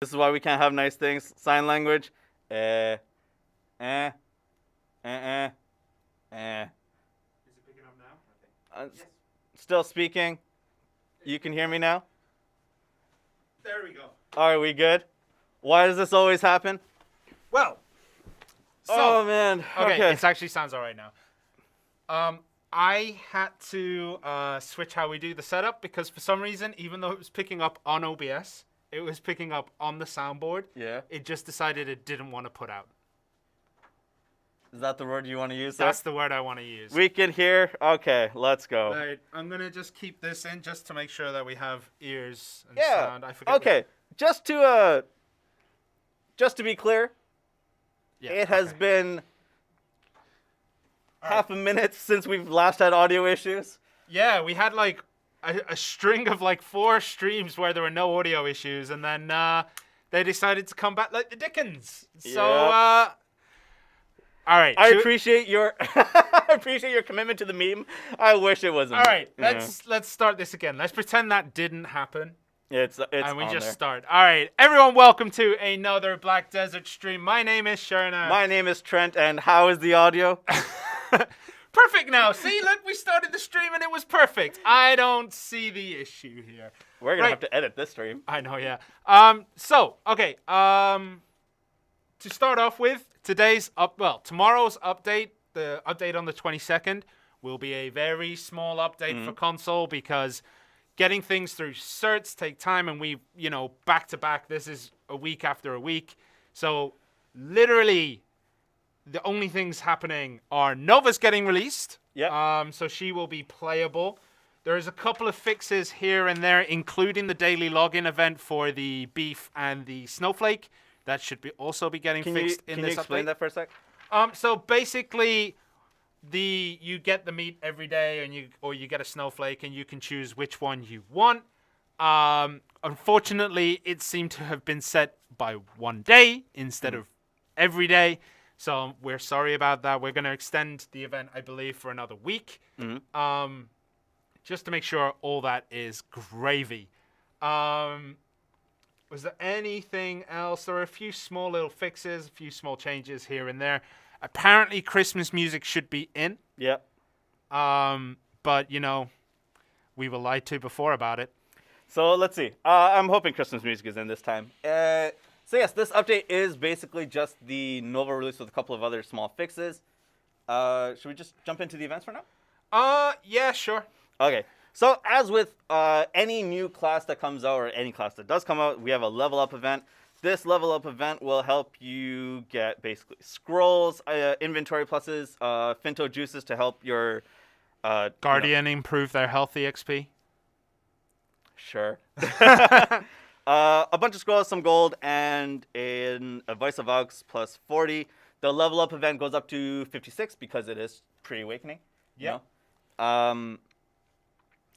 This is why we can't have nice things. Sign language. Eh, eh, eh. Is it picking up now? Okay. Yes. Still speaking. You can hear me now? There we go. Are we good? Why does this always happen? Well. Oh, man. Okay. It actually sounds all right now. I had to switch how we do the setup because for some reason, even though it was picking up on OBS, it was picking up on the soundboard. Yeah. It just decided it didn't want to put out. Is that the word you want to use? That's the word I want to use. We can hear. Okay, let's go. Right, I'm gonna just keep this in just to make sure that we have ears and Yeah. sound. I forget. Okay. Just to be clear, it has been half a minute since we've last had audio issues. Yeah, we had like a string of like 4 streams where there were no audio issues, and then they decided to come back like the Dickens. So, all right. I appreciate your I appreciate your commitment to the meme. I wish it wasn't. All right, let's start this again. Let's pretend that didn't happen. It's and we on just there. start. All right, everyone, welcome to another Black Desert stream. My name is Sherna. My name is Trent, and how is the audio? Perfect now. See, look, we started the stream and it was perfect. I don't see the issue here. We're gonna have to edit this stream. I know, yeah. So, okay. To start off with, tomorrow's update, the update on the 22nd, will be a very small update for console because getting things through certs take time, and we, back to back. This is a week after a week, so literally, the only things happening are Nova's getting released. Yeah. So she will be playable. There's a couple of fixes here and there, including the daily login event for the Beef and the Snowflake. That should also be getting fixed in this update. Can you explain that for a sec? So basically, you get the meat every day, or you get a Snowflake, and you can choose which one you want. Unfortunately, it seemed to have been set by one day instead of every day. So we're sorry about that. We're going to extend the event, I believe, for another week. Just to make sure all that is gravy. Was there anything else? There were a few small little fixes, a few small changes here and there. Apparently, Christmas music should be in. Yeah. But, we were lied to before about it. So let's see. I'm hoping Christmas music is in this time. So yes, this update is basically just the Nova release with a couple of other small fixes. Should we just jump into the events for now? Yeah, sure. Okay. So as with any new class that comes out, or any class that does come out, we have a level up event. This level up event will help you get basically scrolls, inventory pluses, Finto juices to help your Guardian improve their healthy XP. Sure. A bunch of scrolls, some gold, and in a Vice of Aux plus 40. The level up event goes up to 56 because it is pre-awakening. Yeah.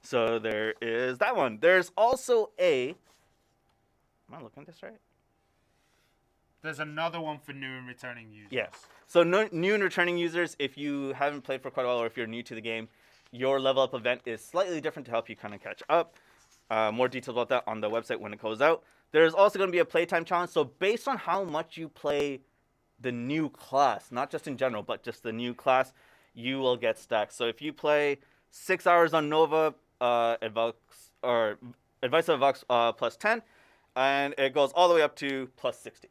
So there is that one. There's also am I looking at this right? There's another one for new and returning users. Yes. So new and returning users, if you haven't played for quite a while or if you're new to the game, your level up event is slightly different to help you kind of catch up. More details about that on the website when it goes out. There's also going to be a playtime challenge. So based on how much you play the new class, not just in general, but just the new class, you will get stacks. So if you play 6 hours on Nova, Advice of Vox plus 10, and it goes all the way up to plus 60.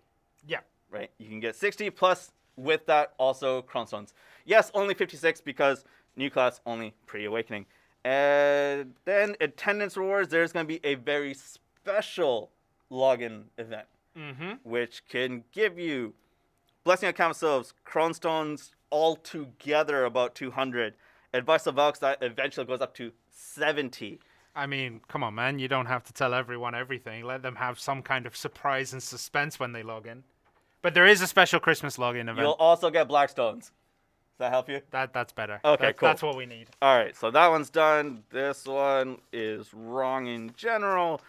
Yeah. Right? You can get 60 plus with that also Crown Stones. Yes, only 56 because new class only pre-awakening. And then attendance rewards, there's going to be a very special login event, which can give you Blessing of Councils, Crown Stones all together about 200. Advice of Vox that eventually goes up to 70. I mean, come on, man. You don't have to tell everyone everything. Let them have some kind of surprise and suspense when they log in. But there is a special Christmas login event. You'll also get Blackstones. Does that help you? That's better. Okay, cool. That's what we need. All right, so that one's done. This one is wrong in general.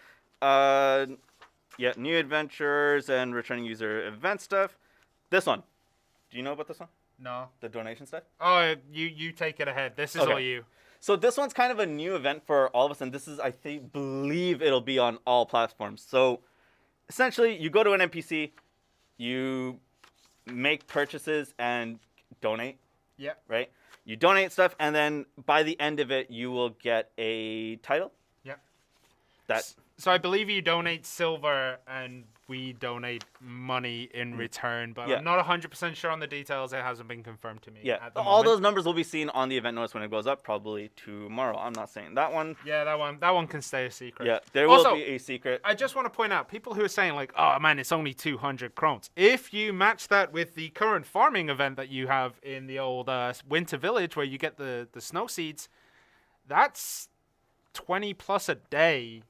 Yeah, new adventures and returning user event stuff. This one. Do you know about this one? No. The donation stuff? Oh, you take it ahead. This is all you. So this one's kind of a new event for all of us, and this is, believe it'll be on all platforms. So essentially, you go to an NPC, you make purchases and donate. Yeah. Right? You donate stuff, and then by the end of it, you will get a title. Yeah. That. So I believe you donate silver and we donate money in return, but Yeah. I'm not 100% sure on the details. It hasn't been confirmed to me. Yeah, At the all moment. those numbers will be seen on the event notice when it goes up, probably tomorrow. I'm not saying that one. Yeah, that one can stay a secret. Yeah, there Also, will be a secret. I just want to point out, people who are saying like, oh man, it's only 200 crowns. If you match that with the current farming event that you have in the old Winter Village where you get the snow seeds, that's 20 plus a day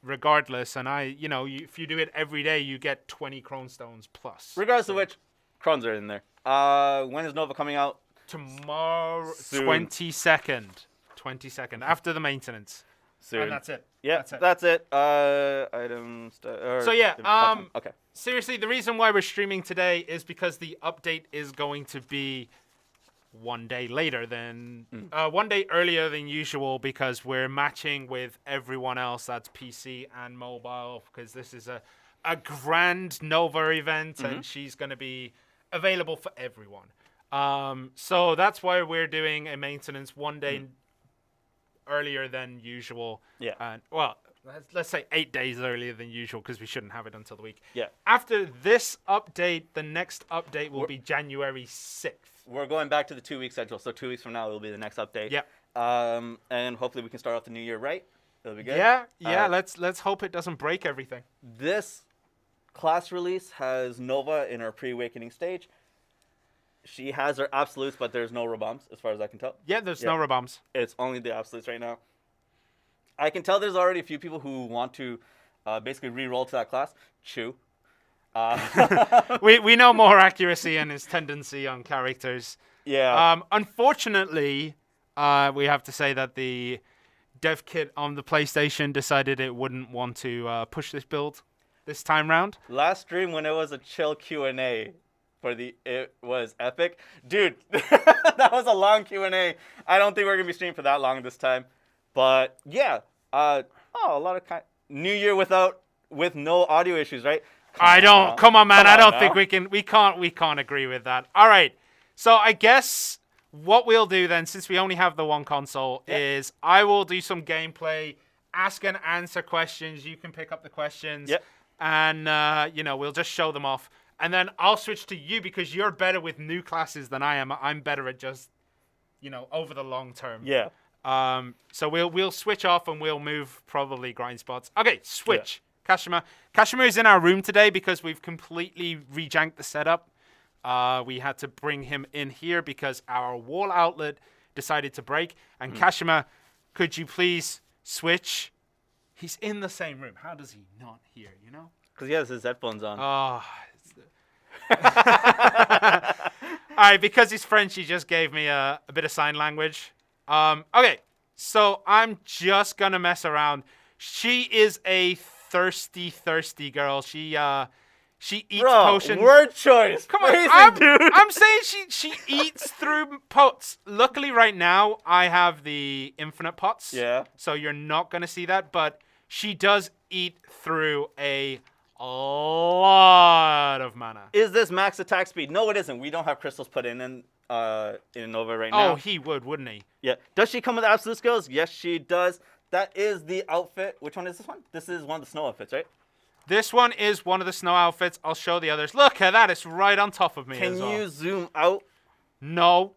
regardless. And if you do it every day, you get 20 crone stones plus. Regardless of which, crowns are in there. When is Nova coming out? Tomorrow, Soon. 22nd. 22nd, after the maintenance. Soon. And that's it. Yeah, That's it. Items. So yeah, okay. seriously, the reason why we're streaming today is because the update is going to be one day earlier than usual, because we're matching with everyone else that's PC and mobile, because this is a grand Nova event and she's going to be available for everyone. So that's why we're doing a maintenance one day earlier than usual. Yeah. And well, let's say 8 days earlier than usual, because we shouldn't have it until the week. Yeah. After this update, the next update will be January 6th. We're going back to the 2-week schedule, so 2 weeks from now will be the next update. Yeah. And hopefully we can start off the new year right. It'll be good. Yeah. Let's hope it doesn't break everything. This class release has Nova in her pre-awakening stage. She has her absolutes, but there's no Raboms, as far as I can tell. Yeah, there's no Raboms. It's only the absolutes right now. I can tell there's already a few people who want to basically re-roll to that class. Chew. We know more accuracy and his tendency on characters. Yeah. Unfortunately, we have to say that the dev kit on the PlayStation decided it wouldn't want to push this build this time round. Last stream when it was a chill Q&A it was epic. Dude, that was a long Q&A. I don't think we're going to be streaming for that long this time. But yeah, a lot of New Year with no audio issues, right? Come on, man. I don't think now. we can't agree with that. All right. So I guess what we'll do then, since we only have the one console, is I will do some gameplay, ask and answer questions. You can pick up the questions. Yep. And we'll just show them off. And then I'll switch to you, because you're better with new classes than I am. I'm better at just, over the long term. Yeah. So we'll switch off and we'll move probably grind spots. Okay, switch. Yeah. Kashima is in our room today because we've completely rejanked the setup. We had to bring him in here because our wall outlet decided to break. And Kashima, could you please switch? He's in the same room. How does he not hear, Because he has his headphones on. Oh. All right, because he's French, he just gave me a bit of sign language. Okay, so I'm just gonna mess around. She is a thirsty girl. She eats potions. Word choice. Come on, dude. I'm saying she eats through pots. Luckily, right now I have the infinite pots. Yeah. So you're not gonna see that, but she does eat through a lot of mana. Is this max attack speed? No, it isn't. We don't have crystals put in Nova right now. Oh, he would, wouldn't he? Yeah. Does she come with absolute skills? Yes, she does. That is the outfit. Which one is this one? This is one of the snow outfits, right? This one is one of the snow outfits. I'll show the others. Look at that. It's right on top of me. Can you zoom out? No.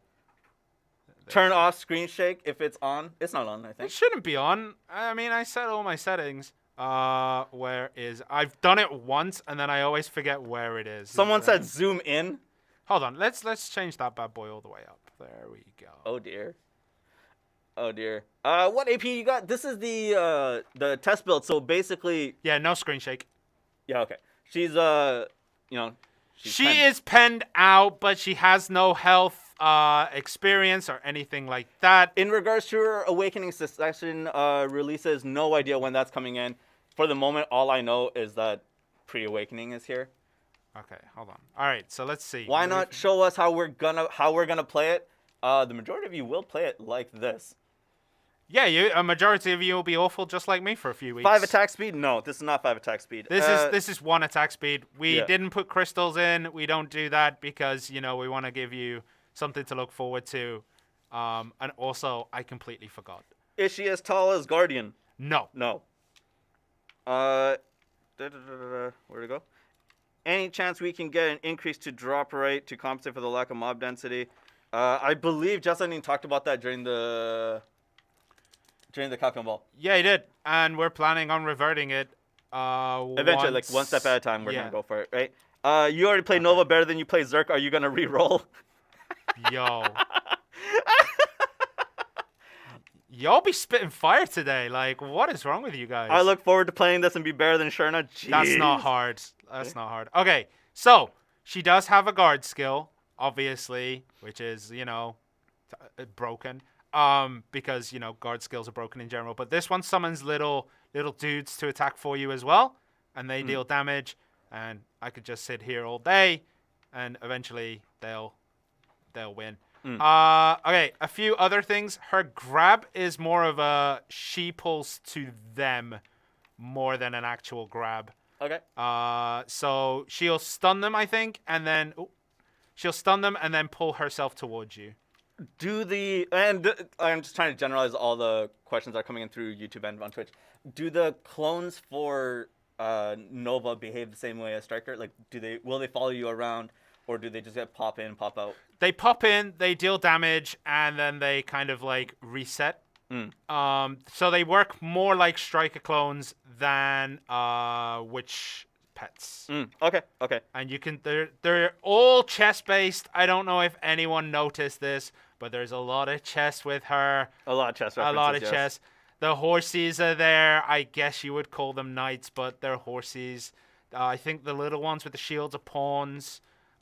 Turn off screen shake if it's on. It's not on, I think. It shouldn't be on. I mean, I set all my settings. Where is... I've done it once, and then I always forget where it is. Someone said zoom in. Hold on. Let's change that bad boy all the way up. There we go. Oh, dear. Oh, dear. What AP you got? This is the test build, so basically... Yeah, no screen shake. Yeah, okay. She's, she is penned out, but she has no health experience or anything like that. In regards to her Awakening Succession releases, no idea when that's coming in. For the moment, all I know is that pre-Awakening is here. Okay, hold on. All right, so let's see. Why not show us how we're gonna play it? The majority of you will play it like this. Yeah, a majority of you will be awful just like me for a few weeks. 5 attack speed? No, this is not 5 attack speed. This is 1 attack speed. We Yeah. didn't put crystals in. We don't do that because, we want to give you something to look forward to. And also, I completely forgot. Is she as tall as Guardian? No. No. Where'd it go? Any chance we can get an increase to drop rate to compensate for the lack of mob density? I believe Justin talked about that during the Capcom Ball. Yeah, he did. And we're planning on reverting it. Eventually, like one step at a time, we're gonna go for it, right? You already play Nova better than you play Zerk. Are you gonna re-roll? Yo. Y'all be spitting fire today. Like, what is wrong with you guys? I look forward to playing this and be better than Sherna. Jeez. That's not hard. That's not hard. Okay, so she does have a guard skill, obviously, which is, broken. Because, guard skills are broken in general. But this one summons little dudes to attack for you as well. And they deal damage. And I could just sit here all day. And eventually they'll win. Okay, a few other things. Her grab is more of a she pulls to them more than an actual grab. Okay. So she'll stun them, I think, and then she'll stun them and then pull herself towards you. I'm just trying to generalize all the questions that are coming in through YouTube and on Twitch. Do the clones for Nova behave the same way as Striker? Like, will they follow you around? Or do they just pop in, pop out? They pop in, they deal damage, and then they kind of like reset. So they work more like Striker clones than Witch pets. Okay. And they're all chest based. I don't know if anyone noticed this, but there's a lot of chest with her. A lot of chest references, A lot of yes. chest. The horses are there. I guess you would call them knights, but they're horses. I think the little ones with the shields are pawns.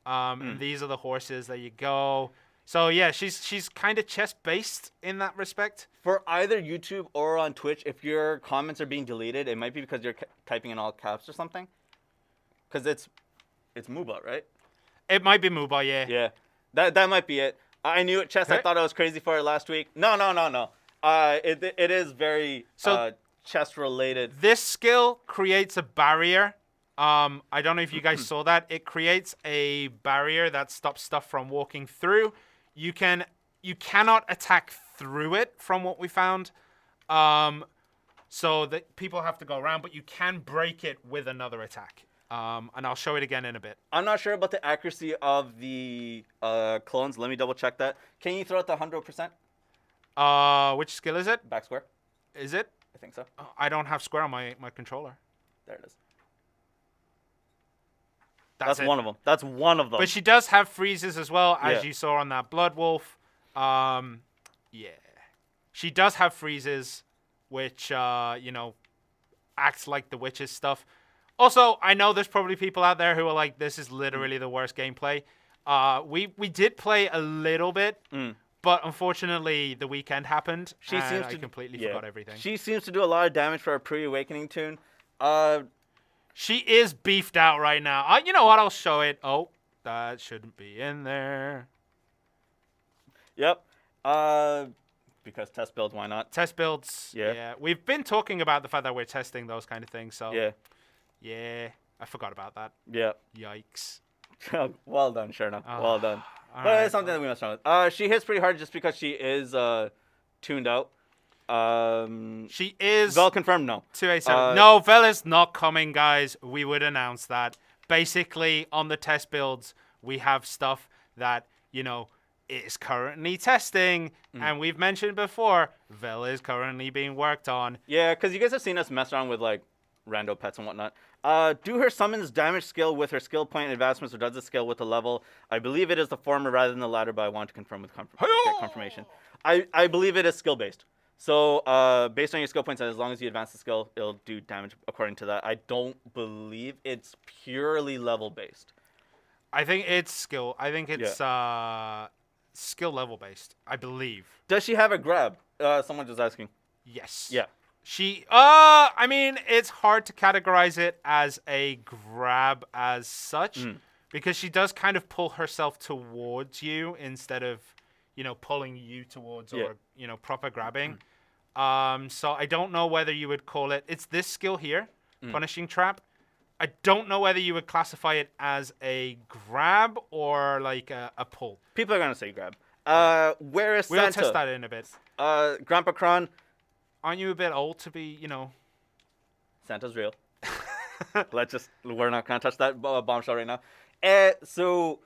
And these are the horses. There you go. So yeah, she's kind of chest based in that respect. For either YouTube or on Twitch, if your comments are being deleted, it might be because you're typing in all caps or something. Because it's Muba, right? It might be Muba, yeah. Yeah, that might be it. I knew it, Chess. I thought I was crazy for it last week. No. It is very chest related. This skill creates a barrier. I don't know if you guys saw that. It creates a barrier that stops stuff from walking through. You cannot attack through it from what we found. So that people have to go around, but you can break it with another attack. And I'll show it again in a bit. I'm not sure about the accuracy of the clones. Let me double check that. Can you throw out the 100%? Which skill is it? Back square. Is it? I think so. I don't have square on my controller. There it is. That's one of them. That's one of them. But she does have freezes as well, as you saw on that Blood Wolf. Yeah. She does have freezes, which, acts like the witch's stuff. Also, I know there's probably people out there who are like, this is literally the worst gameplay. We did play a little bit, but unfortunately the weekend happened, and I completely forgot everything. She seems to do a lot of damage for a pre-awakening tune. She is beefed out right now. You know what? I'll show it. Oh, that shouldn't be in there. Yep. Because test builds, why not? Test builds. Yeah. We've been talking about the fact that we're testing those kind of things. So yeah. I forgot about that. Yeah. Yikes. Well done, Sherna. Well done. But it's something that we must know. She hits pretty hard just because she is tuned out. She is. Vel confirmed, no. 287. No, Vel is not coming, guys. We would announce that. Basically, on the test builds, we have stuff that, is currently testing. And we've mentioned before, Vel is currently being worked on. Yeah, because you guys have seen us mess around with, like, rando pets and whatnot. Do her summons damage skill with her skill point advancements, or does it scale with the level? I believe it is the former rather than the latter, but I want to confirm with get confirmation. I believe it is skill-based. So, based on your skill points, as long as you advance the skill, it'll do damage according to that. I don't believe it's purely level-based. I think it's skill. I think it's skill level-based, I believe. Does she have a grab? Someone just asking. Yes. Yeah. She, it's hard to categorize it as a grab as such, because she does kind of pull herself towards you instead of, pulling you towards or, proper grabbing. So I don't know whether you would call it. It's this skill here, Punishing Trap. I don't know whether you would classify it as a grab or like a pull. People are gonna say grab. Where is We'll Santa? test that in a bit. Grandpa Kron. Aren't you a bit old to be, Santa's real. We're not gonna touch that bombshell right now. So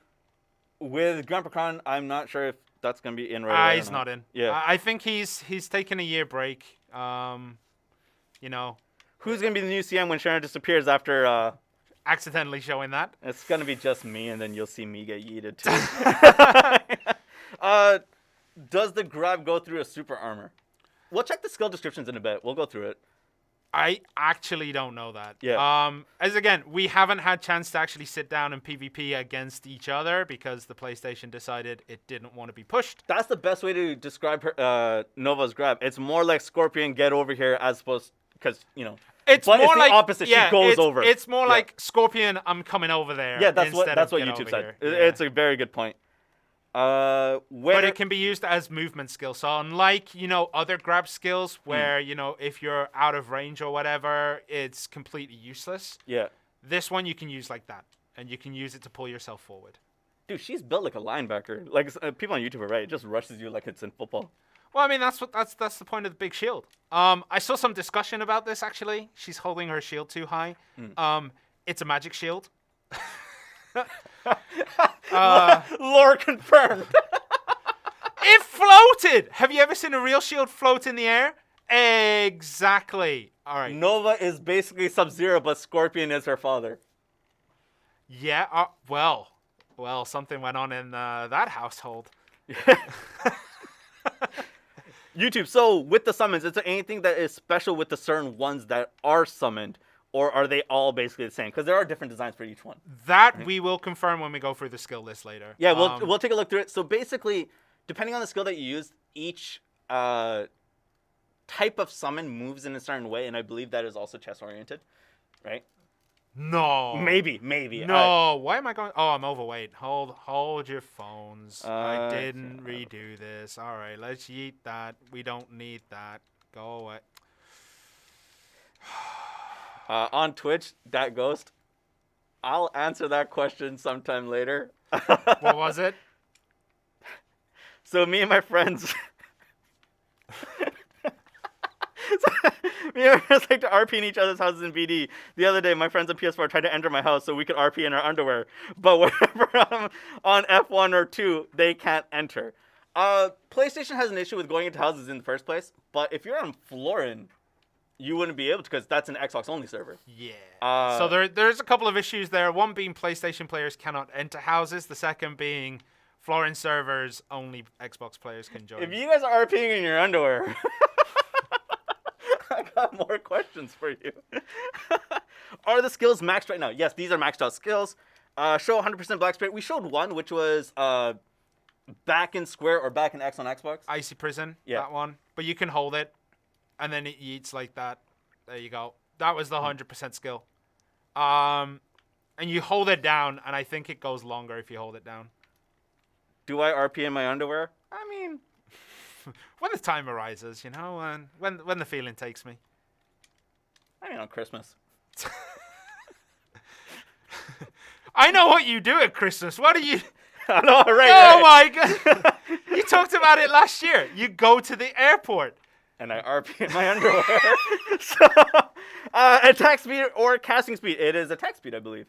with Grandpa Kron, I'm not sure if that's gonna be in right away. He's not in. Yeah. I think he's taken a year break. Who's gonna be the new CM when Sharon disappears after? Accidentally showing that. It's gonna be just me, and then you'll see me get yeeted too. Does the grab go through a super armor? We'll check the skill descriptions in a bit. We'll go through it. I actually don't know that. Yeah. As again, we haven't had chance to actually sit down and PvP against each other because the PlayStation decided it didn't want to be pushed. That's the best way to describe her, Nova's grab. It's more like Scorpion, get over here, as opposed because It's but more it's the like opposite. She goes over. It's more like Scorpion, I'm coming over there. Yeah, that's what instead of YouTube get said. over here. It's a very good point. But it can be used as movement skill. So unlike, other grab skills where, if you're out of range or whatever, it's completely useless. Yeah. This one you can use like that. And you can use it to pull yourself forward. Dude, she's built like a linebacker. Like people on YouTube are right. It just rushes you like it's in football. Well, I mean, that's the point of the big shield. I saw some discussion about this, actually. She's holding her shield too high. It's a magic shield. Lore confirmed. It floated. Have you ever seen a real shield float in the air? Exactly. All right. Nova is basically Sub-Zero, but Scorpion is her father. Yeah. Well, something went on in that household. YouTube. So with the summons, is there anything that is special with the certain ones that are summoned, or are they all basically the same? Because there are different designs for each one. That we will confirm when we go through the skill list later. Yeah, we'll take a look through it. So basically, depending on the skill that you use, each type of summon moves in a certain way, and I believe that is also chess oriented, right? No. Maybe. No. Why am I going? Oh, I'm overweight. Hold your phones. I didn't redo this. All right, let's yeet that. We don't need that. Go away. On Twitch, that ghost. I'll answer that question sometime later. What was it? So me and my friends. Me and my friends like to RP in each other's houses in BD. The other day, my friends on PS4 tried to enter my house so we could RP in our underwear. But whenever I'm on F1 or 2, they can't enter. PlayStation has an issue with going into houses in the first place. But if you're on Florin, you wouldn't be able to because that's an Xbox-only server. Yeah. So there's a couple of issues there. One being PlayStation players cannot enter houses. The second being Florin servers, only Xbox players can join. If you guys are RPing in your underwear... I got more questions for you. Are the skills maxed right now? Yes, these are maxed out skills. Show 100% black spray. We showed one, which was back in square or back in X on Xbox. Icy Prison, Yeah. that one. But you can hold it, and then it eats like that. There you go. That was the 100% skill. And you hold it down, and I think it goes longer if you hold it down. Do I RP in my underwear? I mean... When the time arises, and when the feeling takes me. I mean, on Christmas. I know what you do at Christmas. What are you... I know, right? Oh, my God. You talked about it last year. You go to the airport. And I RP in my underwear. So, attack speed or casting speed. It is attack speed, I believe.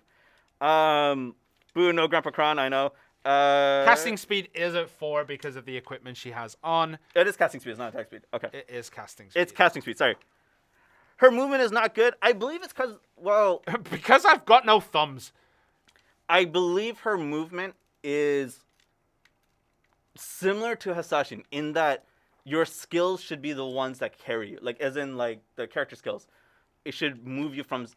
Boo, no Grandpa Kron, I know. Casting speed is at 4 because of the equipment she has on. It is casting speed, it's not attack speed. Okay. It is casting speed. It's casting speed, sorry. Her movement is not good. I believe it's because, well... because I've got no thumbs. I believe her movement is similar to Hasashin in that your skills should be the ones that carry you. Like, as in, like, the character skills. It should move you from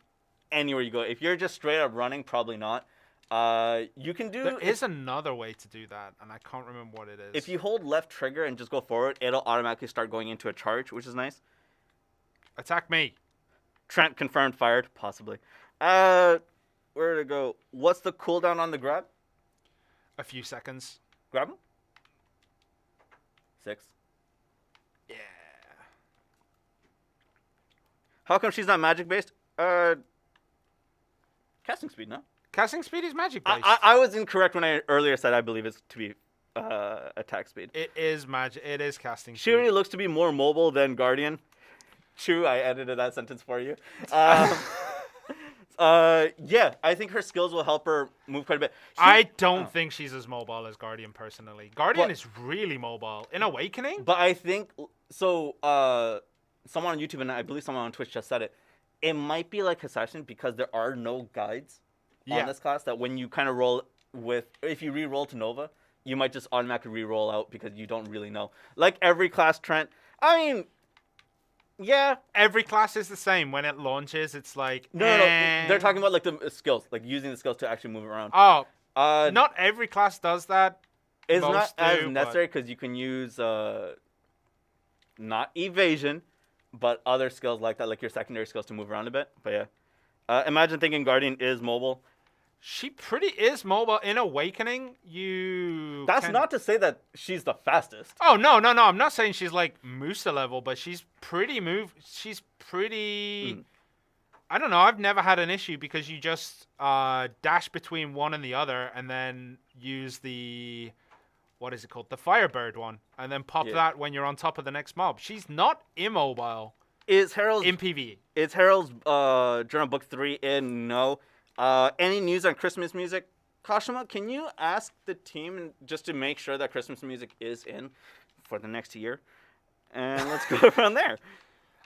anywhere you go. If you're just straight up running, probably not. You can do... There is another way to do that, and I can't remember what it is. If you hold left trigger and just go forward, it'll automatically start going into a charge, which is nice. Attack me. Trent confirmed fired, possibly. Where to go? What's the cooldown on the grab? A few seconds. Grab him? 6. Yeah. How come she's not magic based? Casting speed, no? Casting speed is magic based. I was incorrect when I earlier said I believe it's to be attack speed. It is magic. It is casting She speed. really looks to be more mobile than Guardian. True, I edited that sentence for you. Yeah, I think her skills will help her move quite a bit. I don't think she's as mobile as Guardian personally. Guardian But- is really mobile. In Awakening? But I think so. Someone on YouTube and I believe someone on Twitch just said it. It might be like Assassin because there are no guides Yeah. on this class. That when you kind of roll with, if you re-roll to Nova, you might just automatically re-roll out because you don't really know. Like every class, Trent. I mean, yeah. Every class is the same. When it launches, it's like... No. They're talking about like the skills, like using the skills to actually move around. Oh, Uh, not every class does that. It's not most as do, necessary because you can use not evasion, but other skills like that, like your secondary skills to move around a bit. But yeah, imagine thinking Guardian is mobile. She pretty is mobile. In Awakening, you... That's can- not to say that she's the fastest. Oh, no. I'm not saying she's like Musa level, but she's pretty She's pretty... I don't know. I've never had an issue because you just dash between one and the other and then use the... What is it called? The Firebird one. And then pop Yeah. that when you're on top of the next mob. She's not immobile Is Harold's in PvE. Journal Book 3 in? No. Any news on Christmas music? Kashima, can you ask the team just to make sure that Christmas music is in for the next year? And let's go from there.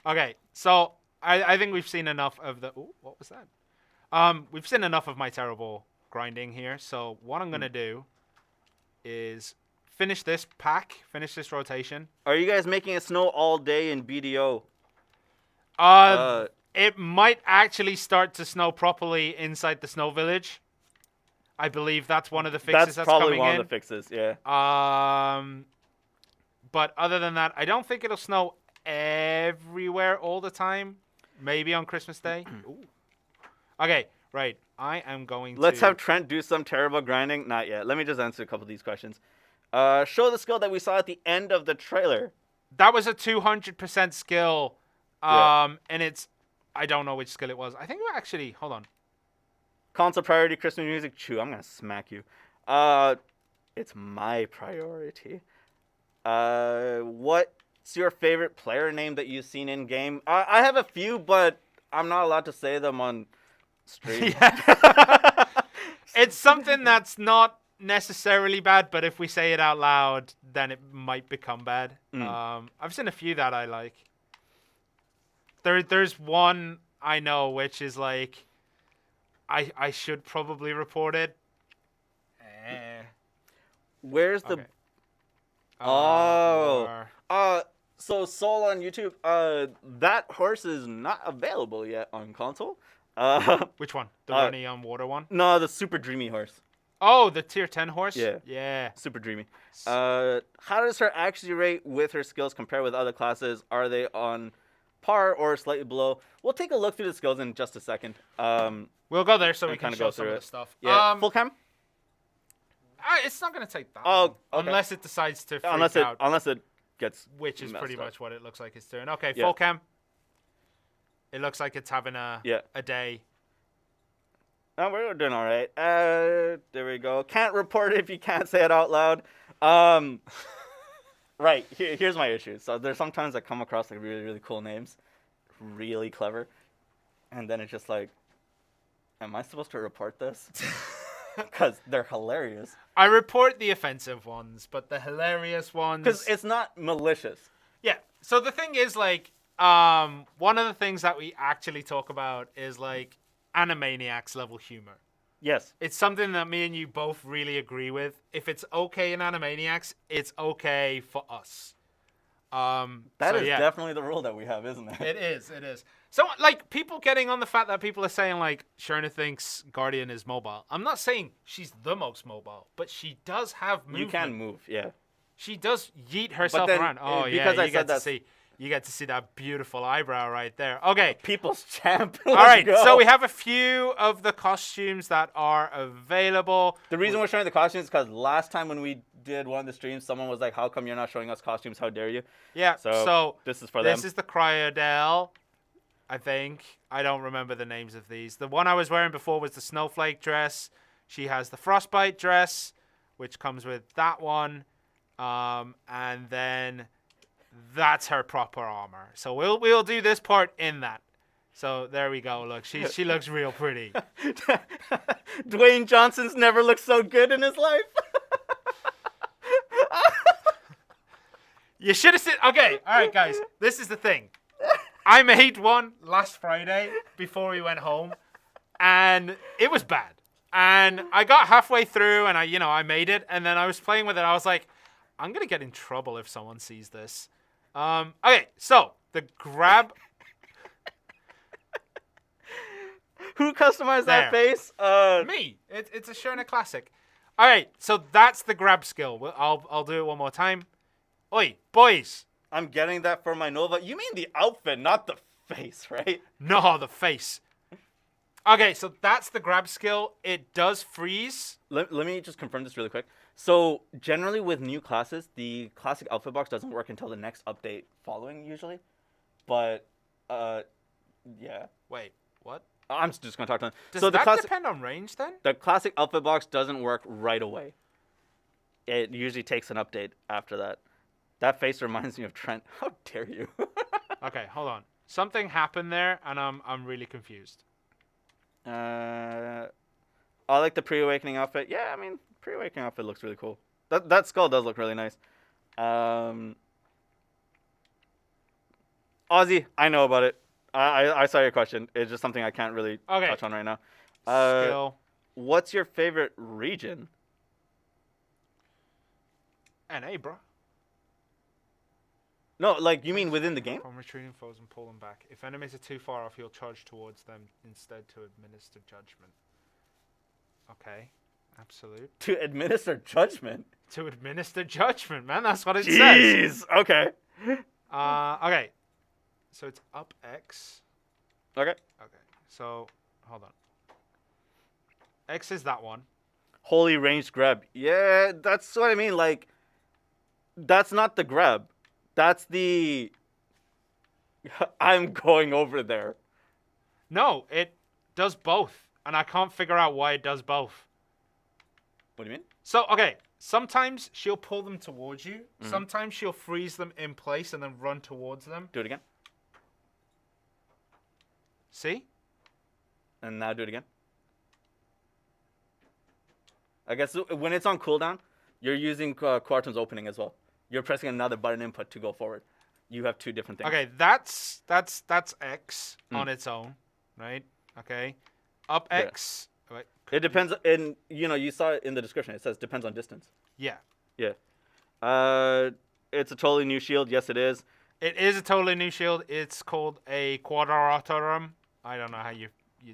Okay, so I think we've seen enough of the... Ooh, what was that? We've seen enough of my terrible grinding here. So what I'm going to do is finish this pack, finish this rotation. Are you guys making it snow all day in BDO? It might actually start to snow properly inside the snow village. I believe that's one of the fixes that's probably coming one in. of the fixes, yeah. But other than that, I don't think it'll snow everywhere all the time. Maybe on Christmas Day. Ooh. Okay, right. I am going Let's to... have Trent do some terrible grinding. Not yet. Let me just answer a couple of these questions. Show the skill that we saw at the end of the trailer. That was a 200% skill. Yeah. And it's... I don't know which skill it was. I think we actually... Hold on. Console priority, Christmas music. Chew, I'm going to smack you. It's my priority. What's your favorite player name that you've seen in game? I have a few, but I'm not allowed to say them on stream. Yeah. It's something that's not necessarily bad, but if we say it out loud, then it might become bad. I've seen a few that I like. There's one I know which is like, I should probably report it. Where's the... Okay. So Soul on YouTube, that horse is not available yet on console. Which one? The runny on water one? No, the super dreamy horse. Oh, the tier 10 horse? Yeah. Yeah. Super dreamy. How does her accuracy rate with her skills compare with other classes? Are they on par or slightly below? We'll take a look through the skills in just a second. We'll go there so we and can kinda show go some through of it. the stuff. Yeah, full cam? It's not going to take that Oh, long. okay. Unless it decides to freak Unless out. it gets Which is messed pretty up. much what it looks like it's doing. Okay, Yeah. full cam. It looks like it's having a day. Oh, we're doing all right. There we go. Can't report it if you can't say it out loud. Right. Here's my issue. So there's sometimes I come across like really, really cool names, really clever, and then it's just like, am I supposed to report this? Because they're hilarious. I report the offensive ones, but the hilarious ones... Because it's not malicious. Yeah. So the thing is, like, one of the things that we actually talk about is, like, Animaniacs level humor. Yes. It's something that me and you both really agree with. If it's okay in Animaniacs, it's okay for us. That is definitely the rule that we have, isn't it? It is. So, like, people getting on the fact that people are saying, like, Sherna thinks Guardian is mobile. I'm not saying she's the most mobile, but she does have movement. You can move, yeah. She does yeet herself then, around. Oh, because yeah, I said that- you get to see that beautiful eyebrow right there. Okay. People's champ. All right, so we have a few of the costumes that are available. The reason we're showing the costumes is because last time when we did one of the streams, someone was like, how come you're not showing us costumes? How dare you? Yeah, so this is for them. This is the Cryodel. I think. I don't remember the names of these. The one I was wearing before was the snowflake dress. She has the frostbite dress, which comes with that one. And then that's her proper armor. So we'll do this part in that. So there we go. Look, she looks real pretty. Dwayne Johnson's never looked so good in his life. You should have seen. Okay, all right, guys. This is the thing. I made one last Friday before we went home, and it was bad. And I got halfway through, and I made it, and then I was playing with it. I was like, I'm gonna get in trouble if someone sees this. Okay, so the grab. Who customized that face? Me. It's a Sherna classic. All right, so that's the grab skill. I'll do it one more time. Oi, boys. I'm getting that for my Nova. You mean the outfit, not the face, right? No, the face. Okay, so that's the grab skill. It does freeze. Let me just confirm this really quick. So generally with new classes, the classic outfit box doesn't work until the next update following usually. But, yeah. Wait, what? I'm just going to talk to them. Does so that depend on range then? The classic outfit box doesn't work right away. It usually takes an update after that. That face reminds me of Trent. How dare you? Okay, hold on. Something happened there, and I'm really confused. I like the pre-awakening outfit. Yeah, I mean, pre-awakening outfit looks really cool. That skull does look really nice. Ozzy, I know about it. I saw your question. It's just something I can't really touch on right now. Skill. What's your favorite region? NA, bro. No, like, you mean within the game? From retreating foes and pull them back. If enemies are too far off, you'll charge towards them instead to administer judgment. Okay. Absolute. To administer judgment? To administer judgment, man. That's what it says. Jeez. Okay. Okay. So it's up X. Okay. Okay. So, hold on. X is that one. Holy ranged grab. Yeah, that's what I mean. Like, that's not the grab. That's the... I'm going over there. No, it does both. And I can't figure out why it does both. What do you mean? So, okay. Sometimes she'll pull them towards you. Mm-hmm. Sometimes she'll freeze them in place and then run towards them. Do it again. See? And now do it again. I guess when it's on cooldown, you're using Quartum's opening as well. You're pressing another button input to go forward. You have two different things. Okay, that's X on its own, right? Okay. Up X. Yeah. Wait, it depends, and you saw it in the description. It says depends on distance. Yeah. Yeah. It's a totally new shield. Yes, it is. It is a totally new shield. It's called a Quadratorum. I don't know how you'd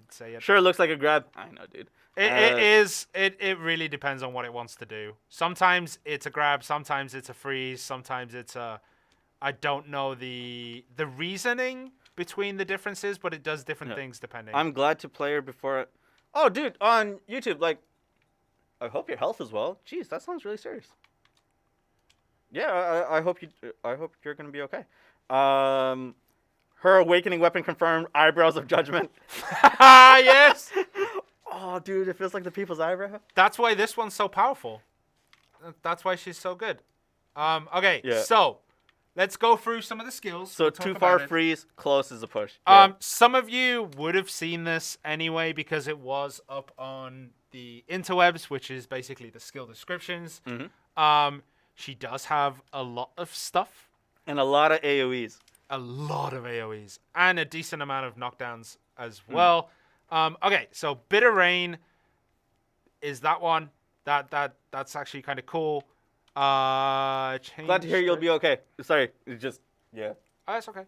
say it. Sure, it looks like a grab. I know, dude. It is. It really depends on what it wants to do. Sometimes it's a grab. Sometimes it's a freeze. Sometimes it's a... I don't know the reasoning between the differences, but it does different things depending. I'm glad to play her before... Oh, dude, on YouTube, like... I hope your health is well. Jeez, that sounds really serious. Yeah, I hope you're gonna be okay. Her awakening weapon confirmed. Eyebrows of judgment. Yes. Oh, dude, it feels like the people's eyebrow. That's why this one's so powerful. That's why she's so good. Okay, so let's go through some of the skills. So too far freeze, close is a push. Some of you would have seen this anyway because it was up on the interwebs, which is basically the skill descriptions. Mm-hmm. She does have a lot of stuff. And a lot of AoEs. A lot of AoEs. And a decent amount of knockdowns as well. Okay, so Bitter Rain is that one. That's actually kind of cool. Glad to hear you'll be okay. Sorry, it's just, yeah. Oh, that's okay.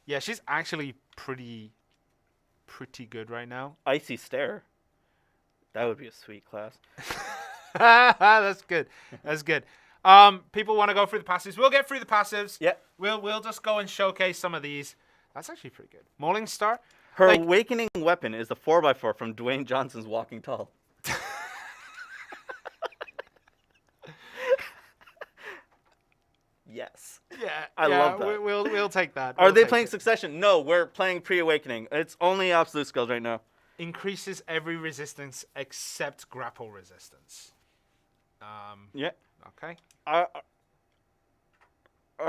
Yeah, she's actually pretty good right now. Icy Stare. That would be a sweet class. That's good. That's good. People want to go through the passives. We'll get through the passives. Yeah. We'll just go and showcase some of these. That's actually pretty good. Morning Star. Her awakening weapon is the 4x4 from Dwayne Johnson's Walking Tall. Yes. Yeah, I love that. We'll take that. Are We'll they take playing it. Succession? No, we're playing Pre-Awakening. It's only absolute skills right now. Increases every resistance except grapple resistance. Yeah. Okay. Are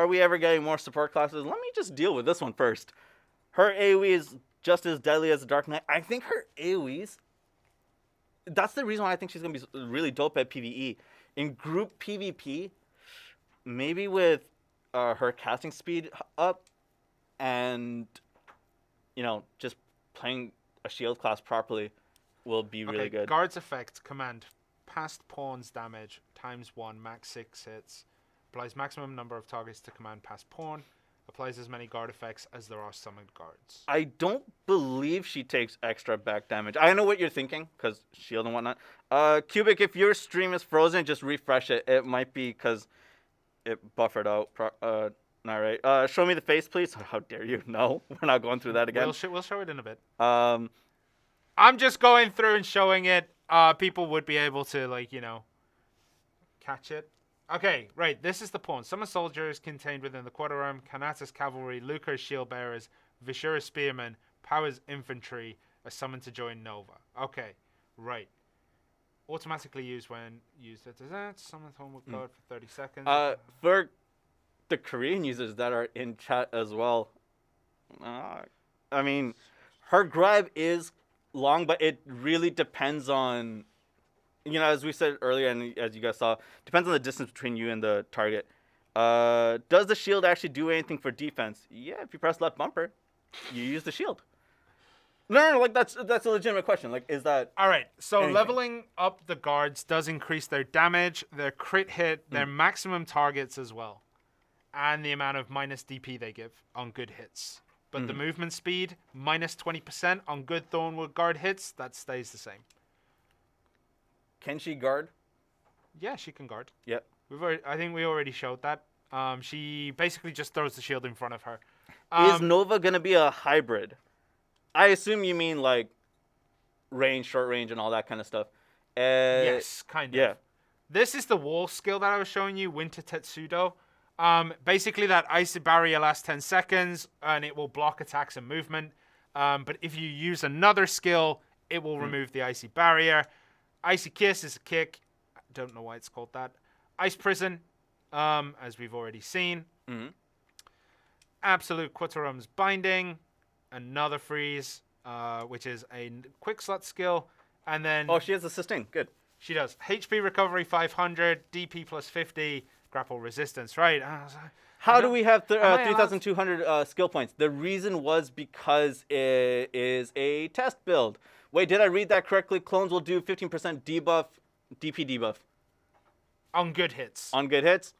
we ever getting more support classes? Let me just deal with this one first. Her AoE is just as deadly as the Dark Knight. I think her AoEs. That's the reason why I think she's gonna be really dope at PvE. In group PvP, maybe with her casting speed up, and just playing a shield class properly will be really good. Guard's effect command past pawns damage ×1 max 6 hits. Applies maximum number of targets to command past pawn. Applies as many guard effects as there are summoned guards. I don't believe she takes extra back damage. I know what you're thinking, because shield and whatnot. Cubic, if your stream is frozen, just refresh it. It might be because it buffered out. All right. Show me the face, please. How dare you? No, we're not going through that again. We'll show it in a bit. Um, I'm just going through and showing it. People would be able to, catch it. Okay, right. This is the pawn. Summon soldiers contained within the quarter arm. Kanata's cavalry, Luca's shield bearers, Vishura's spearmen, Power's infantry are summoned to join Nova. Okay, right. Automatically used when used at that. Summon Homewood Guard for 30 seconds. For the Korean users that are in chat as well, I mean, her grab is long, but it really depends on, as we said earlier, and as you guys saw, depends on the distance between you and the target. Does the shield actually do anything for defense? Yeah, if you press left bumper, you use the shield. No, like that's a legitimate question. Like, is that all right? So anything? Leveling up the guards does increase their damage, their crit hit, their maximum targets as well, and the amount of minus DP they give on good hits. But the movement speed minus 20% on good Thornwood Guard hits, that stays the same. Can she guard? Yeah, she can guard. Yep. I think we already showed that. She basically just throws the shield in front of her. Is Nova gonna be a hybrid? I assume you mean like range, short range, and all that kind of stuff. Yes, kind of. Yeah. This is the wall skill that I was showing you, Winter Tetsudo. Basically, that icy barrier lasts 10 seconds, and it will block attacks and movement. But if you use another skill, it will remove the icy barrier. Icy Kiss is a kick. I don't know why it's called that. Ice Prison, as we've already seen. Absolute Quattrum's Binding. Another freeze, which is a quick slot skill. And then... Oh, she has a sustain. Good. She does. HP recovery 500, DP plus 50, grapple resistance. Right. How do we have 3,200 skill points? The reason was because it is a test build. Wait, did I read that correctly? Clones will do 15% debuff, DP debuff. On good hits. On good hits?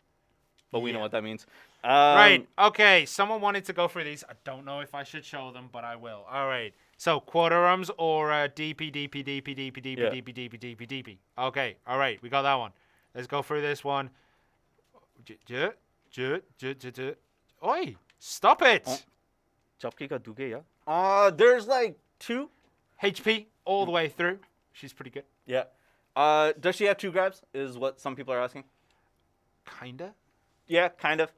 But we know what that means. Right. Okay. Someone wanted to go through these. I don't know if I should show them, but I will. All right. So quarterarms or DP, DP, DP, DP, DP, DP, DP, DP, DP. Okay. All right. We got that one. Let's go through this one. Oi! Stop it! There's like 2. HP all the way through. She's pretty good. Yeah. Does she have 2 grabs? Is what some people are asking. Kinda. Yeah, kind of.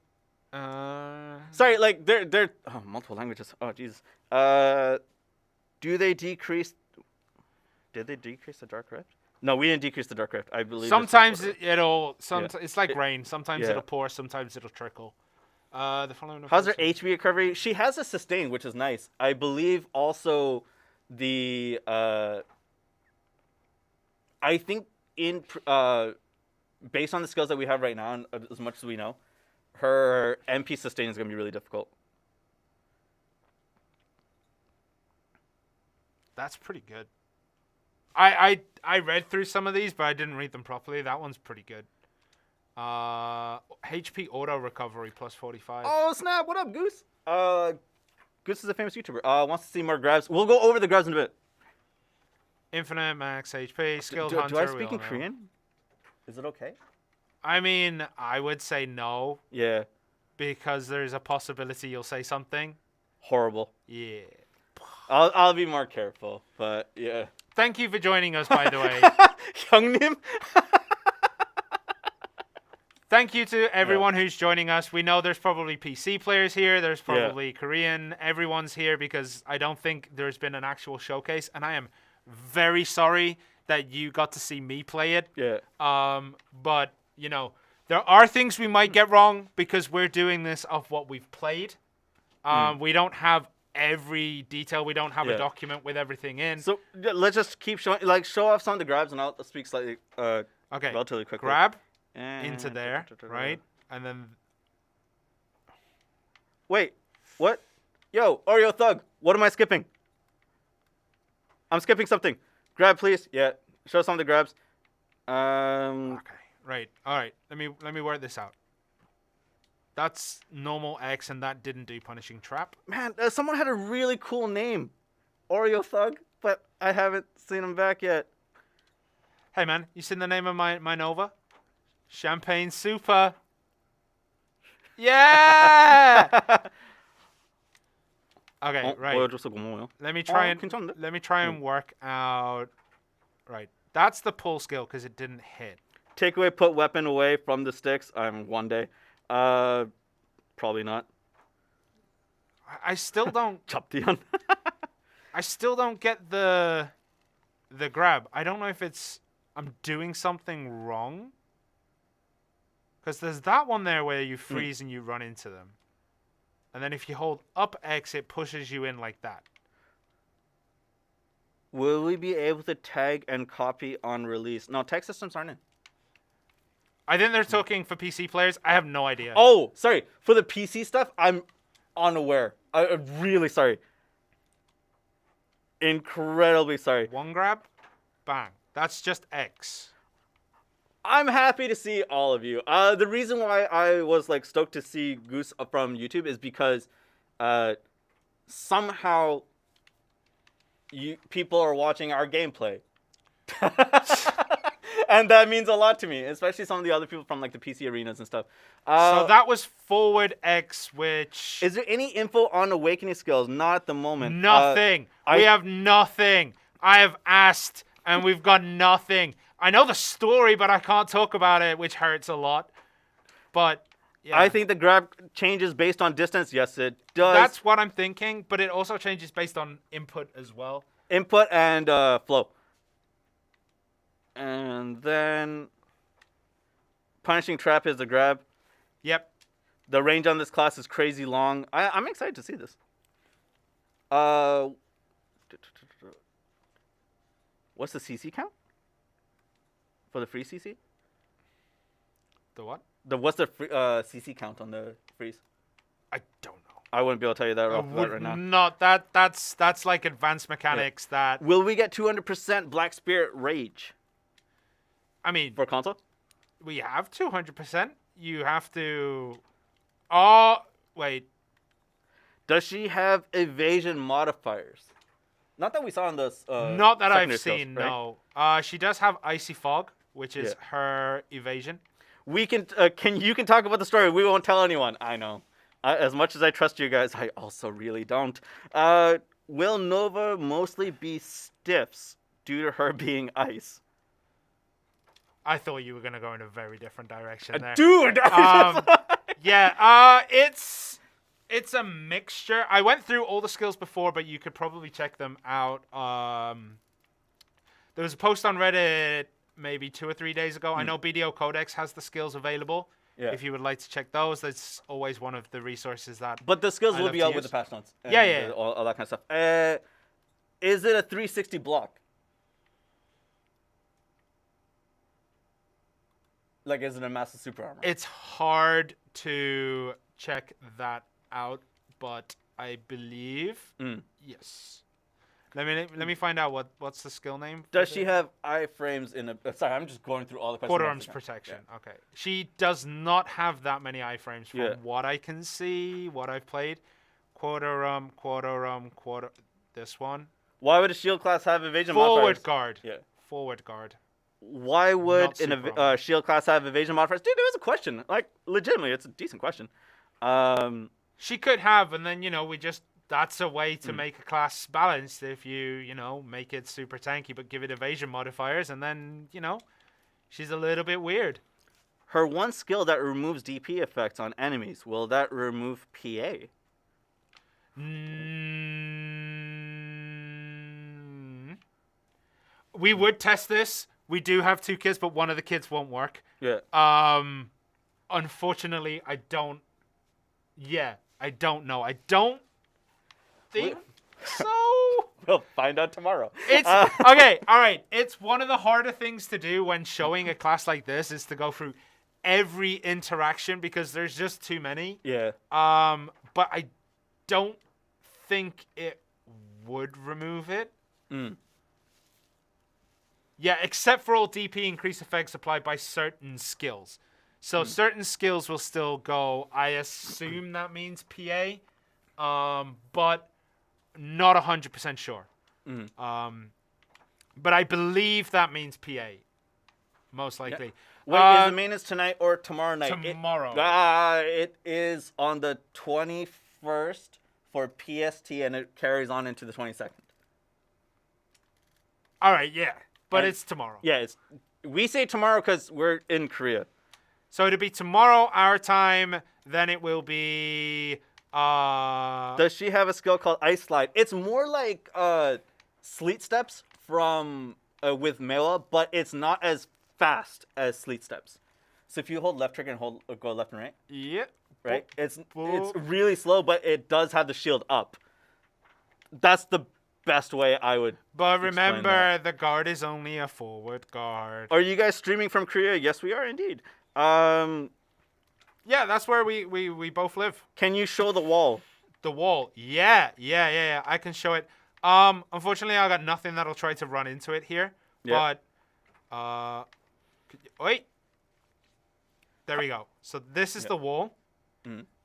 Sorry, like they're multiple languages. Oh Jesus. Do they decrease? Did they decrease the Dark Rift? No, we didn't decrease the Dark Rift. I believe. Sometimes it's like rain. Sometimes it'll pour. Sometimes it'll trickle. The following. How's her HP recovery? She has a sustain, which is nice. I believe also the. I think based on the skills that we have right now, and as much as we know, her MP sustain is going to be really difficult. That's pretty good. I read through some of these, but I didn't read them properly. That one's pretty good. HP auto recovery plus 45. Oh snap! What up, Goose? Goose is a famous YouTuber. Wants to see more grabs. We'll go over the grabs in a bit. Infinite max HP. Skilled Hunter. Do I speak in know. Korean? Is it okay? I mean, I would say no. Yeah. Because there's a possibility you'll say something horrible. Yeah. I'll be more careful, but yeah. Thank you for joining us, by the way. 형님? thank you to everyone who's joining us. We know there's probably PC players here. There's probably Korean. Everyone's here because I don't think there's been an actual showcase, and I am very sorry that you got to see me play it. Yeah. But you know, there are things we might get wrong because we're doing this off what we've played. We don't have every detail. We don't have a document with everything in. So let's just keep showing, like, show off some of the grabs, and I'll speak slightly, relatively quickly. Grab And into there, right? And then... Wait, what? Yo, Oreo Thug, what am I skipping? I'm skipping something. Grab, please. Yeah, show some of the grabs. Okay, right. All right, let me work this out. That's normal X, and that didn't do punishing trap. Man, someone had a really cool name. Oreo Thug, but I haven't seen him back yet. Hey, man, you seen the name of my Nova? Champagne Super. Yeah! Okay, right. Let me try and work out. Right, that's the pull skill because it didn't hit. Take away, put weapon away from the sticks. One day. Probably not. I still don't. Choption. I still don't get the grab. I don't know if it's I'm doing something wrong. Because there's that one there where you freeze and you run into them. And then if you hold up X, it pushes you in like that. Will we be able to tag and copy on release? No, tag systems aren't in. I think they're talking for PC players. I have no idea. Oh, sorry. For the PC stuff, I'm unaware. I'm really sorry. Incredibly sorry. One grab, bang. That's just X. I'm happy to see all of you. The reason why I was like stoked to see Goose from YouTube is because somehow people are watching our gameplay. And that means a lot to me, especially some of the other people from like the PC arenas and stuff. So that was forward X, which... Is there any info on awakening skills? Not at the moment. Nothing. We have nothing. I have asked, and we've got nothing. I know the story, but I can't talk about it, which hurts a lot. But yeah. I think the grab changes based on distance. Yes, it does. That's what I'm thinking, but it also changes based on input as well. Input and flow. And then punishing trap is the grab. Yep. The range on this class is crazy long. I'm excited to see this. What's the CC count? For the free CC? The what? What's the free, CC count on the freeze? I don't know. I wouldn't be able to tell you that right now. Not that's like advanced mechanics that... Will we get 200% Black Spirit Rage? I mean... For console? We have 200%. You have to... Oh, wait. Does she have evasion modifiers? Not that we saw in the not that I've skills, seen, right? no. She does have Icy Fog, which is her evasion. We can you can talk about the story. We won't tell anyone. I know. As much as I trust you guys, I also really don't. Will Nova mostly be stiffs due to her being ice? I thought you were going to go in a very different direction there. Dude! Yeah, it's a mixture. I went through all the skills before, but you could probably check them out. There was a post on Reddit maybe 2 or 3 days ago. I know BDO Codex has the skills available. Yeah. If you would like to check those, that's always one of the resources that... But the skills will be out with the patch notes. Yeah. All that kind of stuff. Is it a 360 block? Like, is it a massive super armor? It's hard to check that out, but I believe yes. Let me find out what's the skill name. Does she have iframes in a... Sorry, I'm just going through all the questions. Quarter arms protection. Yeah. Okay. She does not have that many iframes from what I can see, what I've played. Quarter. This one. Why would a shield class have evasion modifiers? Forward guard. Yeah. Forward guard. Why would a shield class have evasion modifiers? Dude, there was a question. Like, legitimately, it's a decent question. She could have, and then, that's a way to make a class balanced if you, make it super tanky but give it evasion modifiers, and then, she's a little bit weird. Her one skill that removes DP effects on enemies. Will that remove PA? We would test this. We do have 2 kids, but one of the kids won't work. Yeah. Unfortunately, I don't. Yeah, I don't know. I don't think so. We'll find out tomorrow. It's okay. All right. It's one of the harder things to do when showing a class like this is to go through every interaction because there's just too many. Yeah. But I don't think it would remove it. Yeah, except for all DP increase effects applied by certain skills. So certain skills will still go. I assume that means PA, but not 100% sure. But I believe that means PA, most likely. Wait, is the maintenance tonight or tomorrow night? Tomorrow. It is on the 21st for PST, and it carries on into the 22nd. All right, yeah. But And it's tomorrow. Yeah, we say tomorrow because we're in Korea. So it'll be tomorrow, our time. Then it will be... Does she have a skill called Ice Slide? It's more like Sleet Steps from with Mela, but it's not as fast as Sleet Steps. So if you hold left trigger and go left and right, Yep. right? It's really slow, but it does have the shield up. That's the best way I would. But remember, the guard is only a forward guard. Are you guys streaming from Korea? Yes, we are indeed. Yeah, that's where we both live. Can you show the wall? The wall. Yeah. I can show it. Unfortunately, I got nothing that'll try to run into it here. Yeah. But, wait. There we go. So this is the wall.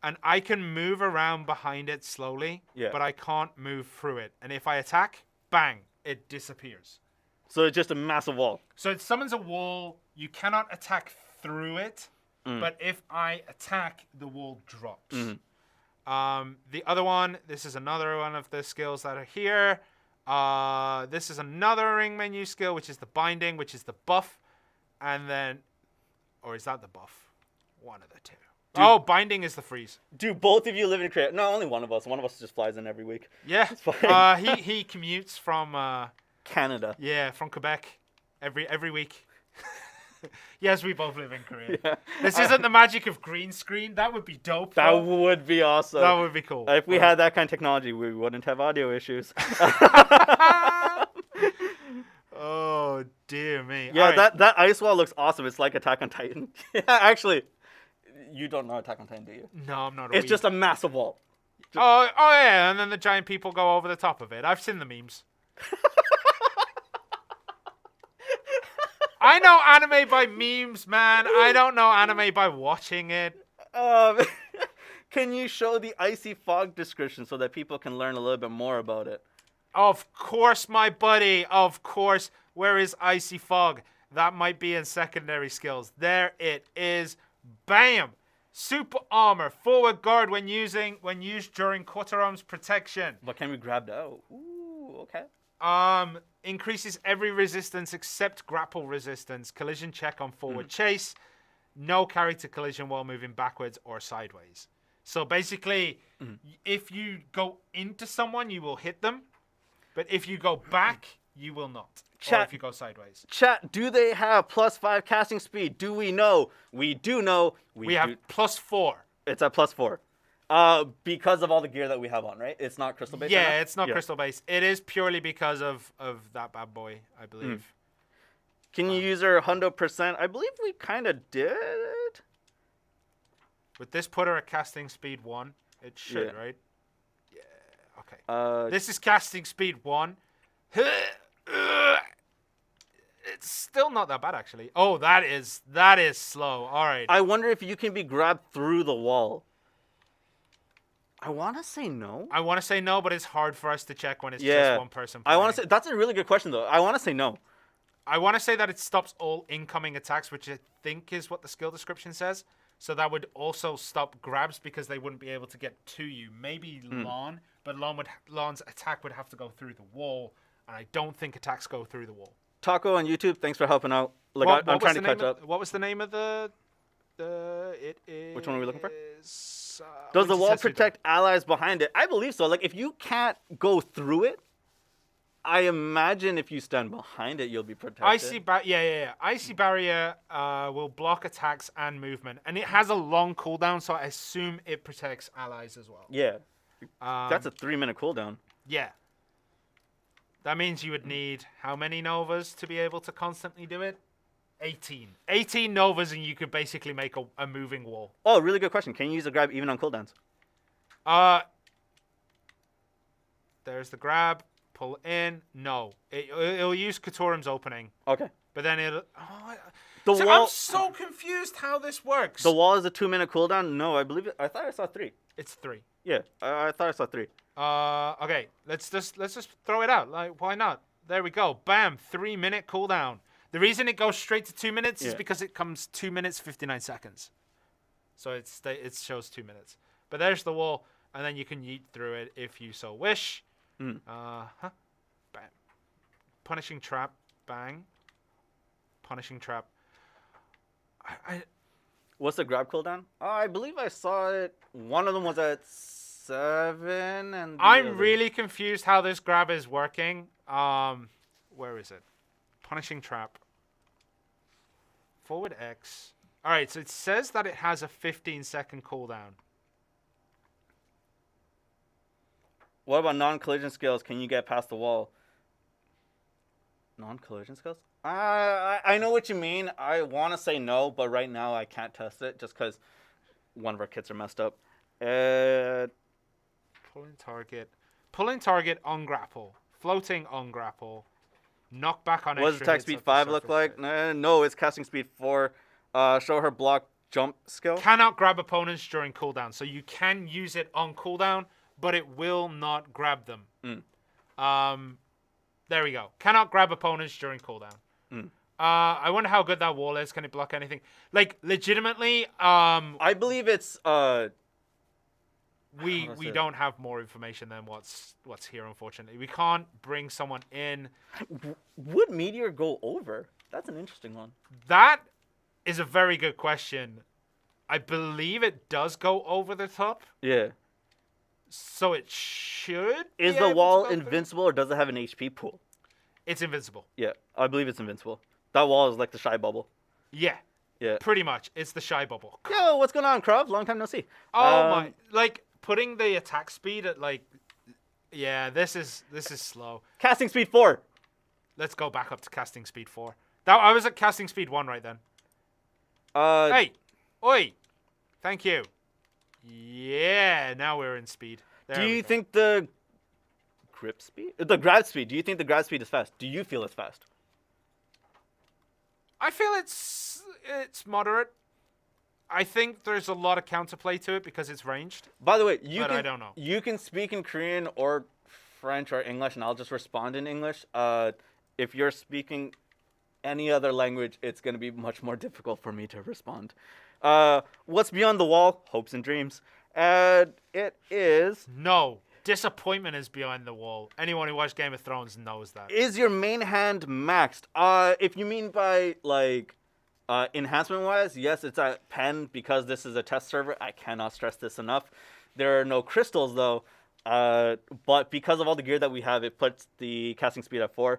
And I can move around behind it slowly, but I can't move through it. And if I attack, bang, it disappears. So it's just a massive wall. So it summons a wall. You cannot attack through it, but if I attack, the wall drops. The other one, this is another one of the skills that are here. This is another ring menu skill, which is the binding, which is the buff. And then, or is that the buff? One of the two. Oh, binding is the freeze. Do both of you live in Korea? No, only one of us. One of us just flies in every week. Yeah. He commutes from Canada. Yeah, from Quebec every week. Yes, we both live in Korea. Yeah. This isn't the magic of green screen. That would be dope. That would be awesome. That would be cool. If we had that kind of technology, we wouldn't have audio issues. Oh, dear me. Yeah, that ice wall looks awesome. It's like Attack on Titan. Yeah, actually, you don't know Attack on Titan, do you? No, I'm not. It's just a massive wall. Oh yeah, and then the giant people go over the top of it. I've seen the memes. I know anime by memes, man. I don't know anime by watching it. Can you show the icy fog description so that people can learn a little bit more about it? Of course, my buddy. Of course. Where is icy fog? That might be in secondary skills. There it is. Bam! Super armor, forward guard when used during quarter arms protection. But can we grab that? Oh, ooh, okay. Increases every resistance except grapple resistance. Collision check on forward chase. No carry to collision while moving backwards or sideways. So basically, if you go into someone, you will hit them. But if you go back, you will not. Or if you go sideways. Chat, do they have +5 casting speed? Do we know? We do know. We have +4. It's at +4. Because of all the gear that we have on, right? It's not crystal based. Yeah, it's not crystal based. It is purely because of that bad boy, I believe. Can you use her 100%? I believe we kind of did. With this put her at casting speed 1. It should, right? Yeah. Okay. This is casting speed 1. It's still not that bad, actually. Oh, that is slow. All right. I wonder if you can be grabbed through the wall. I want to say no. I want to say no, but it's hard for us to check when it's just one person playing. I want to say that's a really good question, though. I want to say no. I want to say that it stops all incoming attacks, which I think is what the skill description says. So that would also stop grabs because they wouldn't be able to get to you. Maybe Lon, but Lon's attack would have to go through the wall, and I don't think attacks go through the wall. Taco on YouTube, thanks for helping out. Like, I'm trying to catch up. What was the name of the It is. Which one are we looking for? Does Does the wall protect allies behind it? I believe so. Like, if you can't go through it, I imagine if you stand behind it, you'll be protected. Icy barrier will block attacks and movement, and it has a long cooldown, so I assume it protects allies as well. Yeah. That's a 3-minute cooldown. Yeah. That means you would need how many novas to be able to constantly do it? 18. 18 novas, and you could basically make a moving wall. Oh, really good question. Can you use a grab even on cooldowns? There's the grab. Pull in. No. It'll use Katorim's opening. Okay. But then it'll... wall, I'm so confused how this works. The wall is a 2-minute cooldown? No, I believe it. I thought I saw 3. It's 3. Yeah, I thought I saw 3. Okay. Let's just throw it out. Like, why not? There we go. Bam. 3-minute cooldown. The reason it goes straight to 2 minutes is because it comes 2 minutes 59 seconds. So it shows 2 minutes. But there's the wall, and then you can yeet through it if you so wish. Bam. Punishing trap. Bang. Punishing trap. What's the grab cooldown? I believe I saw it. One of them was at 7, and I'm really confused how this grab is working. Where is it? Punishing trap. Forward X. All right, so it says that it has a 15-second cooldown. What about non-collision skills? Can you get past the wall? Non-collision skills? I know what you mean. I want to say no, but right now I can't test it just because one of our kits are messed up. Pulling target on grapple. Floating on grapple. Knock back on what does attack speed 5 look like? No, it's casting speed 4. Show her block jump skill. Cannot grab opponents during cooldown. So you can use it on cooldown, but it will not grab them. There we go. Cannot grab opponents during cooldown. I wonder how good that wall is. Can it block anything? Like, legitimately, I believe it's we don't have more information than what's here, unfortunately. We can't bring someone in. Would Meteor go over? That's an interesting one. That is a very good question. I believe it does go over the top. Yeah. So it should. Is the wall invincible or does it have an HP pool? It's invincible. Yeah, I believe it's invincible. That wall is like the shy bubble. Yeah. Yeah. Pretty much. It's the shy bubble. Yo, what's going on, Krav? Long time no see. Oh my! Like putting the attack speed at like. Yeah, this is slow. Casting speed 4. Let's go back up to casting speed 4. I was at casting speed 1 right then. Hey, oi! Thank you. Yeah, now we're in speed. Do you think the grab speed? Do you think the grab speed is fast? Do you feel it's fast? I feel it's moderate. I think there's a lot of counterplay to it because it's ranged. By the way, I don't know. You can speak in Korean or French or English, and I'll just respond in English. If you're speaking any other language, it's going to be much more difficult for me to respond. What's beyond the wall? Hopes and dreams. And it is... No. Disappointment is behind the wall. Anyone who watched Game of Thrones knows that. Is your main hand maxed? If you mean by, like, enhancement-wise, yes, it's at pen because this is a test server. I cannot stress this enough. There are no crystals, though. But because of all the gear that we have, it puts the casting speed at 4.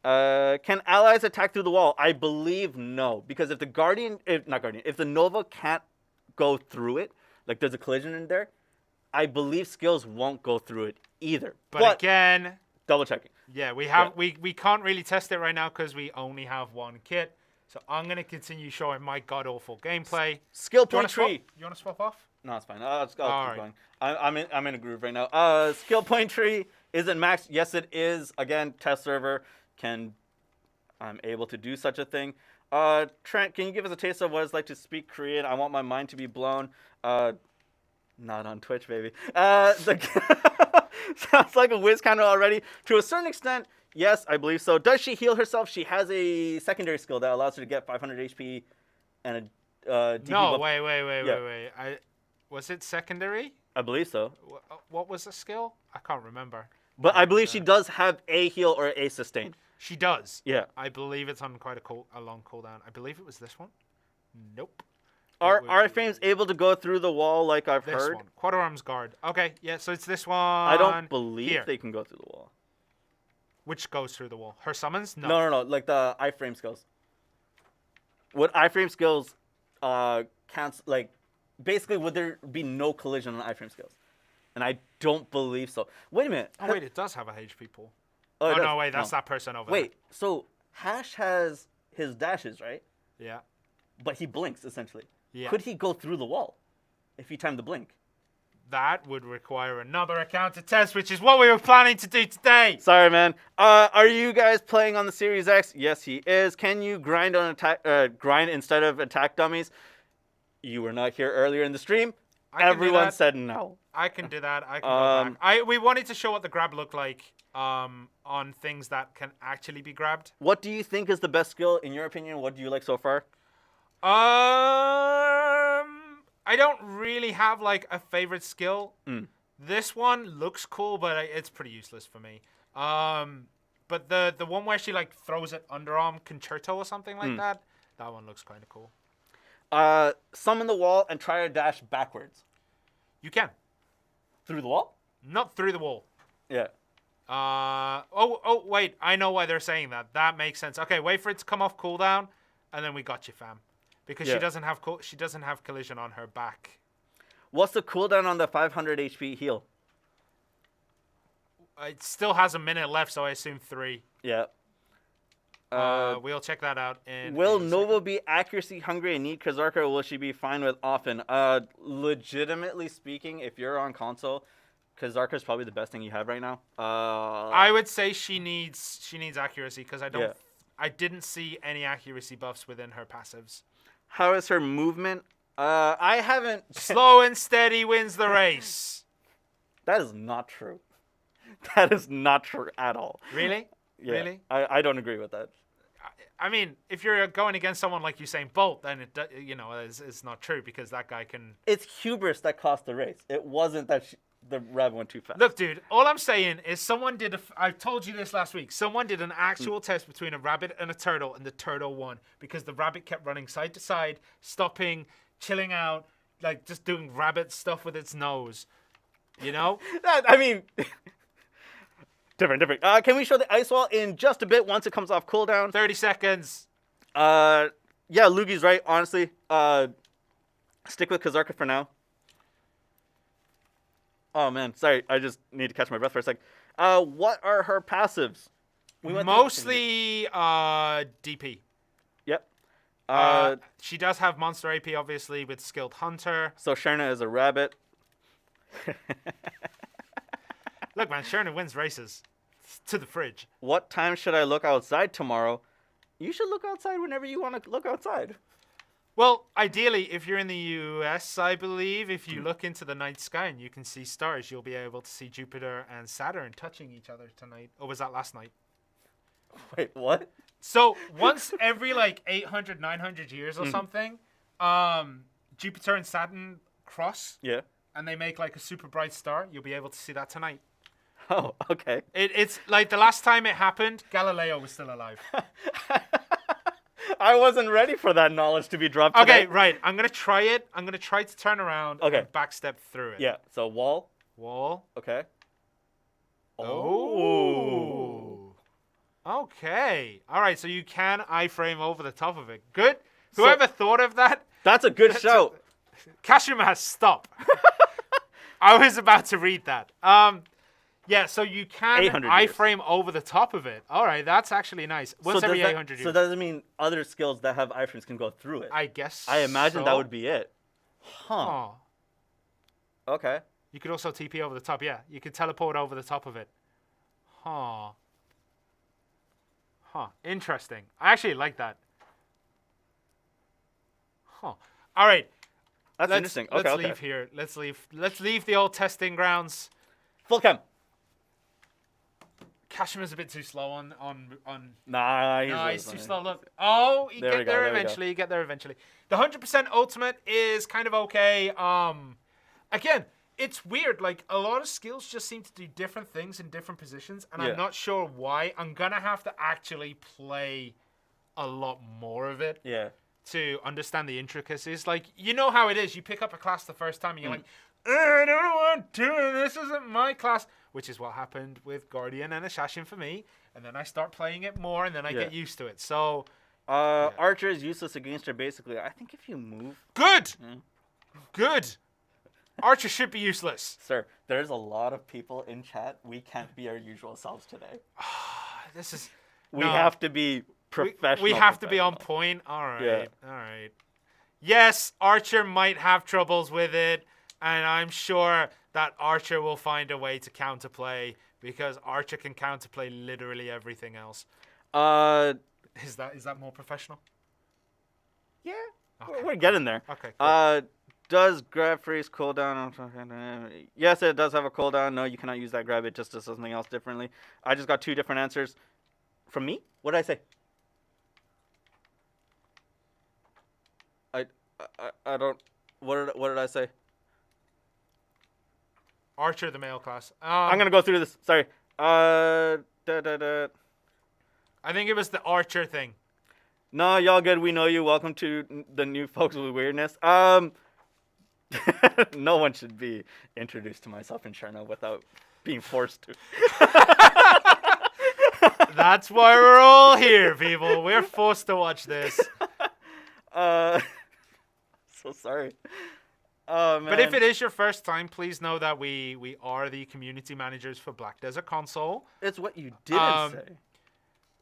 Can allies attack through the wall? I believe no. Because if the Nova can't go through it, like there's a collision in there, I believe skills won't go through it either. But again, double checking. Yeah, we can't really test it right now because we only have one kit. So I'm gonna continue showing my god awful gameplay. Skill point tree. You wanna swap off? No, it's fine. I'll keep going. I'm in a groove right now. Skill point tree isn't maxed. Yes, it is. Again, test server. I'm able to do such a thing. Trent, can you give us a taste of what it's like to speak Korean? I want my mind to be blown. Not on Twitch, baby. Sounds like a whiz counter already. To a certain extent, yes, I believe so. Does she heal herself? She has a secondary skill that allows her to get 500 HP and a DP No, buff. wait. Was it secondary? I believe so. What was the skill? I can't remember. But I believe she does have a heal or a sustain. She does. Yeah. I believe it's on quite a long cooldown. I believe it was this one. Nope. Are iframes able to go through the wall like I've This heard? one. Quarter arms guard. Okay, yeah, so it's this one. I don't believe here. they can go through the wall. Which goes through the wall? Her summons? No. No. Like the iframe skills. Would iframe skills cancel? Like, basically, would there be no collision on iframe skills? And I don't believe so. Wait a minute. Oh, wait, it does have a HP pool. Oh, it Oh, does. no, wait, that's that person over Wait, so Hash has his dashes, right? there. Yeah. But he blinks, essentially. Yeah. Could he go through the wall if he timed the blink? That would require another encounter test, which is what we were planning to do today. Sorry, man. Are you guys playing on the Series X? Yes, he is. Can you grind on grind instead of attack dummies? You were not here earlier in the stream. Everyone said no. I can do that. I can go back. We wanted to show what the grab looked like on things that can actually be grabbed. What do you think is the best skill in your opinion? What do you like so far? I don't really have like a favorite skill. This one looks cool, but it's pretty useless for me. But the one where she like throws it underarm concerto or something like that, that one looks kind of cool. Summon the wall and try to dash backwards. You can. Through the wall? Not through the wall. Yeah. Oh, wait. I know why they're saying that. That makes sense. Okay, wait for it to come off cooldown, and then we got you, fam. Because she doesn't have collision on her back. What's the cooldown on the 500 HP heal? It still has a minute left, so I assume 3. Yeah. We'll check that out. Will Nova be accuracy hungry and need Kazarka, or will she be fine with often? Legitimately speaking, if you're on console, Kazarka is probably the best thing you have right now. I would say she needs accuracy because I didn't see any accuracy buffs within her passives. How is her movement? I haven't. Slow and steady wins the race. That is not true. That is not true at all. Really? Yeah, Really? I don't agree with that. I mean, if you're going against someone like Usain Bolt, then it's not true because that guy can. It's hubris that cost the race. It wasn't that the rabbit went too fast. Look, dude, all I'm saying is someone did I told you this last week. Someone did an actual test between a rabbit and a turtle, and the turtle won because the rabbit kept running side to side, stopping, chilling out, like just doing rabbit stuff with its nose. You know? I mean, different. Can we show the ice wall in just a bit once it comes off cooldown? 30 seconds. Yeah, Lugi's right, honestly. Stick with Kazarka for now. Oh, man. Sorry, I just need to catch my breath for a sec. What are her passives? Mostly DP. Yep. She does have monster AP, obviously, with Skilled Hunter. So Sherna is a rabbit. Look, man, Sherna wins races. To the fridge. What time should I look outside tomorrow? You should look outside whenever you want to look outside. Well, ideally, if you're in the US, I believe, if you look into the night sky and you can see stars, you'll be able to see Jupiter and Saturn touching each other tonight. Or was that last night? Wait, what? So, once every, 800, 900 years or something, Jupiter and Saturn cross. Yeah. And they make, a super bright star. You'll be able to see that tonight. Oh, okay. It's like the last time it happened, Galileo was still alive. I wasn't ready for that knowledge to be dropped today. Okay, right. I'm going to try it. I'm going to try to turn around and backstep through it. Yeah, so wall. Wall. Okay. Oh. Okay. All right, so you can iframe over the top of it. Good. Whoever thought of that? That's a good show. Kashima, stop. I was about to read that. Yeah, so you can iframe over the top of it. All right, that's actually nice. Once every 800 years. So does it mean other skills that have iframes can go through it? I guess I imagine that would be it. Huh. Oh. Okay. You could also TP over the top. Yeah, you could teleport over the top of it. Huh. Interesting. I actually like that. Huh. All right. That's interesting. Okay, let's leave here. Let's leave the old testing grounds. Full cam. Kashima's a bit too slow on. Nah, he's too slow. Look. Oh, you get there eventually. You get there eventually. The 100% ultimate is kind of okay. Again, it's weird. A lot of skills just seem to do different things in different positions, and I'm not sure why. I'm gonna have to actually play a lot more of it. Yeah. to understand the intricacies. Like, you know how it is. You pick up a class the first time and you're like, I don't want to. This isn't my class. Which is what happened with Guardian and Assassin for me. And then I start playing it more, and then I get used to it. So, Archer is useless against her, basically. I think if you move... Good! Good! Archer should be useless. Sir, there's a lot of people in chat. We can't be our usual selves today. This is... We have to be professional. We have to be on point. All right. All right. Yes, Archer might have troubles with it, and I'm sure that Archer will find a way to counterplay, because Archer can counterplay literally everything else. Is that more professional? Yeah. Okay. We're getting there. Okay. Cool. Does grab freeze cooldown? Yes, it does have a cooldown. No, you cannot use that grab. It just does something else differently. I just got 2 different answers. From me? What did I say? I don't... What did I say? Archer, the male class. I'm going to go through this. Sorry. I think it was the Archer thing. No, y'all good. We know you. Welcome to the new folks with weirdness. No one should be introduced to myself in Cherno without being forced to. That's why we're all here, people. We're forced to watch this. So sorry. Oh, man. But if it is your first time, please know that we are the community managers for Black Desert Console. It's what you didn't say.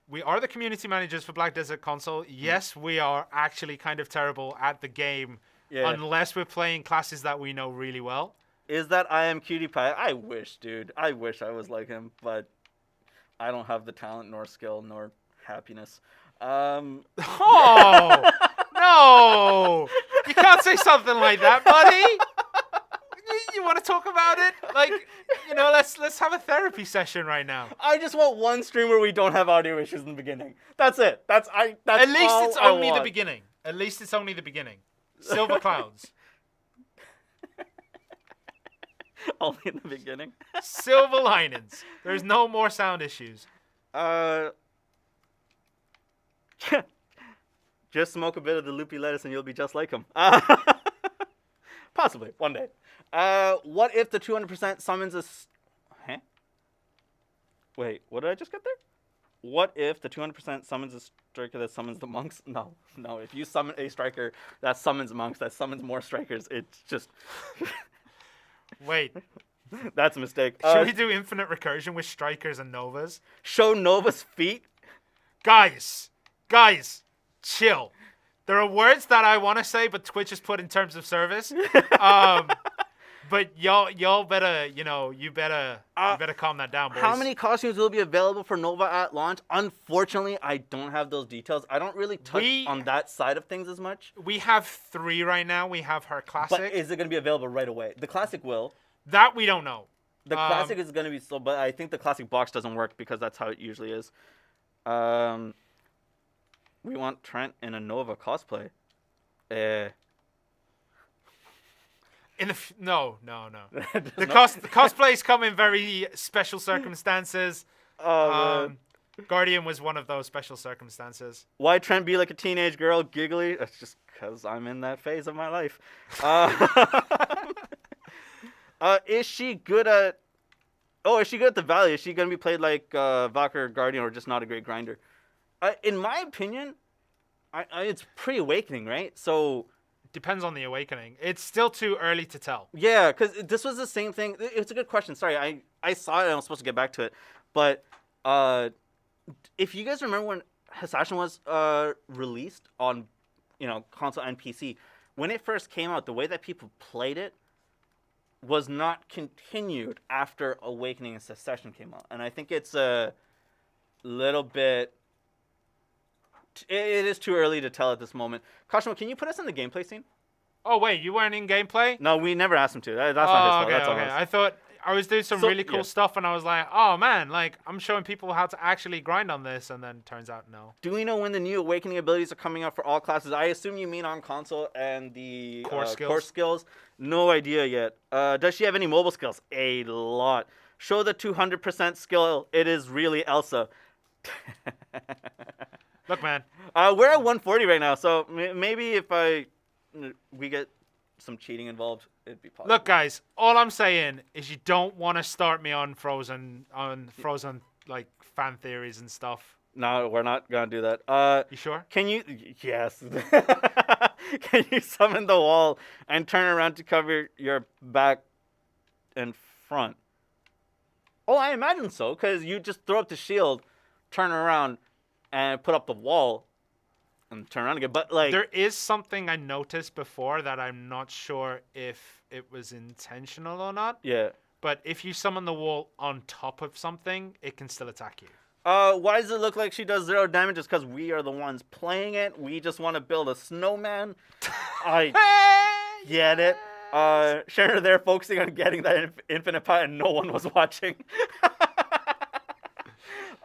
We are the community managers for Black Desert Console. Yes, we are actually kind of terrible at the game, unless we're playing classes that we know really well. Is that I am Cutie Pie? I wish, dude. I wish I was like him, but I don't have the talent, nor skill, nor happiness. Oh, no! You can't say something like that, buddy! You want to talk about it? Like, let's have a therapy session right now. I just want one stream where we don't have audio issues in the beginning. That's it. That's At least all it's I only want. the beginning. At least it's only the beginning. Silver clouds. Only in the beginning. Silver linings. There's no more sound issues. Just smoke a bit of the loopy lettuce and you'll be just like him. Possibly, one day. What if the 200% summons a... Huh? Wait, what did I just get there? What if the 200% summons a striker that summons the monks? No. If you summon a striker that summons monks, that summons more strikers, it's just... Wait. That's a mistake. Should we do infinite recursion with strikers and novas? Show Nova's feet? Guys, chill. There are words that I want to say, but Twitch has put in terms of service. But y'all better, you better calm that down, boys. How many costumes will be available for Nova at launch? Unfortunately, I don't have those details. I don't really touch on that side of things as much. We have 3 right now. We have her classic. But is it going to be available right away? The classic will. That we don't know. The classic is going to be but I think the classic box doesn't work because that's how it usually is. We want Trent in a Nova cosplay. No. The cosplays come in very special circumstances. Guardian was one of those special circumstances. Why Trent be like a teenage girl, giggly? That's just because I'm in that phase of my life. Is she good at... is she good at the Valley? Is she going to be played like Valkyrie or Guardian, or just not a great grinder? In my opinion, it's pre-awakening, right? So... Depends on the awakening. It's still too early to tell. Yeah, because this was the same thing. It's a good question. Sorry, I saw it and I was supposed to get back to it. But if you guys remember when Assassin was released on console and PC, when it first came out, the way that people played it was not continued after Awakening and Succession came out. And I think it's a little bit... It is too early to tell at this moment. Kashimo, can you put us in the gameplay scene? Oh, wait, you weren't in gameplay? No, we never asked him to. That's not his fault. Okay, That's all okay. his. I thought I was doing some really cool stuff, and I was like, oh, man, like, I'm showing people how to actually grind on this, and then turns out no. Do we know when the new Awakening abilities are coming out for all classes? I assume you mean on console and the core skills. No idea yet. Does she have any mobile skills? A lot. Show the 200% skill. It is really Elsa. Look, man, We're at 140 right now, so maybe if we get some cheating involved, it'd be possible. Look, guys, all I'm saying is you don't want to start me on Frozen like fan theories and stuff. No, we're not gonna do that. You sure? Can you? Yes. Can you summon the wall and turn around to cover your back and front? Oh, I imagine so, because you just throw up the shield, turn around, and put up the wall, and turn around again. But like, there is something I noticed before that I'm not sure if it was intentional or not. yeah. But if you summon the wall on top of something, it can still attack you. Why does it look like she does 0 damage? It's because we are the ones playing it. We just want to build a snowman. I get it. Sharon there focusing on getting that infinite pie, and no one was watching.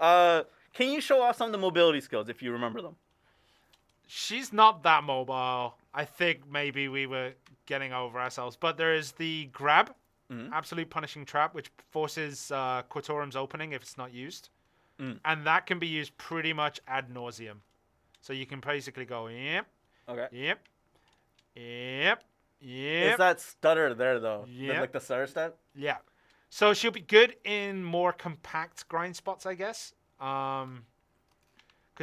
Can you show off some of the mobility skills if you remember them? She's not that mobile. I think maybe we were getting over ourselves. But there is the grab, absolute punishing trap, which forces Quatorum's opening if it's not used. And that can be used pretty much ad nauseum. So you can basically go, yep, Okay. yep, yep, Is yep, that stutter there though? Yep. Like the stutter step? yeah. So she'll be good in more compact grind spots, I guess. Because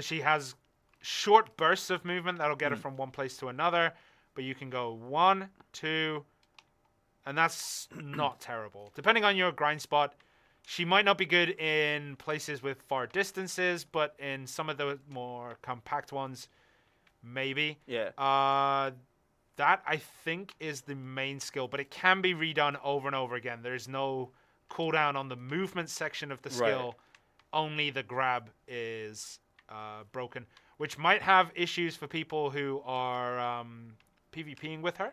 she has short bursts of movement that'll get her from one place to another. But you can go 1, 2, and that's not terrible. Depending on your grind spot, she might not be good in places with far distances, but in some of the more compact ones, maybe. Yeah. That, I think, is the main skill, but it can be redone over and over again. There's no cooldown on the movement section of the skill. Right. Only the grab is broken, which might have issues for people who are PvPing with her.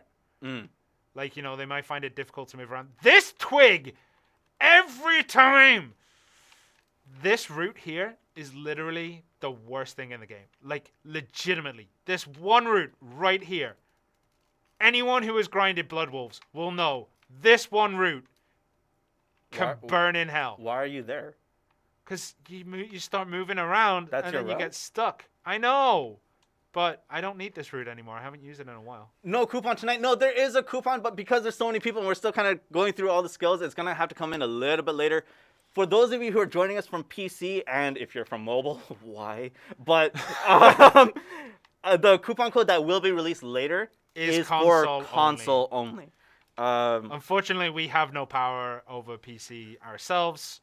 Like, you know, they might find it difficult to move around. This twig! Every time! This route here is literally the worst thing in the game. Like, legitimately. This one route right here. Anyone who has grinded Blood Wolves will know this one route can burn in hell. Why are you there? Because you start moving around That's and your then you route? get stuck. I know. But I don't need this route anymore. I haven't used it in a while. No coupon tonight. No, there is a coupon, but because there's so many people and we're still kind of going through all the skills, it's going to have to come in a little bit later. For those of you who are joining us from PC, and if you're from mobile, why? But the coupon code that will be released later is for console only. Unfortunately, we have no power over PC ourselves.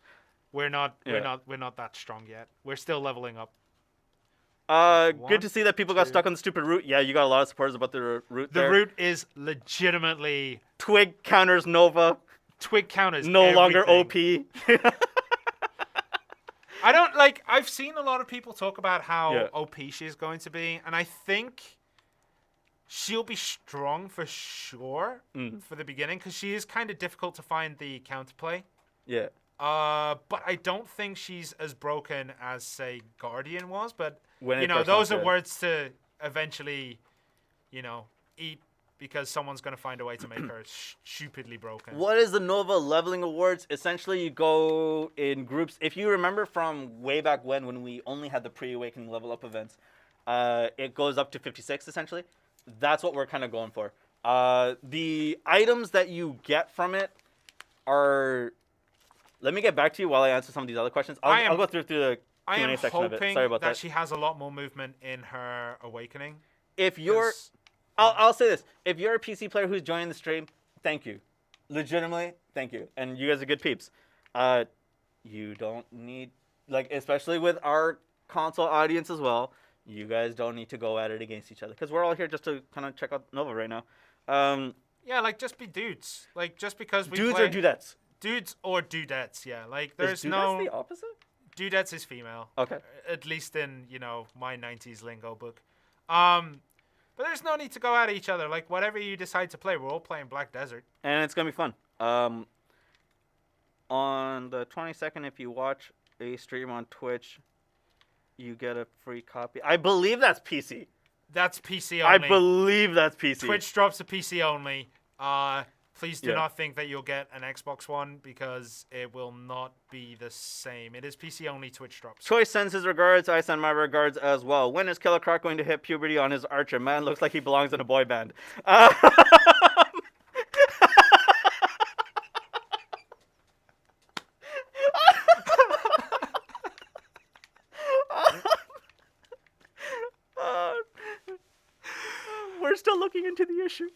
We're not that strong yet. We're still leveling up. Good to see that people got stuck on the stupid route. Yeah, you got a lot of supporters about the route there. The route is legitimately... Twig counters Nova. Twig counters No longer everything. OP. I don't, I've seen a lot of people talk about how OP she is going to be, and I think she'll be strong for sure for the beginning, because she is kind of difficult to find the counterplay. Yeah. But I don't think she's as broken as, say, Guardian was, but... When you know, those are words to eventually, you know, eat because someone's going to find a way to make her stupidly broken. What is the Nova leveling awards? Essentially, you go in groups. If you remember from way back when we only had the pre-awakening level up events, it goes up to 56, essentially. That's what we're kind of going for. The items that you get from it are... Let me get back to you while I answer some of these other questions. I'll go through the... I am section of it. hoping Sorry about that she has a lot more movement in her awakening. If you're, I'll say this: if you're a PC player who's joining the stream, thank you, legitimately, thank you, and you guys are good peeps. You don't need, especially with our console audience as well. You guys don't need to go at it against each other because we're all here just to kind of check out Nova right now. Yeah, just be dudes. Just because we dudes play... or dudettes. Dudes or dudettes. Yeah, there's is dudettes the opposite? Dudettes is female. Okay. At least in, my 90s lingo book. But there's no need to go at each other. Whatever you decide to play, we're all playing Black Desert. And it's going to be fun. On the 22nd, if you watch a stream on Twitch, you get a free copy. I believe that's PC. That's PC only. I believe that's PC. Twitch drops a PC only. Please do not think that you'll get an Xbox One because it will not be the same. It is PC only. Twitch drops. Choice sends his regards. I send my regards as well. When is Killer Croc going to hit puberty on his Archer? Man, looks like he belongs in a boy band. We're still looking into the issue.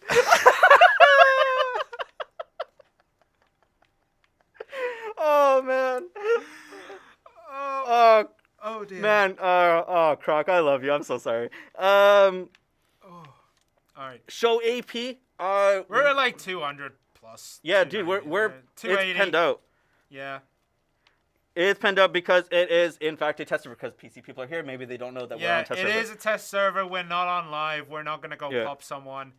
Oh man. Oh dear. Man. Croc, I love you. I'm so sorry. All right. Show AP. We're at like 200 plus. Yeah, dude. We're 280. It's penned out. Yeah. It's penned out because it is in fact a test server. Because PC people are here. Maybe they don't know that we're on test server. Yeah, it is a test server. We're not on live. We're not gonna go pop someone.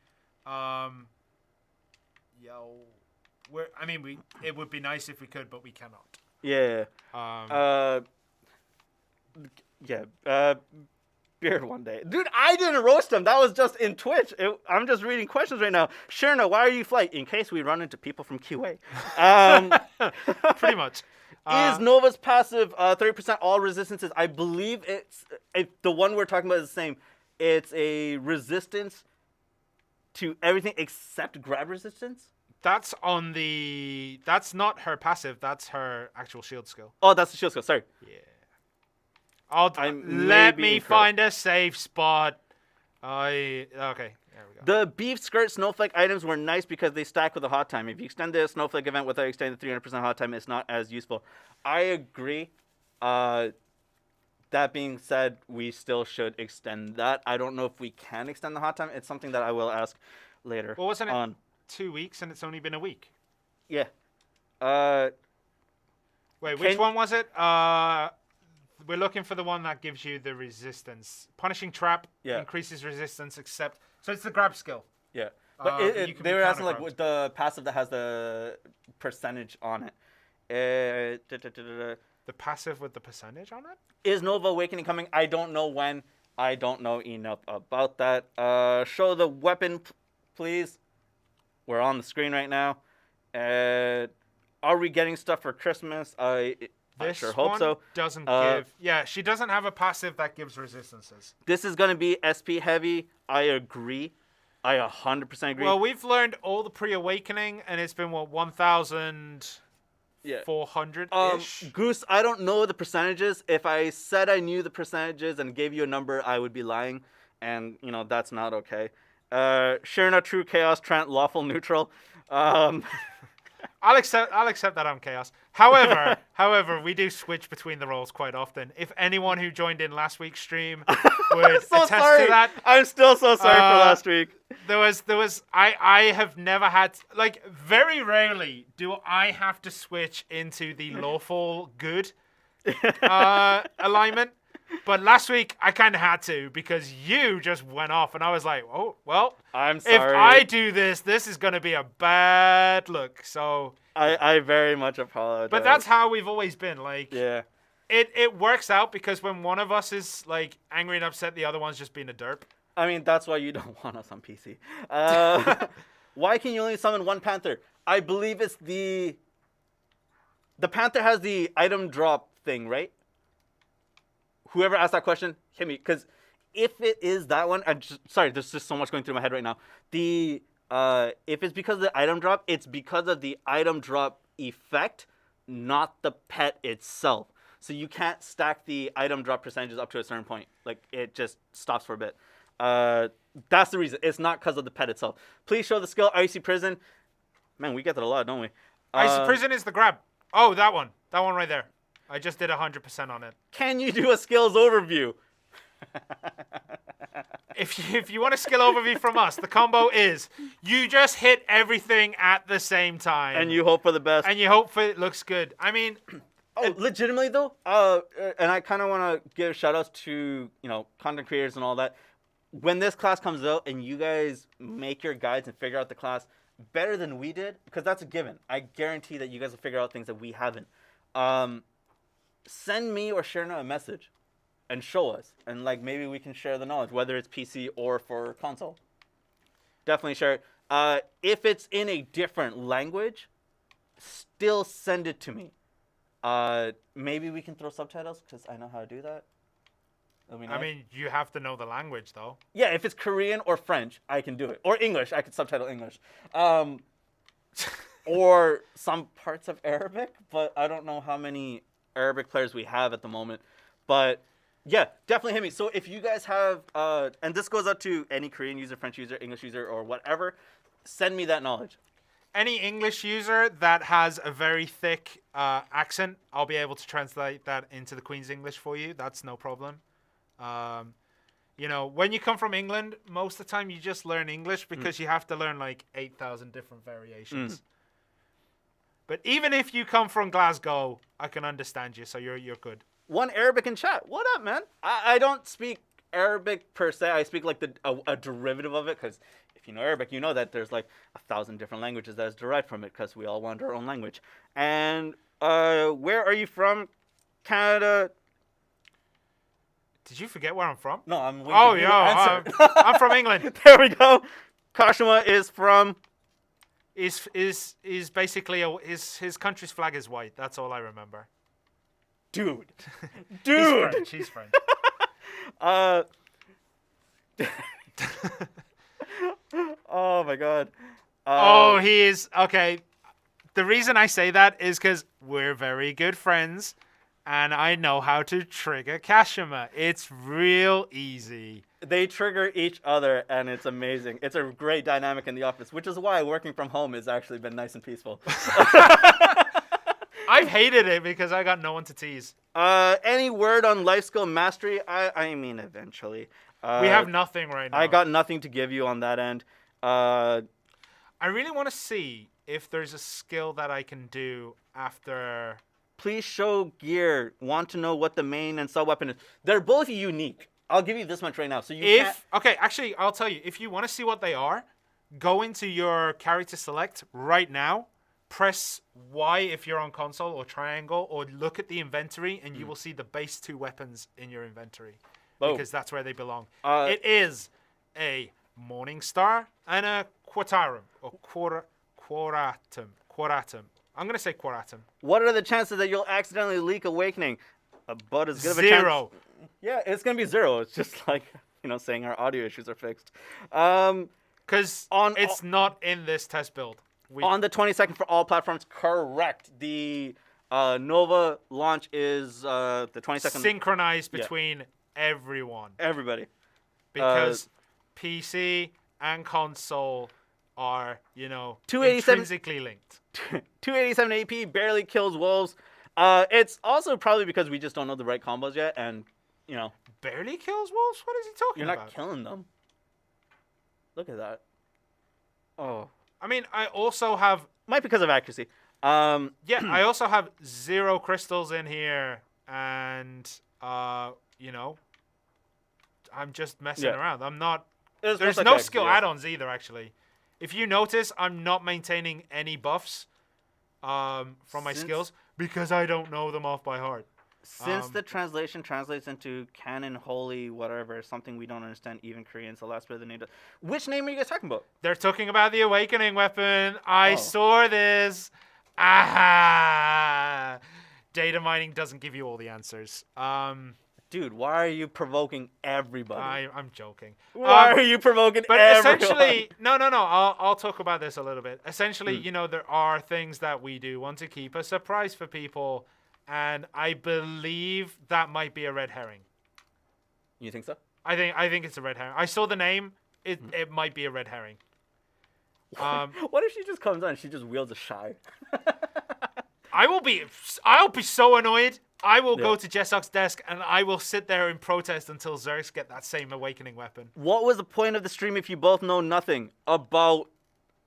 It would be nice if we could, but we cannot. Yeah. Beard one day. Dude, I didn't roast him. That was just in Twitch. I'm just reading questions right now. Sherna, why are you flight? In case we run into people from QA. Pretty much. Is Nova's passive 30% all resistances? I believe the one we're talking about is the same. It's a resistance to everything except grab resistance. That's not her passive. That's her actual shield skill. Oh, that's the shield skill. Sorry. Yeah. Let me find a safe spot. Okay. There we go. The beef skirt snowflake items were nice because they stack with the hot time. If you extend the snowflake event without extending the 300% hot time, it's not as useful. I agree. That being said, we still should extend that. I don't know if we can extend the hot time. It's something that I will ask later. Well, wasn't it 2 weeks and it's only been a week? Yeah. Wait, which one was it? We're looking for the one that gives you the resistance. Punishing trap increases resistance, except... So it's the grab skill. Yeah. But they were asking, like, what the passive that has the percentage on it. The passive with the percentage on it? Is Nova Awakening coming? I don't know when. I don't know enough about that. Show the weapon, please. We're on the screen right now. Are we getting stuff for Christmas? I sure hope so. Doesn't give. Yeah, she doesn't have a passive that gives resistances. This is going to be SP heavy. I agree. I 100% agree. Well, we've learned all the pre-awakening, and it's been, what, 1,400-ish? Goose, I don't know the percentages. If I said I knew the percentages and gave you a number, I would be lying. And, that's not okay. Sherna, true chaos, Trent, lawful neutral. I'll accept that I'm chaos. However, we do switch between the roles quite often. If anyone who joined in last week's stream would attest to that, I'm still so sorry for last week. I have never had, like, very rarely do I have to switch into the lawful good alignment. But last week, I kind of had to because you just went off, and I was like, oh, well, I'm sorry. If I do this is going to be a bad look. So I very much apologize. But that's how we've always been. Like, yeah. It works out because when one of us is, like, angry and upset, the other one's just being a derp. I mean, that's why you don't want us on PC. Why can you only summon one Panther? I believe it's the Panther has the item drop thing, right? Whoever asked that question, hit me. Because if it is that one, sorry, there's just so much going through my head right now. If it's because of the item drop, it's because of the item drop effect, not the pet itself. So you can't stack the item drop percentages up to a certain point. Like, it just stops for a bit. That's the reason. It's not because of the pet itself. Please show the skill, Icy Prison. Man, we get that a lot, don't we? Icy Prison is the grab. Oh, that one. That one right there. I just did 100% on it. Can you do a skills overview? If you want a skill overview from us, the combo is you just hit everything at the same time. And you hope for the best. And you hope it looks good. I mean... legitimately, though, and I kind of want to give shout-outs to, content creators and all that. When this class comes out and you guys make your guides and figure out the class better than we did, because that's a given. I guarantee that you guys will figure out things that we haven't. Send me or Sherna a message and show us. And, like, maybe we can share the knowledge, whether it's PC or for console. Definitely share it. If it's in a different language, still send it to me. Maybe we can throw subtitles because I know how to do that. That'd be nice. I mean, you have to know the language, though. Yeah, if it's Korean or French, I can do it. Or English, I could subtitle English. Or some parts of Arabic, but I don't know how many Arabic players we have at the moment. But yeah, definitely hit me. So if you guys have, and this goes out to any Korean user, French user, English user, or whatever, send me that knowledge. Any English user that has a very thick accent, I'll be able to translate that into the Queen's English for you. That's no problem. You know, when you come from England, most of the time you just learn English because you have to learn like 8,000 different variations. But even if you come from Glasgow, I can understand you, so you're good. One Arabic in chat. What up, man? I don't speak Arabic per se. I speak like a derivative of it because if you know Arabic, you know that there's like 1,000 different languages that is derived from it because we all want our own language. And where are you from? Canada. Did you forget where I'm from? No, I'm waiting Oh, for you yeah, to answer. I'm from England. There we go. Kashima is from. Is basically his country's flag is white. That's all I remember. Dude. He's French. Oh my god. He is okay. The reason I say that is because we're very good friends, and I know how to trigger Kashima. It's real easy. They trigger each other, and it's amazing. It's a great dynamic in the office, which is why working from home has actually been nice and peaceful. I've hated it because I got no one to tease. Any word on life skill mastery? I mean, eventually. We have nothing right now. I got nothing to give you on that end. I really want to see if there's a skill that I can do after. Please show gear. Want to know what the main and sub weapon is. They're both unique. I'll give you this much right now. So okay, actually, I'll tell you. If you want to see what they are, go into your character select right now. Press Y if you're on console or triangle, or look at the inventory, and you will see the base 2 weapons in your inventory because that's where they belong. It is a Morning Star and a Quartarum or Quaratum. I'm gonna say Quaratum. What are the chances that you'll accidentally leak Awakening? About as good of a chance. 0. Yeah, it's gonna be 0. It's just like saying our audio issues are fixed. Because it's not in this test build. On the 22nd for all platforms, correct. The Nova launch is the 22nd. Synchronized between everyone. Everybody. Because PC and console are, 287 intrinsically linked. 287 AP barely kills wolves. It's also probably because we just don't know the right combos yet, and barely kills wolves. What is he talking about? You're not killing them. Look at that. Oh. I mean, I also have. Might be because of accuracy. I also have 0 crystals in here, and I'm just messing around. I'm not. There's no skill add-ons either. Actually, if you notice, I'm not maintaining any buffs from my skills because I don't know them off by heart. Since the translation translates into canon, holy, whatever, something we don't understand, even Korean, so the last bit of the name. Which name are you guys talking about? They're talking about the Awakening weapon. I saw this. Aha! Data mining doesn't give you all the answers. Dude, why are you provoking everybody? I'm joking. Why are you provoking everyone? Essentially, no. I'll talk about this a little bit. Essentially, there are things that we do want to keep a surprise for people. And I believe that might be a red herring. You think so? I think it's a red herring. I saw the name. It might be a red herring. What if she just comes on and she just wields a shy? I'll be so annoyed. I will go to Jessok's desk and I will sit there in protest until Zergs get that same Awakening weapon. What was the point of the stream if you both know nothing about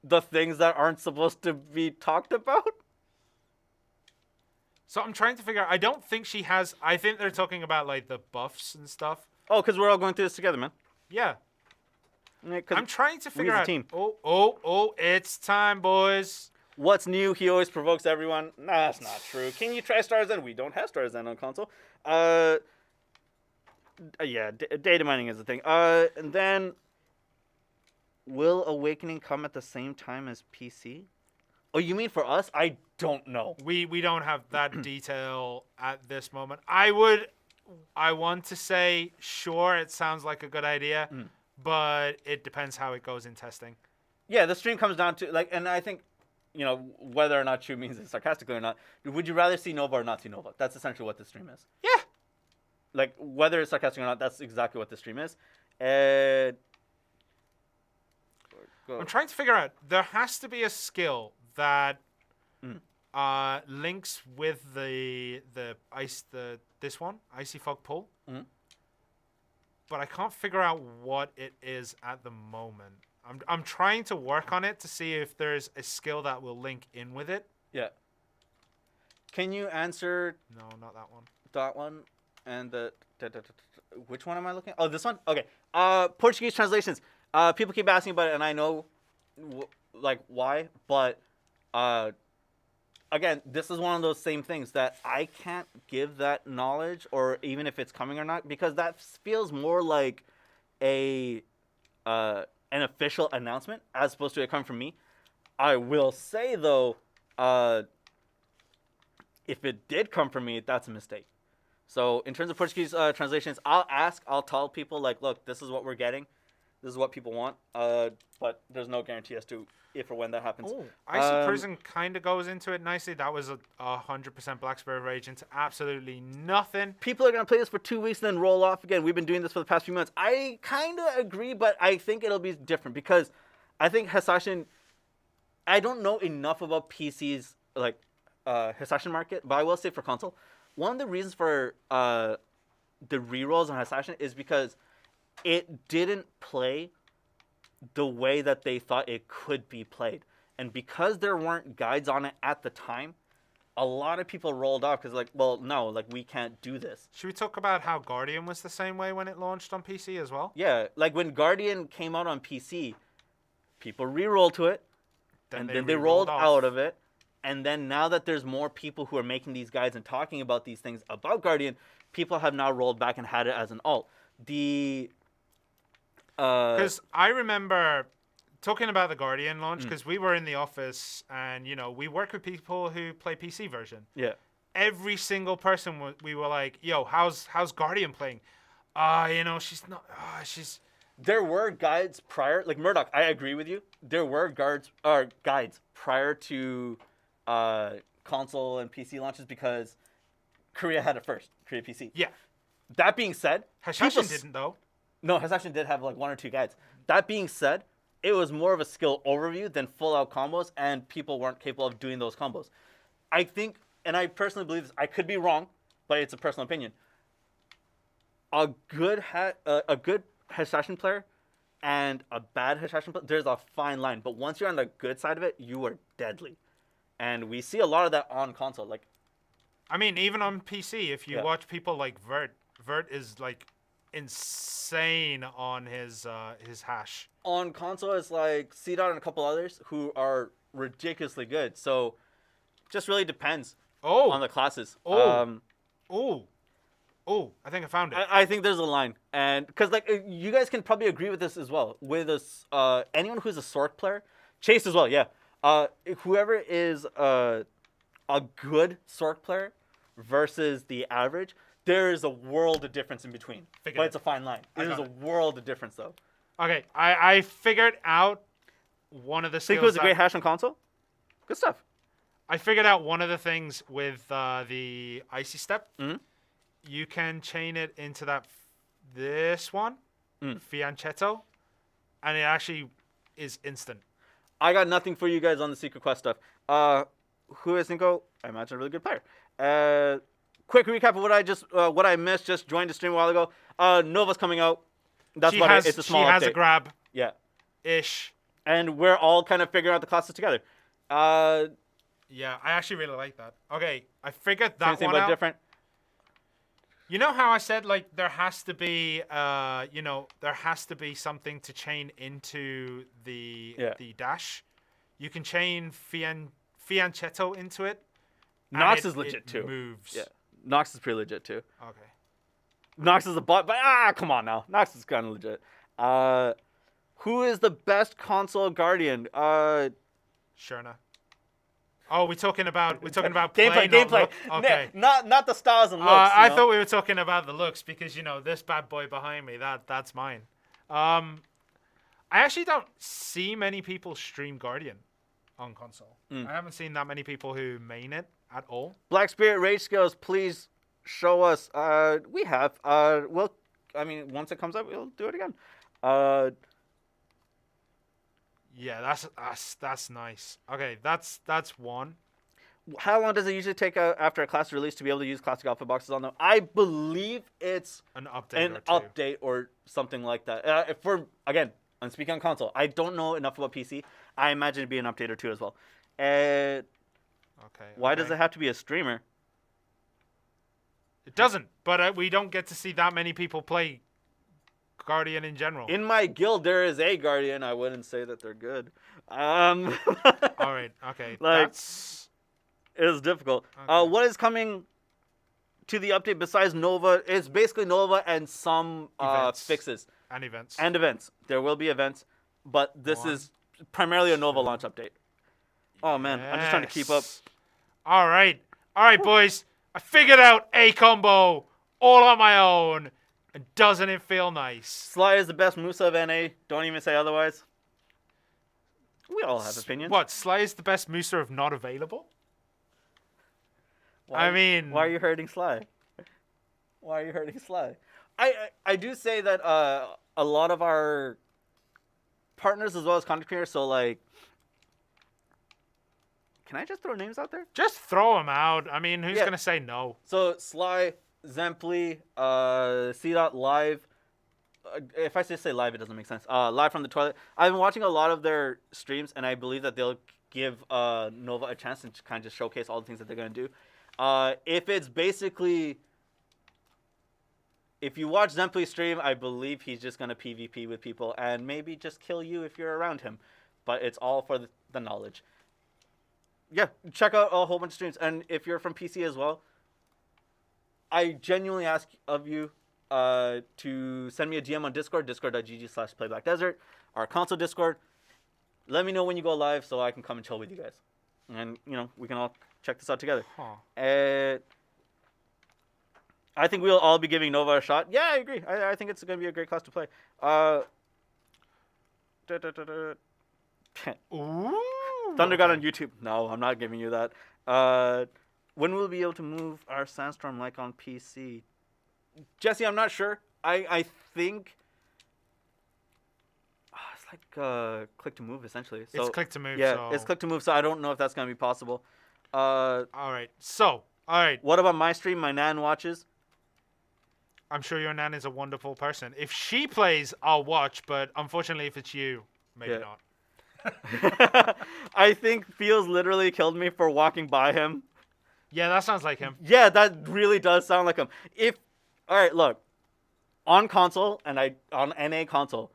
the things that aren't supposed to be talked about? So I'm trying to figure out. I don't think she has. I think they're talking about like the buffs and stuff. Oh, because we're all going through this together, man. Yeah. I'm trying to figure out. Team. Oh! It's time, boys. What's new? He always provokes everyone. Nah, that's not true. Can you try Stars End? We don't have Stars End on console. Data mining is the thing. And then will Awakening come at the same time as PC? Oh, you mean for us? I don't know. We don't have that detail at this moment. I want to say sure, it sounds like a good idea, but it depends how it goes in testing. Yeah, the stream comes down to like, and I think, whether or not true means it sarcastically or not. Would you rather see Nova or not see Nova? That's essentially what the stream is. Yeah. Like whether it's sarcastic or not, that's exactly what the stream is. And I'm trying to figure out. There has to be a skill that links with the this one, Icy Fog Pull. But I can't figure out what it is at the moment. I'm trying to work on it to see if there's a skill that will link in with it. Yeah. Can you answer? No, not that one. That one and which one am I looking at? Oh, this one. Okay. Portuguese translations. People keep asking about it, and I know, why, but again, this is one of those same things that I can't give that knowledge, or even if it's coming or not, because that feels more like an official announcement as opposed to it coming from me. I will say though, if it did come from me, that's a mistake. So in terms of Portuguese translations, I'll tell people like, look, this is what we're getting. This is what people want. But there's no guarantee as to if or when that happens. Oh, Icy Prison kind of goes into it nicely. That was 100% Black Spirit Rage into absolutely nothing. People are going to play this for 2 weeks and then roll off again. We've been doing this for the past few months. I kind of agree, but I think it'll be different because I think Hessashin, I don't know enough about PC's Hessashin market, but I will say for console, one of the reasons for the rerolls on Hessashin is because it didn't play the way that they thought it could be played. And because there weren't guides on it at the time, a lot of people rolled off because we can't do this. Should we talk about how Guardian was the same way when it launched on PC as well? Yeah, like when Guardian came out on PC, people re-rolled to it, and then they rolled out of it. And then now that there's more people who are making these guides and talking about these things about Guardian, people have now rolled back and had it as an alt. Because I remember talking about the Guardian launch, because we were in the office and, we work with people who play PC version. Yeah. Every single person, we were like, yo, how's Guardian playing? She's not, she's... There were guides prior, like Murdoch, I agree with you. There were guides prior to console and PC launches because Korea had it first, Korea PC. Yeah. That being said, Hessashin didn't though. No, Hessashin did have like 1 or 2 guides. That being said, it was more of a skill overview than full out combos, and people weren't capable of doing those combos. I think, and I personally believe this, I could be wrong, but it's a personal opinion. A good Hessashin player and a bad Hessashin player, there's a fine line. But once you're on the good side of it, you are deadly. And we see a lot of that on console. Like, I mean, even on PC, if you watch people like Vert is like insane on his hash. On console, it's like C-Dot and a couple others who are ridiculously good. So, just really depends on the classes. I think I found it. I think there's a line, and because you guys can probably agree with this as well. With anyone who's a Sork player, Chase as well, yeah. Whoever is a good Sork player versus the average, there is a world of difference in between. But it's a fine line. There's a world of difference, though. Okay, I figured out one of the skills. Think it was a great hash on console? Good stuff. I figured out one of the things with the Icy Step. Mm-hmm. You can chain it into this one, Fianchetto, and it actually is instant. I got nothing for you guys on the Secret Quest stuff. Who is Cinco? I imagine a really good player. Quick recap of what I missed. Just joined the stream a while ago. Nova's coming out. That's about it. It's a small update. She has a grab. Yeah. Ish. And we're all kind of figuring out the classes together. Yeah, I actually really like that. Okay, I figured that one out. Different. You know how I said there has to be there has to be something to chain into the dash. You can chain Fianchetto into it. Nox is legit too. Moves. Yeah. Nox is pretty legit too. Okay. Nox is a bot, but come on now. Nox is kind of legit. Who is the best console guardian? Sherna. Oh, we're talking about Gameplay, play, not gameplay. look? Okay. Not the styles and looks. I thought we were talking about the looks because this bad boy behind me, that's mine. I actually don't see many people stream Guardian on console. I haven't seen that many people who main it at all. Black Spirit Rage Skills, please show us. We have. Once it comes up, we'll do it again. Yeah, that's nice. Okay, that's one. How long does it usually take after a class release to be able to use classic alpha boxes on them? I believe it's an update or something like that. I'm speaking on console. I don't know enough about PC. I imagine it'd be an update or two as well. Okay. Why does it have to be a streamer? It doesn't, but we don't get to see that many people play Guardian in general. In my guild, there is a Guardian. I wouldn't say that they're good. All right. Okay. It is difficult. Okay. What is coming to the update besides Nova? It's basically Nova and some fixes. And events. And events. There will be events, but this is primarily a Nova launch update. Oh, man. I'm just trying to keep up. All right, boys. I figured out a combo all on my own. And doesn't it feel nice? Sly is the best Musa of NA. Don't even say otherwise. We all have opinions. What? Sly is the best Musa of not available? Why are you hurting Sly? Why are you hurting Sly? I do say that a lot of our partners as well as content creators, so like, can I just throw names out there? Just throw them out. Who's going to say no? So Sly, Zemply, C.Live. If I say live, it doesn't make sense. Live from the toilet. I've been watching a lot of their streams, and I believe that they'll give Nova a chance and kind of just showcase all the things that they're going to do. If it's basically... If you watch Zemply stream, I believe he's just going to PvP with people and maybe just kill you if you're around him. But it's all for the knowledge. Yeah, check out a whole bunch of streams. And if you're from PC as well, I genuinely ask of you to send me a DM on Discord, discord.gg/playblackdesert, our console Discord. Let me know when you go live so I can come and chill with you guys. And, we can all check this out together. I think we'll all be giving Nova a shot. Yeah, I agree. I think it's going to be a great class to play. Ooh, Thunder God on YouTube. No, I'm not giving you that. When will we be able to move our Sandstorm like on PC? Jesse, I'm not sure. I think... it's like click to move, essentially. So, it's click to move. Yeah, it's click to move, so I don't know if that's going to be possible. All right. What about my stream? My Nan watches. I'm sure your Nan is a wonderful person. If she plays, I'll watch, but unfortunately, if it's you, maybe not. I think Feels literally killed me for walking by him. Yeah, that sounds like him. Yeah, that really does sound like him. All right, look. On console, on NA console,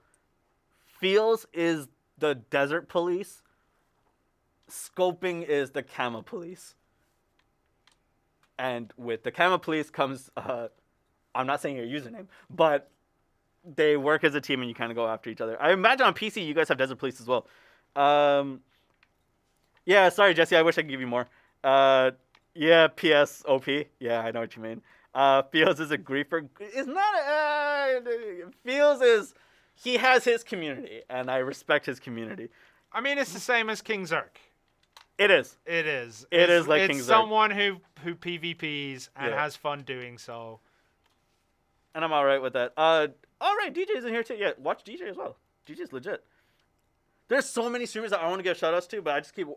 Feels is the desert police. Scoping is the camo police. And with the camo police comes... I'm not saying your username, but they work as a team and you kind of go after each other. I imagine on PC you guys have Desert Police as well. Yeah, sorry, Jesse. I wish I could give you more. Yeah, PS OP. Yeah, I know what you mean. Feels is a griefer. It's not. Feels is. He has his community, and I respect his community. It's the same as King Zerk. It is. It is. It is like King Zerk. It's someone who PvPs and has fun doing so. And I'm all right with that. All right, DJ's in here too. Yeah, watch DJ as well. DJ's legit. There's so many streamers that I want to give shout-outs to, but I just keep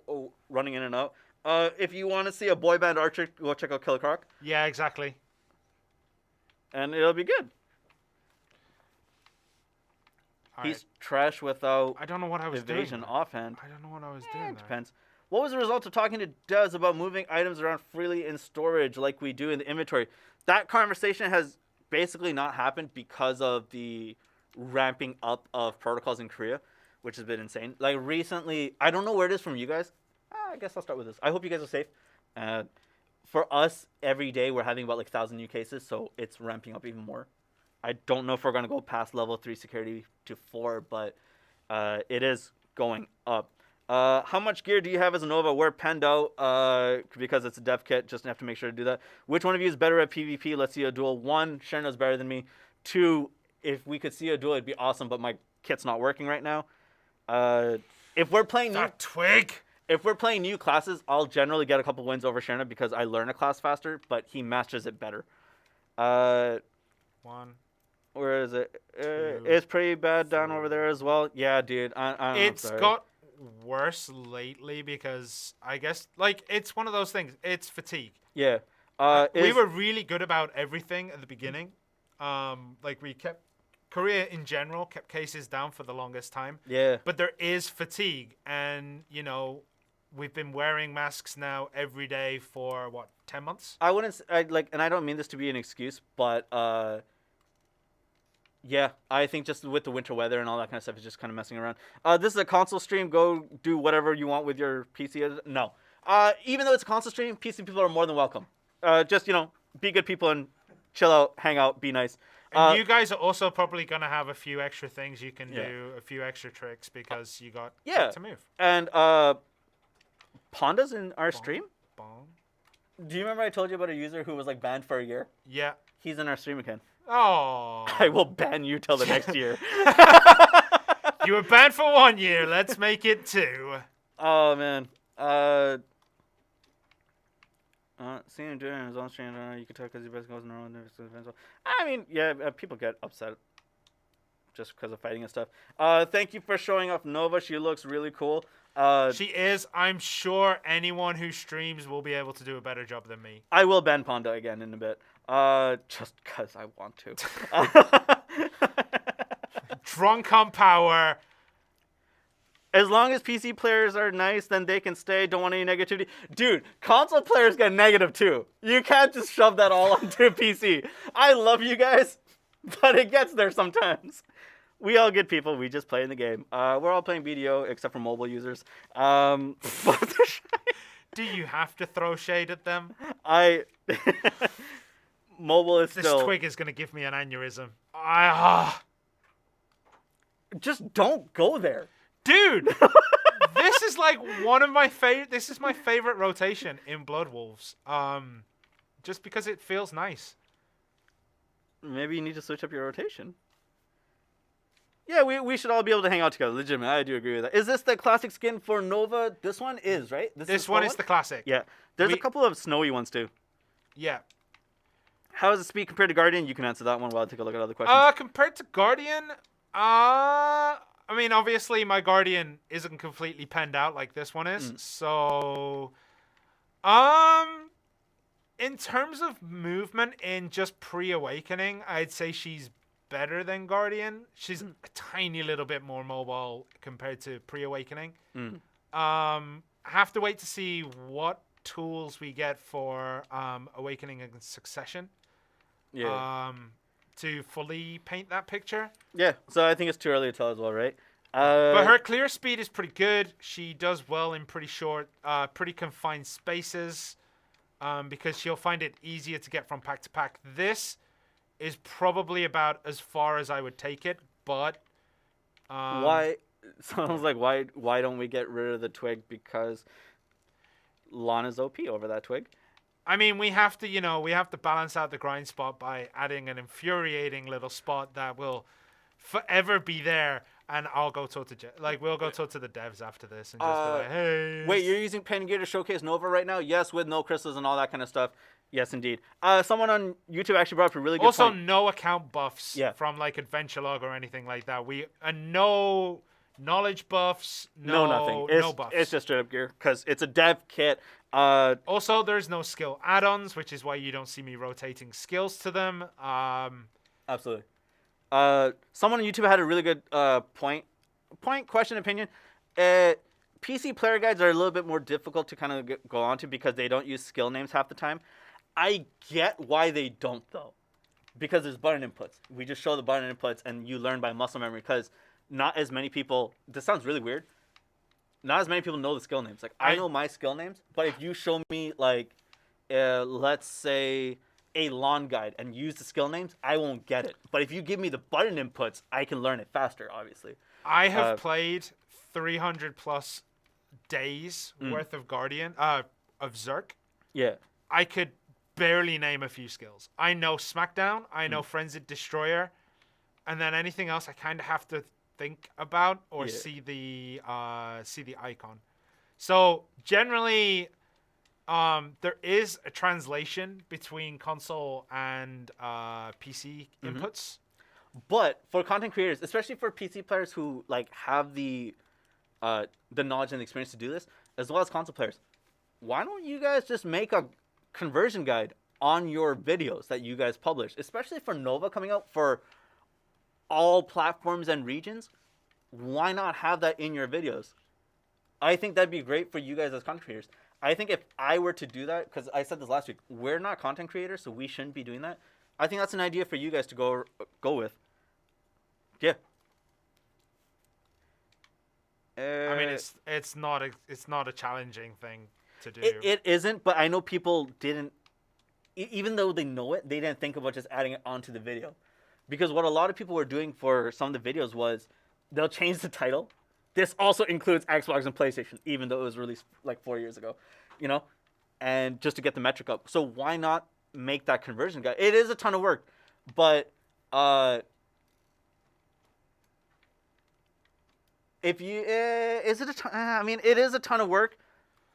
running in and out. If you want to see a boy band archer, go check out Killer Croc. Yeah, exactly. And it'll be good. He's trash without I don't know what I was evasion doing. offhand. I don't know what I was doing. It depends. What was the result of talking to Dez about moving items around freely in storage like we do in the inventory? That conversation has basically not happened because of the ramping up of protocols in Korea, which has been insane. Like recently, I don't know where it is from you guys. I guess I'll start with this. I hope you guys are safe. For us, every day we're having about 1,000 new cases, so it's ramping up even more. I don't know if we're going to go past level 3 security to 4, but it is going up. How much gear do you have as a Nova? We're penned out because it's a dev kit. Just have to make sure to do that. Which one of you is better at PvP? Let's see a duel. 1, Sherna's better than me. 2, if we could see a duel, it'd be awesome, but my kit's not working right now. If we're playing If we're playing new classes, I'll generally get a couple wins over Sherna because I learn a class faster, but he masters it better. 1. Where is it? It's pretty bad down over there as well. Yeah, dude. It's got worse lately because I guess it's one of those things. It's fatigue. Yeah. We were really good about everything at the beginning. We kept Korea in general kept cases down for the longest time. Yeah. But there is fatigue, and we've been wearing masks now every day for 10 months. I wouldn't and I don't mean this to be an excuse, but yeah, I think just with the winter weather and all that kind of stuff, it's just kind of messing around. This is a console stream. Go do whatever you want with your PC. No. Even though it's a console stream, PC people are more than welcome. Just, be good people and chill out, hang out, be nice. And you guys are also probably going to have a few extra things you can do, a few extra tricks because you got to move. And Panda's in our stream? Bong. Do you remember I told you about a user who was banned for a year? Yeah. He's in our stream again. Oh. I will ban you till the next year. You were banned for 1 year. Let's make it 2. Oh, man. Seeing him doing his own stream, you can tell because he basically goes in the wrong. I mean, yeah, people get upset just because of fighting and stuff. Thank you for showing off Nova. She looks really cool. She is. I'm sure anyone who streams will be able to do a better job than me. I will ban Panda again in a bit. Just because I want to. Drunk on power. As long as PC players are nice, then they can stay. Don't want any negativity. Dude, console players get negative too. You can't just shove that all onto a PC. I love you guys, but it gets there sometimes. We all good people. We just play in the game. We're all playing BDO except for mobile users. Do you have to throw shade at them? Mobile is still... This twig is going to give me an aneurysm. Just don't go there. Dude, this is one of my favorite. This is my favorite rotation in Blood Wolves. Just because it feels nice. Maybe you need to switch up your rotation. Yeah, we should all be able to hang out together. Legitimate, I do agree with that. Is this the classic skin for Nova? This one is, right? This one is the classic. Yeah. There's a couple of snowy ones too. Yeah. How does it speed compared to Guardian? You can answer that one while I take a look at other questions. Compared to Guardian, I mean, obviously, my Guardian isn't completely penned out like this one is. So, in terms of movement in just pre-awakening, I'd say she's better than Guardian. She's a tiny little bit more mobile compared to pre-awakening. Have to wait to see what tools we get for Awakening and Succession. Yeah. To fully paint that picture. Yeah, so I think it's too early to tell as well, right? But her clear speed is pretty good. She does well in pretty short, pretty confined spaces because she'll find it easier to get from pack to pack. This is probably about as far as I would take it, but... why don't we get rid of the twig because Lana's OP over that twig? I mean, we have to balance out the grind spot by adding an infuriating little spot that will forever be there, and I'll go we'll go talk to the devs after this and just be like, hey. Wait, you're using Pen Gear to showcase Nova right now? Yes, with no crystals and all that kind of stuff. Yes, indeed. Someone on YouTube actually brought up a really good point. Also, no account buffs from Adventure Log or anything like that. No knowledge buffs, no nothing. No buffs. It's just straight up gear because it's a dev kit. Also, there's no skill add-ons, which is why you don't see me rotating skills to them. Absolutely. Someone on YouTube had a really good question, opinion. PC player guides are a little bit more difficult to kind of go on to because they don't use skill names half the time. I get why they don't, though. Because there's button inputs. We just show the button inputs, and you learn by muscle memory because not as many people... This sounds really weird. Not as many people know the skill names. I know my skill names, but if you show me, let's say, a lawn guide and use the skill names, I won't get it. But if you give me the button inputs, I can learn it faster, obviously. I have played 300 plus days worth of Guardian, of Zerk. Yeah. I could barely name a few skills. I know Smackdown, I know Frenzied Destroyer, and then anything else I kind of have to think about or see the icon. So generally, there is a translation between console and PC inputs. But for content creators, especially for PC players who like have the knowledge and the experience to do this, as well as console players, why don't you guys just make a conversion guide on your videos that you guys publish, especially for Nova coming out for all platforms and regions? Why not have that in your videos? I think that'd be great for you guys as content creators. I think if I were to do that, because I said this last week, we're not content creators, so we shouldn't be doing that. I think that's an idea for you guys to go with. Yeah. I mean, it's not a challenging thing to do. It isn't, but I know people didn't, even though they know it, they didn't think about just adding it onto the video. Because what a lot of people were doing for some of the videos was they'll change the title. This also includes Xbox and PlayStation, even though it was released like 4 years ago, and just to get the metric up. So why not make that conversion guide? It is a ton of work, but if you it is a ton of work,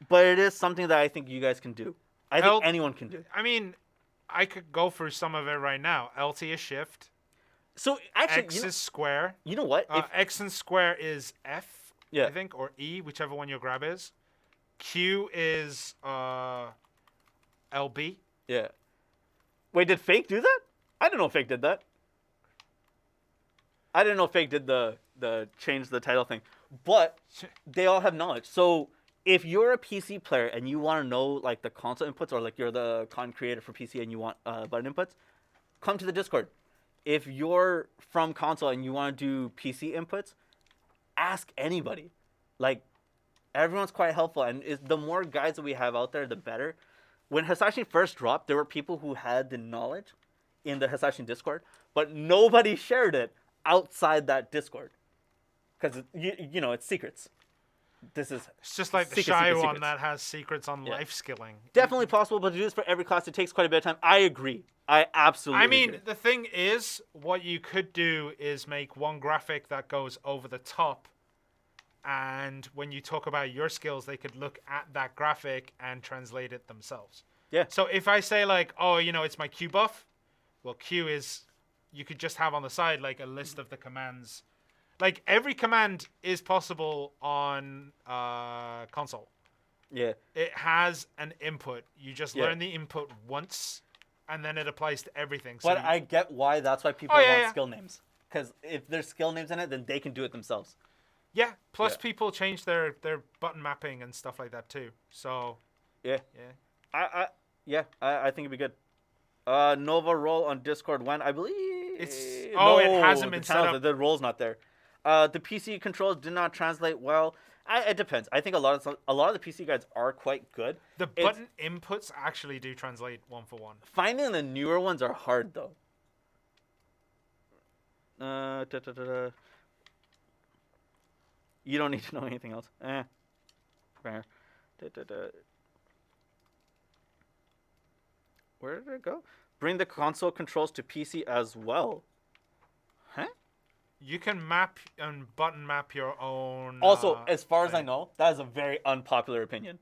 but it is something that I think you guys can do. I think anyone can do. I mean, I could go through some of it right now. LT is shift. So actually, X is square. You know what? X and square is F, yeah. I think, or E, whichever one your grab is. Q is LB. Yeah. Wait, did Fake do that? I didn't know Fake did that. I didn't know Fake did the change the title thing. But they all have knowledge. So if you're a PC player and you want to know like the console inputs, or like you're the content creator for PC and you want button inputs, come to the Discord. If you're from console and you want to do PC inputs, ask anybody. Like, everyone's quite helpful, and the more guides that we have out there, the better. When Hisashi first dropped, there were people who had the knowledge in the Hisashi Discord, but nobody shared it outside that Discord. Because, it's secrets. It's just like the shy one that has secrets on life skilling. Definitely possible, but to do this for every class, it takes quite a bit of time. I agree. I absolutely agree. The thing is, what you could do is make one graphic that goes over the top, and when you talk about your skills, they could look at that graphic and translate it themselves. Yeah. So if I say like, it's my Q buff, well, Q is, you could just have on the side like a list of the commands. Like, every command is possible on console. Yeah. It has an input. You just learn the input once, and then it applies to everything. So but I get why that's why people want skill names. Because if there's skill names in it, then they can do it themselves. Yeah. Plus, people change their button mapping and stuff like that too. So. Yeah. Yeah. I think it'd be good. Nova role on Discord when I believe it hasn't been set up. The role's not there. The PC controls did not translate well. It depends. I think a lot of the PC guides are quite good. The button inputs actually do translate one for one. Finding the newer ones are hard though. You don't need to know anything else. Fair. Where did it go? Bring the console controls to PC as well. Huh? You can map and button map your own. Also, as far as I know, that is a very unpopular opinion.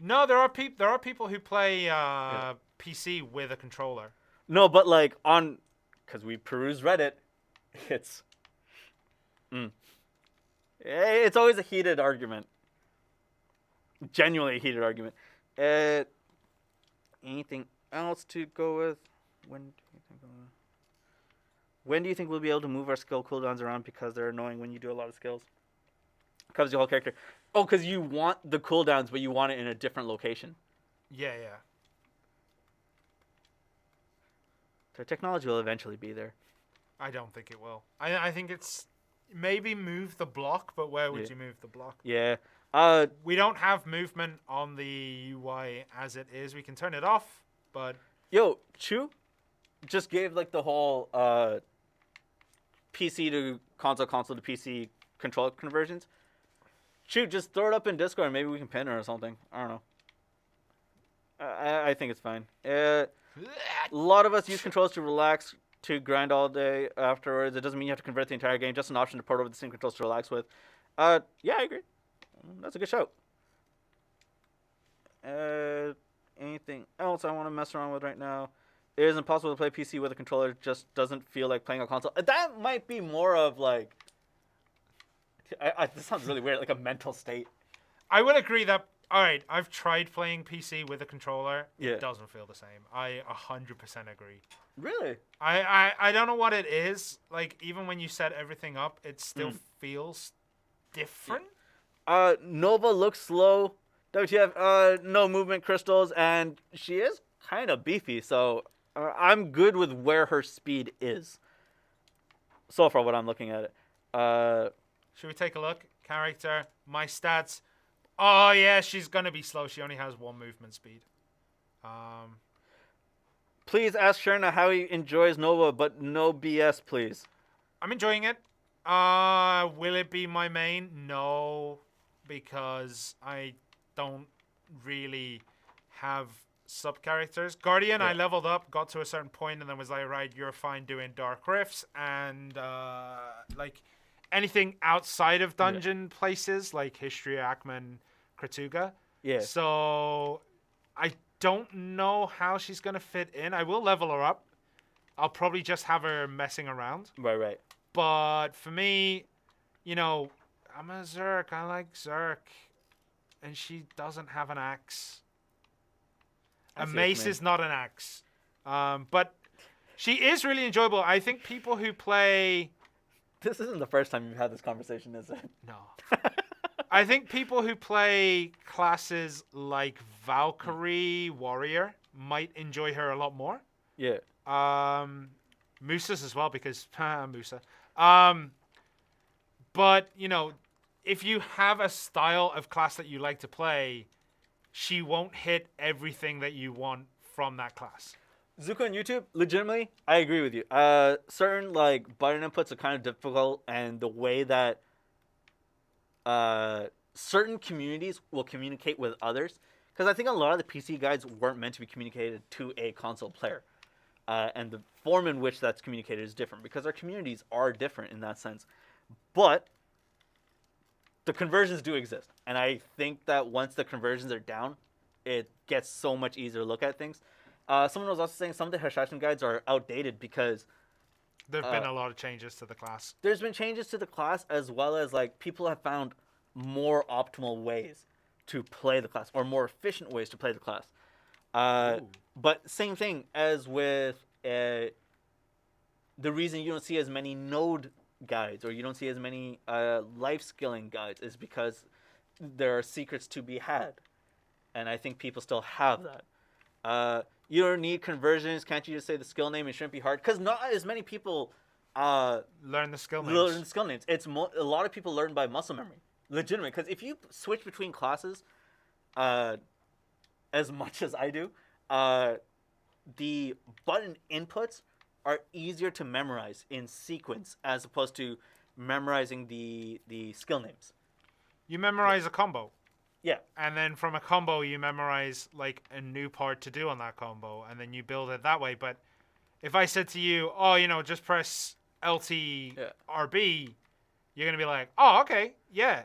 No, there are people who play PC with a controller. No, but like because we peruse Reddit, it's always a heated argument. Genuinely a heated argument. Anything else to go with? When do you think we'll be able to move our skill cooldowns around because they're annoying when you do a lot of skills? Covers your whole character. Oh, because you want the cooldowns, but you want it in a different location. Yeah. The technology will eventually be there. I don't think it will. I think it's maybe move the block, but where would you move the block? Yeah. We don't have movement on the UI as it is. We can turn it off, but Yo, Chu just gave like the whole PC to console, console to PC control conversions. Chu, just throw it up in Discord. Maybe we can pin her or something. I don't know. I think it's fine. A lot of us use controls to relax, to grind all day afterwards. It doesn't mean you have to convert the entire game. Just an option to port over the same controls to relax with. Yeah, I agree. That's a good shout. Anything else I want to mess around with right now? It is impossible to play PC with a controller. It just doesn't feel like playing a console. That might be more of like... this sounds really weird, like a mental state. I would agree that, all right, I've tried playing PC with a controller. Yeah. It doesn't feel the same. I 100% agree. Really? I don't know what it is. Like, even when you set everything up, it still feels different. Nova looks slow. WTF, no movement crystals, and she is kind of beefy, so I'm good with where her speed is. So far, what I'm looking at it. Should we take a look? Character, my stats. Oh, yeah, she's going to be slow. She only has 1 movement speed. Please ask Sherna how he enjoys Nova, but no BS, please. I'm enjoying it. Will it be my main? No, because I don't really have sub-characters. Guardian, I leveled up, got to a certain point, and then was like, right, you're fine doing Dark Rifts, and, like... anything outside of dungeon places like History, Ackman, Kratuga. Yeah. So I don't know how she's going to fit in. I will level her up. I'll probably just have her messing around. Right. But for me, you know, I'm a Zerk. I like Zerk. And she doesn't have an axe. A mace is not an axe. But she is really enjoyable. I think people who play... This isn't the first time you've had this conversation, is it? No. I think people who play classes like Valkyrie Warrior might enjoy her a lot more. Yeah. Musa's as well, because Musa. But, you know, if you have a style of class that you like to play, she won't hit everything that you want from that class. Zuko on YouTube, legitimately, I agree with you. Certain like button inputs are kind of difficult, and the way that certain communities will communicate with others, because I think a lot of the PC guides weren't meant to be communicated to a console player, and the form in which that's communicated is different because our communities are different in that sense. But the conversions do exist, and I think that once the conversions are down, it gets so much easier to look at things. Someone was also saying some of the Hashashin guides are outdated because there have been a lot of changes to the class. There's been changes to the class, as well as like people have found more optimal ways to play the class or more efficient ways to play the class. But same thing as with the reason you don't see as many node guides or you don't see as many life skilling guides is because there are secrets to be had, and I think people still have that. You don't need conversions. Can't you just say the skill name? It shouldn't be hard because not as many people learn the skill names. Learn skill names. It's a lot of people learn by muscle memory, legitimate. Because if you switch between classes, as much as I do, the button inputs are easier to memorize in sequence as opposed to memorizing the skill names. You memorize a combo. Yeah. And then from a combo, you memorize like a new part to do on that combo, and then you build it that way. But if I said to you, oh, you know, just press LT RB, you're going to be like, oh, okay. Yeah,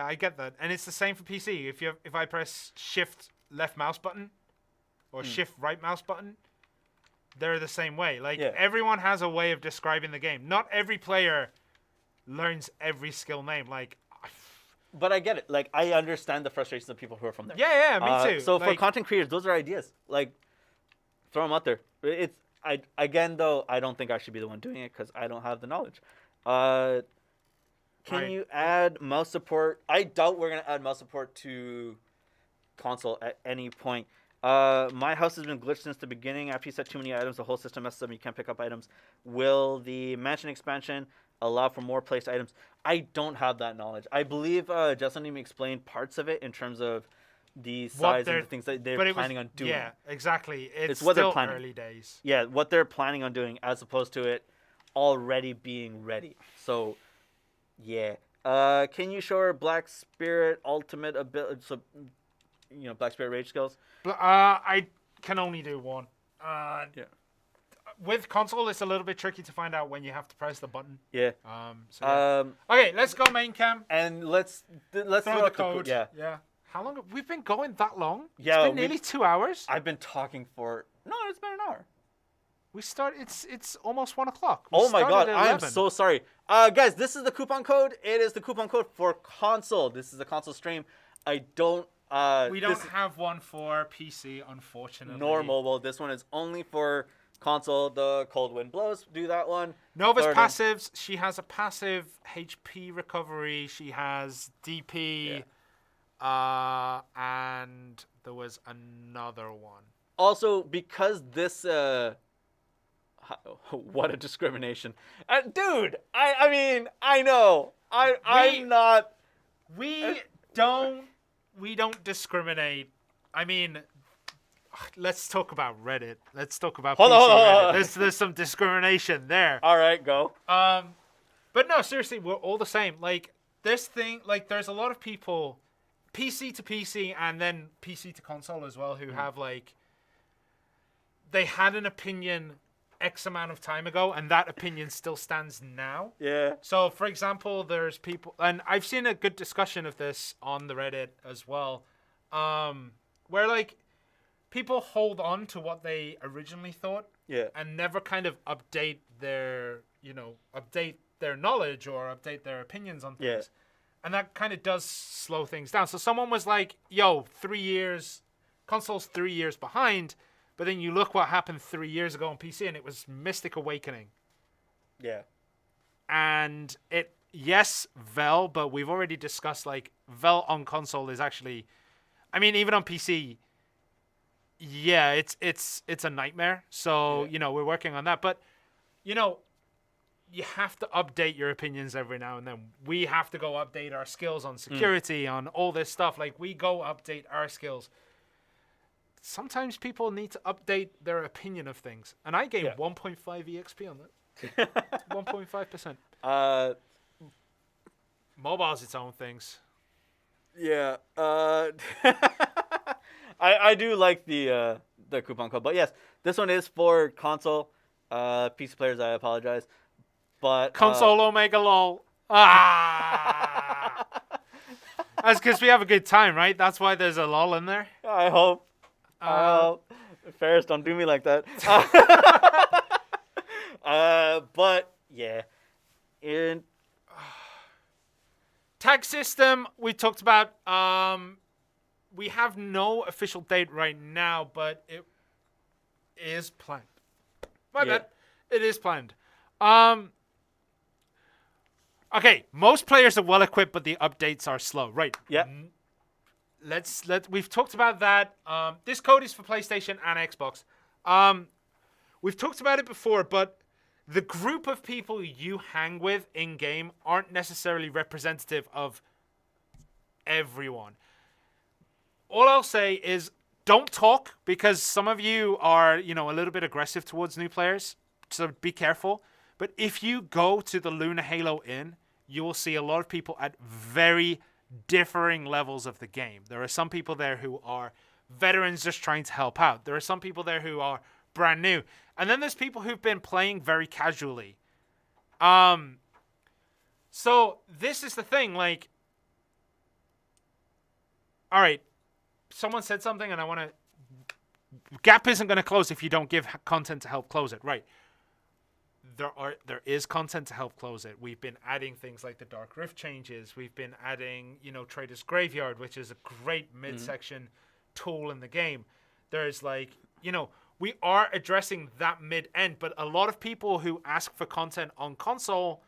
I get that. And it's the same for PC. If I press shift left mouse button or shift right mouse button, they're the same way. Like everyone has a way of describing the game. Not every player learns every skill name. Like, but I get it. Like, I understand the frustrations of people who are from there. Yeah, me too. So for content creators, those are ideas. Like, throw them out there. Again, though, I don't think I should be the one doing it because I don't have the knowledge. Can you add mouse support? I doubt we're going to add mouse support to console at any point. My house has been glitched since the beginning. After you set too many items, the whole system messes up and you can't pick up items. Will the mansion expansion allow for more placed items? I don't have that knowledge. I believe Justin even explained parts of it in terms of the size they're- and the things that they're but it was- planning on doing. Yeah, exactly. It's what they're still planning. early days. Yeah, what they're planning on doing as opposed to it already being ready. So, yeah. Can you show her Black Spirit ultimate ability? So, Black Spirit rage skills. I can only do one. Yeah. With console, it's a little bit tricky to find out when you have to press the button. Yeah. So yeah. Okay, let's go main cam. And let's Throw throw the out code. Yeah. Yeah. How long? We've been going that long? Yeah, It's been nearly 2 hours. I've been talking for it's been an hour. We start. It's almost 1 o'clock. Oh my god, at I am 11. so sorry. Guys, this is the coupon code. It is the coupon code for console. This is a console stream. I don't We don't have one for PC, unfortunately. nor mobile. This one is only for console. The Cold Wind Blows. Do that one. Nova's Third passives. She has a passive HP recovery. She has DP. And there was another one. Also, because this what a discrimination, dude. I mean, I know. I'm not. We don't discriminate. I mean, let's talk about Reddit. Let's talk about Hold PC on. Reddit. There's some discrimination there. All right, go. But no, seriously, we're all the same. Like this thing, like there's a lot of people, PC to PC and then PC to console as well, who have like they had an opinion X amount of time ago, and that opinion still stands now. Yeah. So, for example, there's people, and I've seen a good discussion of this on the Reddit as well, where like people hold on to what they originally thought, Yeah. and never kind of update their knowledge or update their opinions on things. Yeah. And that kind of does slow things down. So someone was like, "Yo, 3 years, console's 3 years behind." But then you look what happened 3 years ago on PC, and it was Mystic Awakening. Yeah. And yes, Vel, but we've already discussed like Vel on console is actually, I mean, even on PC, yeah, it's a nightmare. So we're working on that. But you have to update your opinions every now and then. We have to go update our skills on security, on all this stuff. Like we go update our skills. Sometimes people need to update their opinion of things. And I gained 1.5 EXP on that. 1.5%. Mobile's its own things. Yeah. I do like the coupon code. But yes, this one is for console. PC players, I apologize. But Console Omega lol. Ah! That's because we have a good time, right? That's why there's a lol in there. I hope. Ferris, don't do me like that. But yeah, Tag system we talked about. We have no official date right now, but it is planned. My bad. It is planned. Okay, most players are well equipped, but the updates are slow. Right. Yeah. We've talked about that. This code is for PlayStation and Xbox. We've talked about it before, but the group of people you hang with in game aren't necessarily representative of everyone. All I'll say is don't talk, because some of you are, a little bit aggressive towards new players. So be careful. But if you go to the Luna Halo Inn, you will see a lot of people at very differing levels of the game. There are some people there who are veterans just trying to help out. There are some people there who are brand new. And then there's people who've been playing very casually. So this is the thing, like, all right, someone said something and I want to, Gap isn't going to close if you don't give content to help close it, right? There is content to help close it. We've been adding things like the Dark Rift changes. We've been adding, Trader's Graveyard, which is a great midsection tool in the game. There's like, we are addressing that mid-end, but a lot of people who ask for content on console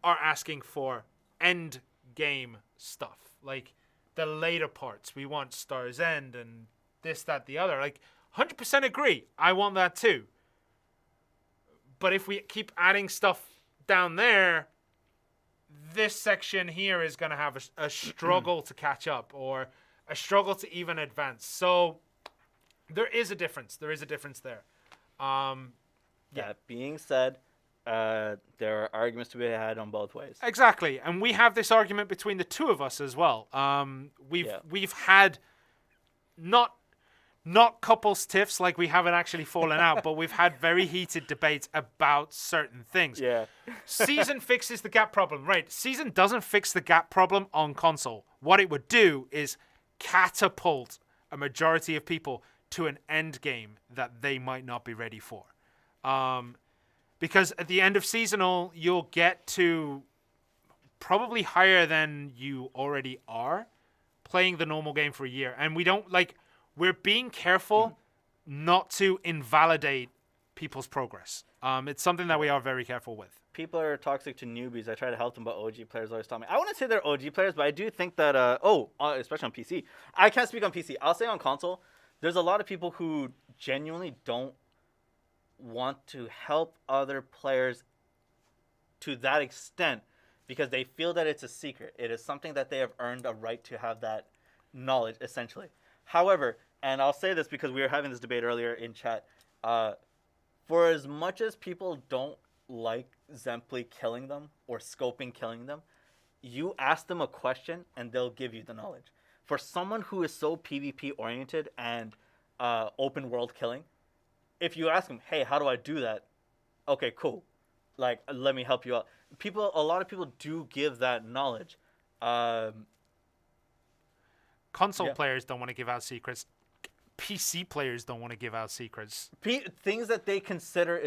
are asking for end game stuff, like the later parts. We want Star's End and this, that, the other. Like, 100% agree. I want that too. But if we keep adding stuff down there, this section here is going to have a struggle to catch up, or I struggle to even advance. So there is a difference. There is a difference there. That being said, there are arguments to be had on both ways. Exactly, and we have this argument between the two of us as well. We've had not couples tiffs, like we haven't actually fallen out, but we've had very heated debates about certain things. Yeah. Season fixes the gap problem. Right. Season doesn't fix the gap problem on console. What it would do is catapult a majority of people to an end game that they might not be ready for. Because at the end of seasonal, you'll get to probably higher than you already are playing the normal game for a year. And we're being careful not to invalidate people's progress. It's something that we are very careful with. People are toxic to newbies. I try to help them, but OG players always tell me. I wouldn't say they're OG players, but I do think that, especially on PC. I can't speak on PC. I'll say on console, there's a lot of people who genuinely don't want to help other players to that extent because they feel that it's a secret. It is something that they have earned a right to have that knowledge, essentially. However, and I'll say this because we were having this debate earlier in chat, for as much as people don't like Zemply killing them or Scoping killing them, you ask them a question and they'll give you the knowledge. For someone who is so PvP oriented and open world killing, if you ask them, hey, how do I do that? Okay, cool. Like, let me help you out. A lot of people do give that knowledge. Console players don't want to give out secrets. PC players don't want to give out secrets. Things that they consider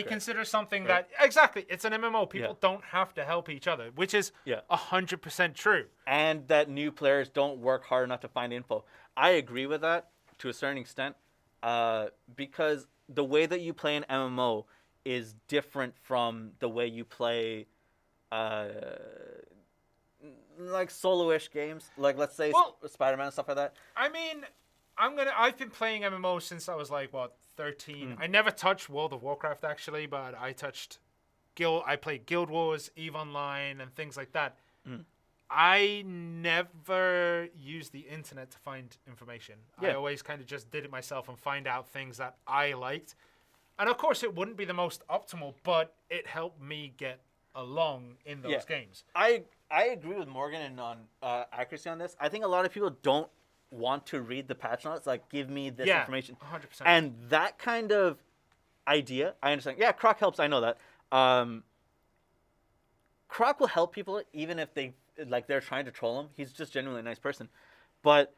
consider something that exactly. It's an MMO. People don't have to help each other, which is 100% true. And that new players don't work hard enough to find info. I agree with that to a certain extent, because the way that you play an MMO is different from the way you play, like solo-ish games, like let's say Spider-Man and stuff like that. I mean, I've been playing MMOs since I was 13. I never touched World of Warcraft actually, but I played Guild Wars, EVE Online, and things like that. I never used the internet to find information. I always kind of just did it myself and find out things that I liked. And of course, it wouldn't be the most optimal, but it helped me get along in those games. I agree with Morgan and on accuracy on this. I think a lot of people don't want to read the patch notes, like give me this information. 100%. And that kind of idea, I understand. Yeah, Croc helps. I know that. Croc will help people even if they're trying to troll him. He's just genuinely a nice person. But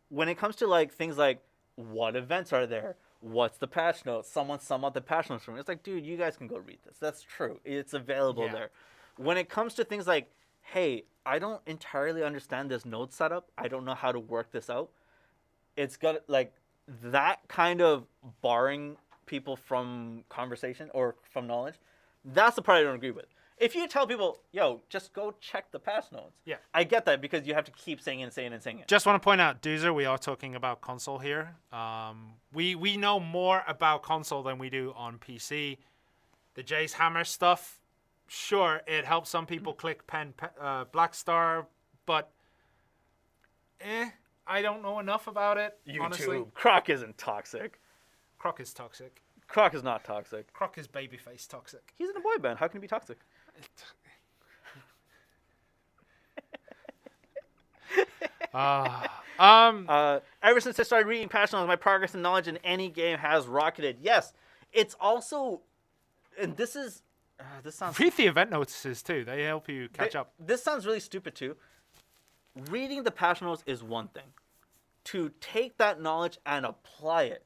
when it comes to things like what events are there, what's the patch notes, someone sum up the patch notes for me. It's like, dude, you guys can go read this. That's true. It's available there. When it comes to things like, hey, I don't entirely understand this node setup. I don't know how to work this out. It's got that kind of barring people from conversation or from knowledge. That's the part I don't agree with. If you tell people, yo, just go check the patch notes. Yeah. I get that because you have to keep saying it and saying it and saying it. Just want to point out, Doozer, we are talking about console here. We know more about console than we do on PC. The Jay's Hammer stuff, sure, it helps some people click Black Star, but I don't know enough about it, honestly. Croc isn't toxic. Croc is toxic. Croc is not toxic. Croc is babyface toxic. He's in a boy band. How can he be toxic? Ever since I started reading patch notes, my progress and knowledge in any game has rocketed. Yes, it's also, and this sounds. Read the event notices too. They help you catch up. This sounds really stupid too. Reading the patch notes is one thing. To take that knowledge and apply it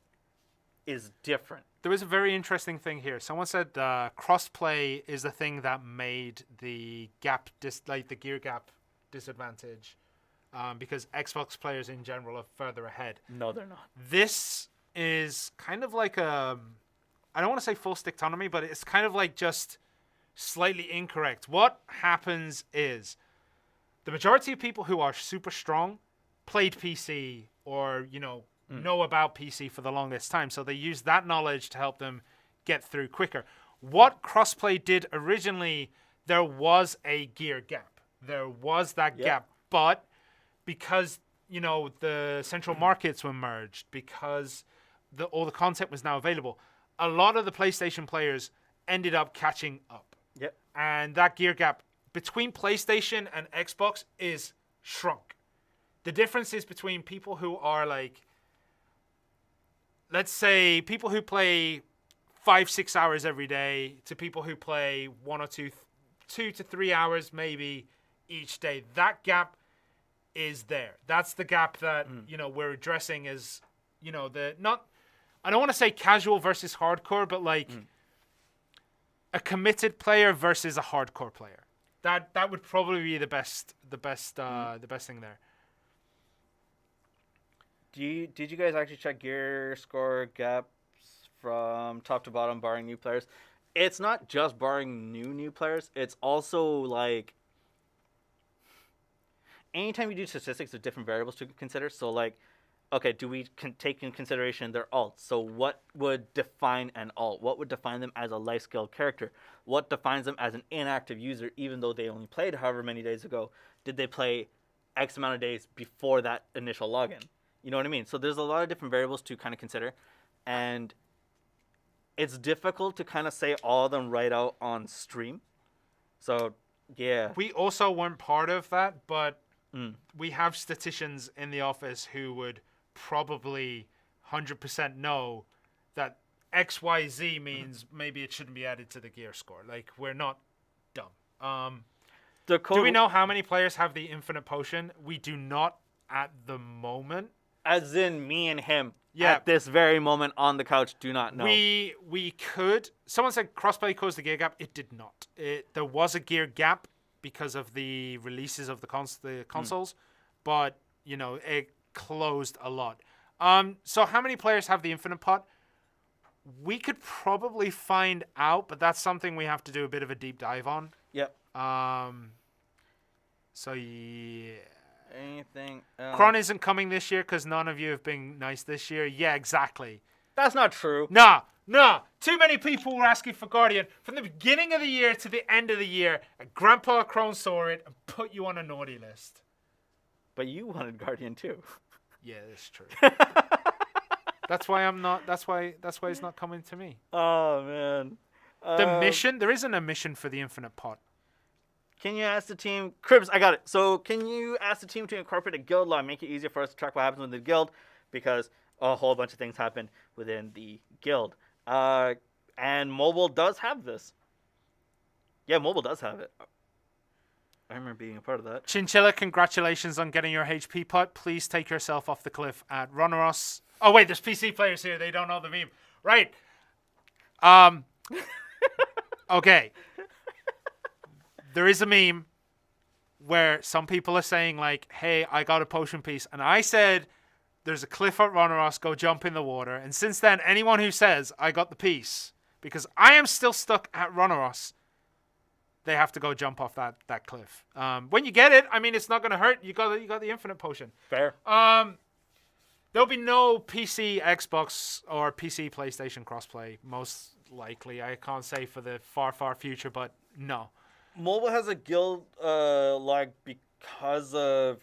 is different. There was a very interesting thing here. Someone said crossplay is the thing that made the the gear gap disadvantage, because Xbox players in general are further ahead. No, they're not. This is kind of like I don't want to say full sticktonomy, but it's kind of just slightly incorrect. What happens is the majority of people who are super strong played PC or, know about PC for the longest time. So they use that knowledge to help them get through quicker. What crossplay did originally, there was a gear gap. There was that gap. But because the central markets were merged, because all the content was now available, a lot of the PlayStation players ended up catching up. Yep. And that gear gap between PlayStation and Xbox is shrunk. The difference is between people who are like, let's say, people who play 5-6 hours every day to people who play 1 or 2 to 3 hours maybe each day. That gap is there. That's the gap that we're addressing as the not. I don't want to say casual versus hardcore, but like a committed player versus a hardcore player. That would probably be the best thing there. Did you guys actually check gear score gaps from top to bottom, barring new players? It's not just barring new players. It's also like anytime you do statistics, there's different variables to consider. So like, okay, do we take in consideration their alts? So what would define an alt? What would define them as a life skill character? What defines them as an inactive user, even though they only played however many days ago? Did they play X amount of days before that initial login? You know what I mean? So there's a lot of different variables to kind of consider. And it's difficult to kind of say all of them right out on stream. So, yeah. We also weren't part of that, but we have statisticians in the office who would probably 100% know that XYZ means maybe it shouldn't be added to the gear score. Like, we're not dumb. Do we know how many players have the infinite potion? We do not at the moment. As in me and him. Yeah. At this very moment on the couch, do not know. We could. Someone said crossplay caused the gear gap. It did not. There was a gear gap because of the releases of the consoles, but it closed a lot. So how many players have the infinite pot? We could probably find out, but that's something we have to do a bit of a deep dive on. Yep. So yeah. Anything else? Kron isn't coming this year because none of you have been nice this year. Yeah, exactly. That's not true. Nah. Too many people were asking for Guardian from the beginning of the year to the end of the year. And Grandpa Kron saw it and put you on a naughty list. But you wanted Guardian too. Yeah, that's true. That's why I'm not. That's why it's not coming to me. Oh man. The mission. There isn't a mission for the infinite pot. Can you ask the team... Cribs, I got it. So can you ask the team to incorporate a guild law, make it easier for us to track what happens within the guild? Because a whole bunch of things happen within the guild. And mobile does have this. Yeah, mobile does have it. I remember being a part of that. Chinchilla, congratulations on getting your HP pot. Please take yourself off the cliff at Roneros. Oh, wait, there's PC players here. They don't know the meme. Right. Okay. There is a meme where some people are saying, like, hey, I got a potion piece. And I said, there's a cliff at Roneros, go jump in the water. And since then, anyone who says, I got the piece, because I am still stuck at Roneros, they have to go jump off that cliff. When you get it, I mean, it's not going to hurt. You got the infinite potion. Fair. There'll be no PC, Xbox, or PC, PlayStation crossplay, most likely. I can't say for the far, far future, but no. Mobile has a guild lag because of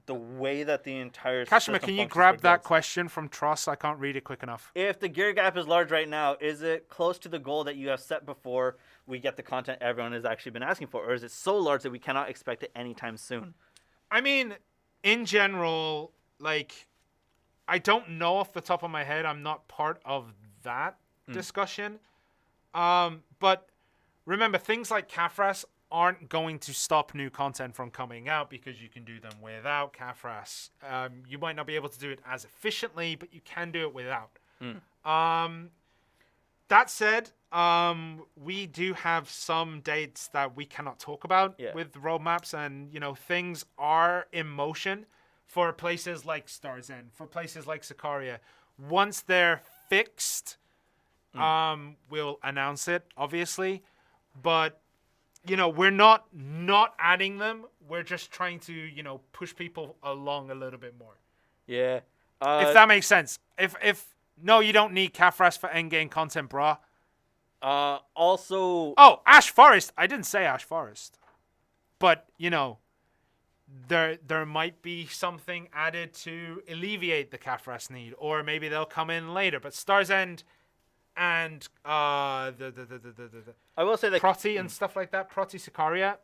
the way that the entire Kashima, can you grab that question from Tross? I can't read it quick enough. If the gear gap is large right now, is it close to the goal that you have set before we get the content everyone has actually been asking for? Or is it so large that we cannot expect it anytime soon? I mean, in general, like, I don't know off the top of my head. I'm not part of that discussion. But remember, things like Kafras aren't going to stop new content from coming out because you can do them without Kafras. You might not be able to do it as efficiently, but you can do it without. That said, we do have some dates that we cannot talk about with roadmaps, and things are in motion for places like Star's End, for places like Sicaria. Once they're fixed, we'll announce it, obviously. But we're not adding them. We're just trying to, push people along a little bit more. Yeah. If that makes sense. If no, you don't need Kafras for endgame content, brah. Also... Oh, Ash Forest. I didn't say Ash Forest. But, there might be something added to alleviate the Kafras need, or maybe they'll come in later. But Star's End and the I will say that Proti and stuff like that, Proti Sicaria,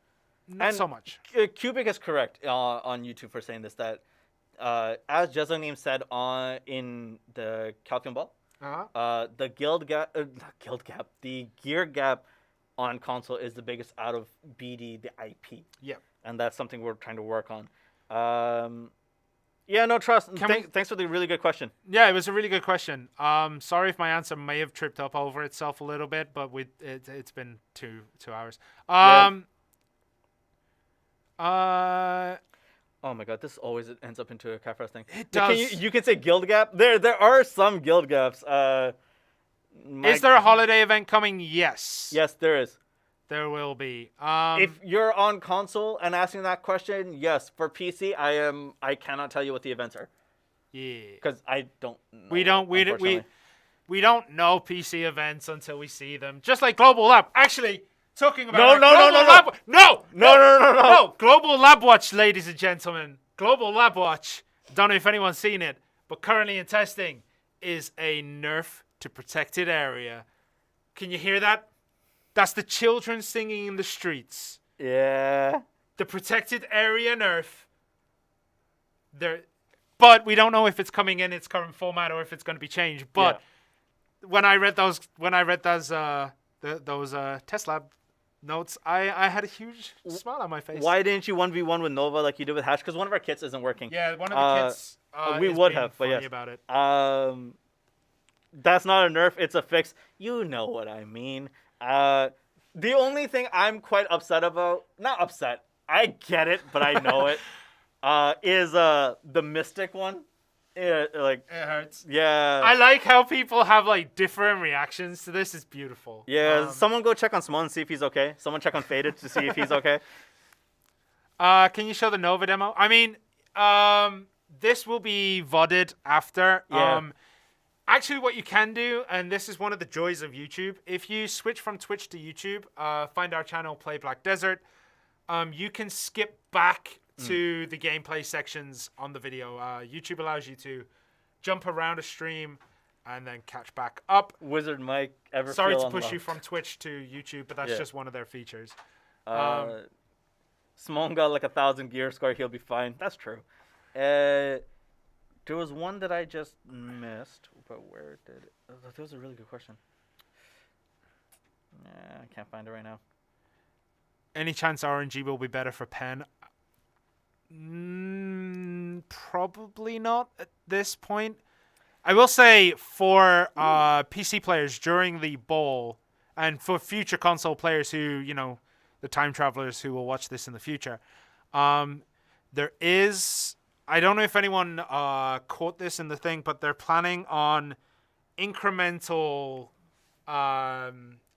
not and so much. Cubic is correct on YouTube for saying this, that as Jezonim said in the Calcium Ball, the the gear gap on console is the biggest out of BD, the IP. Yeah. And that's something we're trying to work on. Yeah, no, trust. Thanks for the really good question. Yeah, it was a really good question. Sorry if my answer may have tripped up over itself a little bit, but it's been two hours. Oh my god, this always ends up into a Kafras thing. It does. You can say guild gap. There are some guild gaps. Is there a holiday event coming? Yes. Yes, there is. There will be. If you're on console and asking that question, yes. For PC, I cannot tell you what the events are. Yeah. Because I don't know. We don't know PC events until we see them. Just like Global Lab. Actually, talking about No, Global Lab Watch, ladies and gentlemen. Global Lab Watch. Don't know if anyone's seen it, but currently in testing is a nerf to protected area. Can you hear that? That's the children singing in the streets. Yeah. The protected area nerf. But we don't know if it's coming in its current format or if it's going to be changed. But when I read those test lab notes, I had a huge smile on my face. Why didn't you 1v1 with Nova like you did with Hash? Because one of our kits isn't working. Yeah, one of the kits. We would have, but yes. About it. That's not a nerf. It's a fix. You know what I mean. The only thing I'm quite upset about, not upset, I get it, but I know it, is the Mystic one. It hurts. Yeah. I like how people have like different reactions to this. It's beautiful. Yeah, someone go check on Small and see if he's okay. Someone check on Faded to see if he's okay. Can you show the Nova demo? I mean, this will be VODed after. Yeah. Actually, what you can do, and this is one of the joys of YouTube, if you switch from Twitch to YouTube, find our channel, Play Black Desert, you can skip back to the gameplay sections on the video. YouTube allows you to jump around a stream and then catch back up. Wizard Mike, Sorry to push you from Twitch to YouTube, but that's just one of their features. Small got like 1,000 gear score. He'll be fine. That's true. There was one that I just missed, but where did it? That was a really good question. I can't find it right now. Any chance RNG will be better for pen? Probably not at this point. I will say for PC players during the bowl, and for future console players who, the time travelers who will watch this in the future, there is... I don't know if anyone caught this in the thing, but they're planning on incremental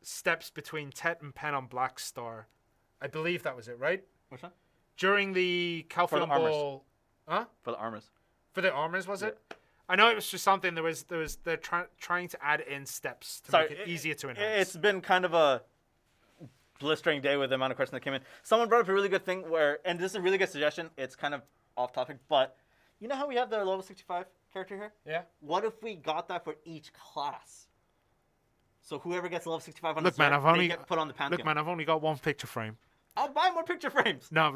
steps between Tet and Pen on Black Star. I believe that was it, right? Which one? During the Calphion Ball. Huh? For the armors. For the armors, was it? I know it was just something. They're trying to add in steps to make it easier to enhance. It's been kind of a blistering day with the amount of questions that came in. Someone brought up a really good thing and this is a really good suggestion. It's kind of off topic, but you know how we have the level 65 character here? Yeah. What if we got that for each class? So whoever gets level 65 on they get put on the Pantheon. Look, man, I've only got one picture frame. I'll buy more picture frames. No,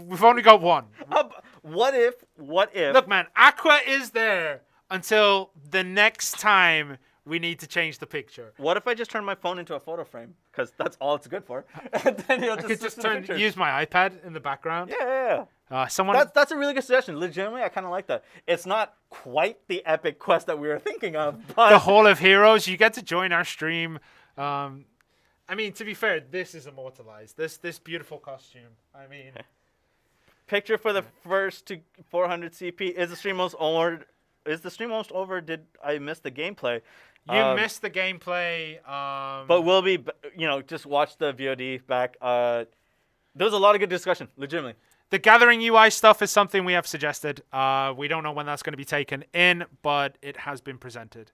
we've only got one. What if? Look, man, Aqua is there until the next time we need to change the picture. What if I just turn my phone into a photo frame? Because that's all it's good for. And then I could just use my iPad in the background. Yeah. Someone. That's a really good suggestion. Legitimately, I kind of like that. It's not quite the epic quest that we were thinking of, but the Hall of Heroes. You get to join our stream. I mean, to be fair, this is immortalized. This beautiful costume. I mean, picture for the first to 400 CP. Is the stream almost over? Did I miss the gameplay? You missed the gameplay. But we'll be, just watch the VOD back. There was a lot of good discussion, legitimately. The Gathering UI stuff is something we have suggested. We don't know when that's going to be taken in, but it has been presented.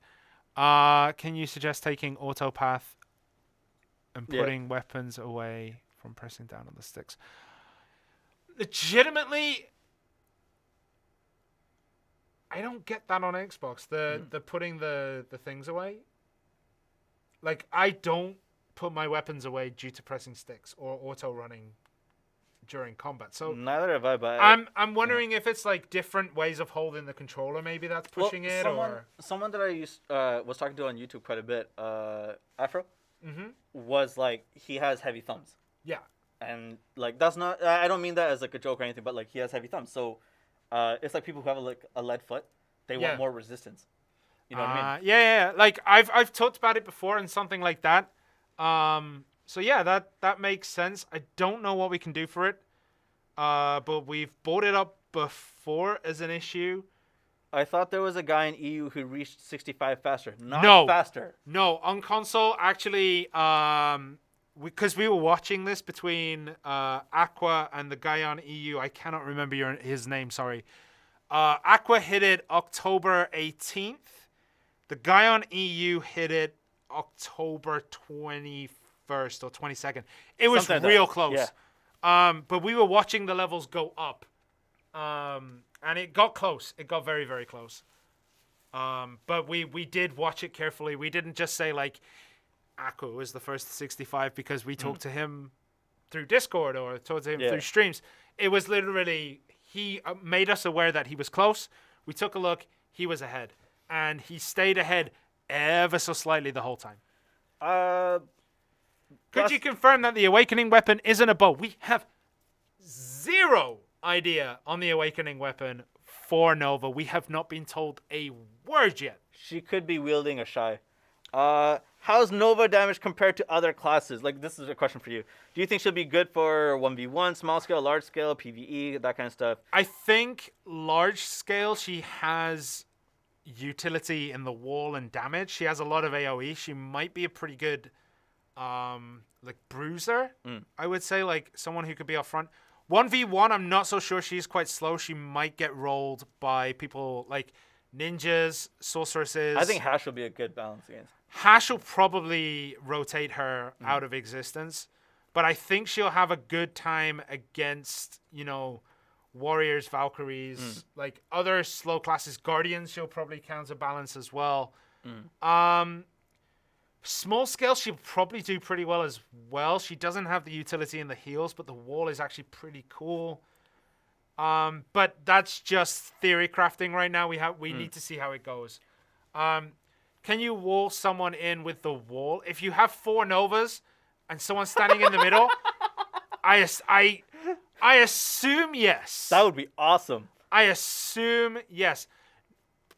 Can you suggest taking Autopath and putting weapons away from pressing down on the sticks? legitimately, I don't get that on Xbox. The putting the things away. Like, I don't put my weapons away due to pressing sticks or auto running during combat. So Neither have I, but I'm wondering if it's like different ways of holding the controller. Maybe that's pushing it. Someone that I was talking to on YouTube quite a bit, Afro, was like he has heavy thumbs. Yeah. And like that's not. I don't mean that as like a joke or anything, but like he has heavy thumbs. So, it's like people who have like a lead foot. They want more resistance. You know what I mean? Yeah. Like I've talked about it before and something like that. So yeah, that makes sense. I don't know what we can do for it. But we've brought it up before as an issue. I thought there was a guy in EU who reached 65 faster. No. Faster. No, on console actually. Because we were watching this between Aqua and the guy on EU. I cannot remember his name. Sorry. Aqua hit it October 18th. The guy on EU hit it October 21st or 22nd. It was Something real like that. close. Yeah. But we were watching the levels go up. And it got close. It got very, very close. But we did watch it carefully. We didn't just say, like, Aqua was the first to 65 because we talked to him through Discord or talked to him through streams. It was literally, he made us aware that he was close. We took a look. He was ahead. And he stayed ahead ever so slightly the whole time. Could you confirm that the Awakening weapon isn't a bow? We have zero idea on the Awakening weapon for Nova. We have not been told a word yet. She could be wielding a shy. How's Nova damage compared to other classes? Like, this is a question for you. Do you think she'll be good for 1v1, small scale, large scale, PvE, that kind of stuff? I think large scale, she has utility in the wall and damage. She has a lot of AoE. She might be a pretty good like bruiser, I would say, like someone who could be up front. 1v1, I'm not so sure. She's quite slow. She might get rolled by people like ninjas, sorceresses. I think Hash will be a good balance against. Hash will probably rotate her out of existence, but I think she'll have a good time against, warriors, Valkyries, like other slow classes. Guardians, she'll probably counterbalance as well. Small scale, she'll probably do pretty well as well. She doesn't have the utility in the heals, but the wall is actually pretty cool. But that's just theory crafting right now. We need to see how it goes. Can you wall someone in with the wall? If you have 4 Novas and someone's standing in the middle, I assume yes. That would be awesome. I assume yes.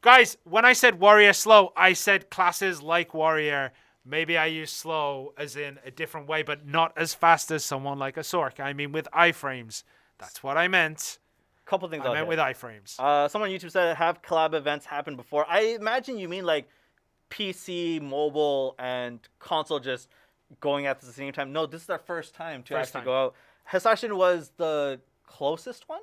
Guys, when I said warrior slow, I said classes like warrior. Maybe I use slow as in a different way, but not as fast as someone like a Sork. I mean with iframes. That's what I meant. Couple things I meant with iframes. Someone on YouTube said have collab events happen before. I imagine you mean like PC, mobile, and console just going at the same time. No, this is our first time to actually go out. Hesashin was the closest one.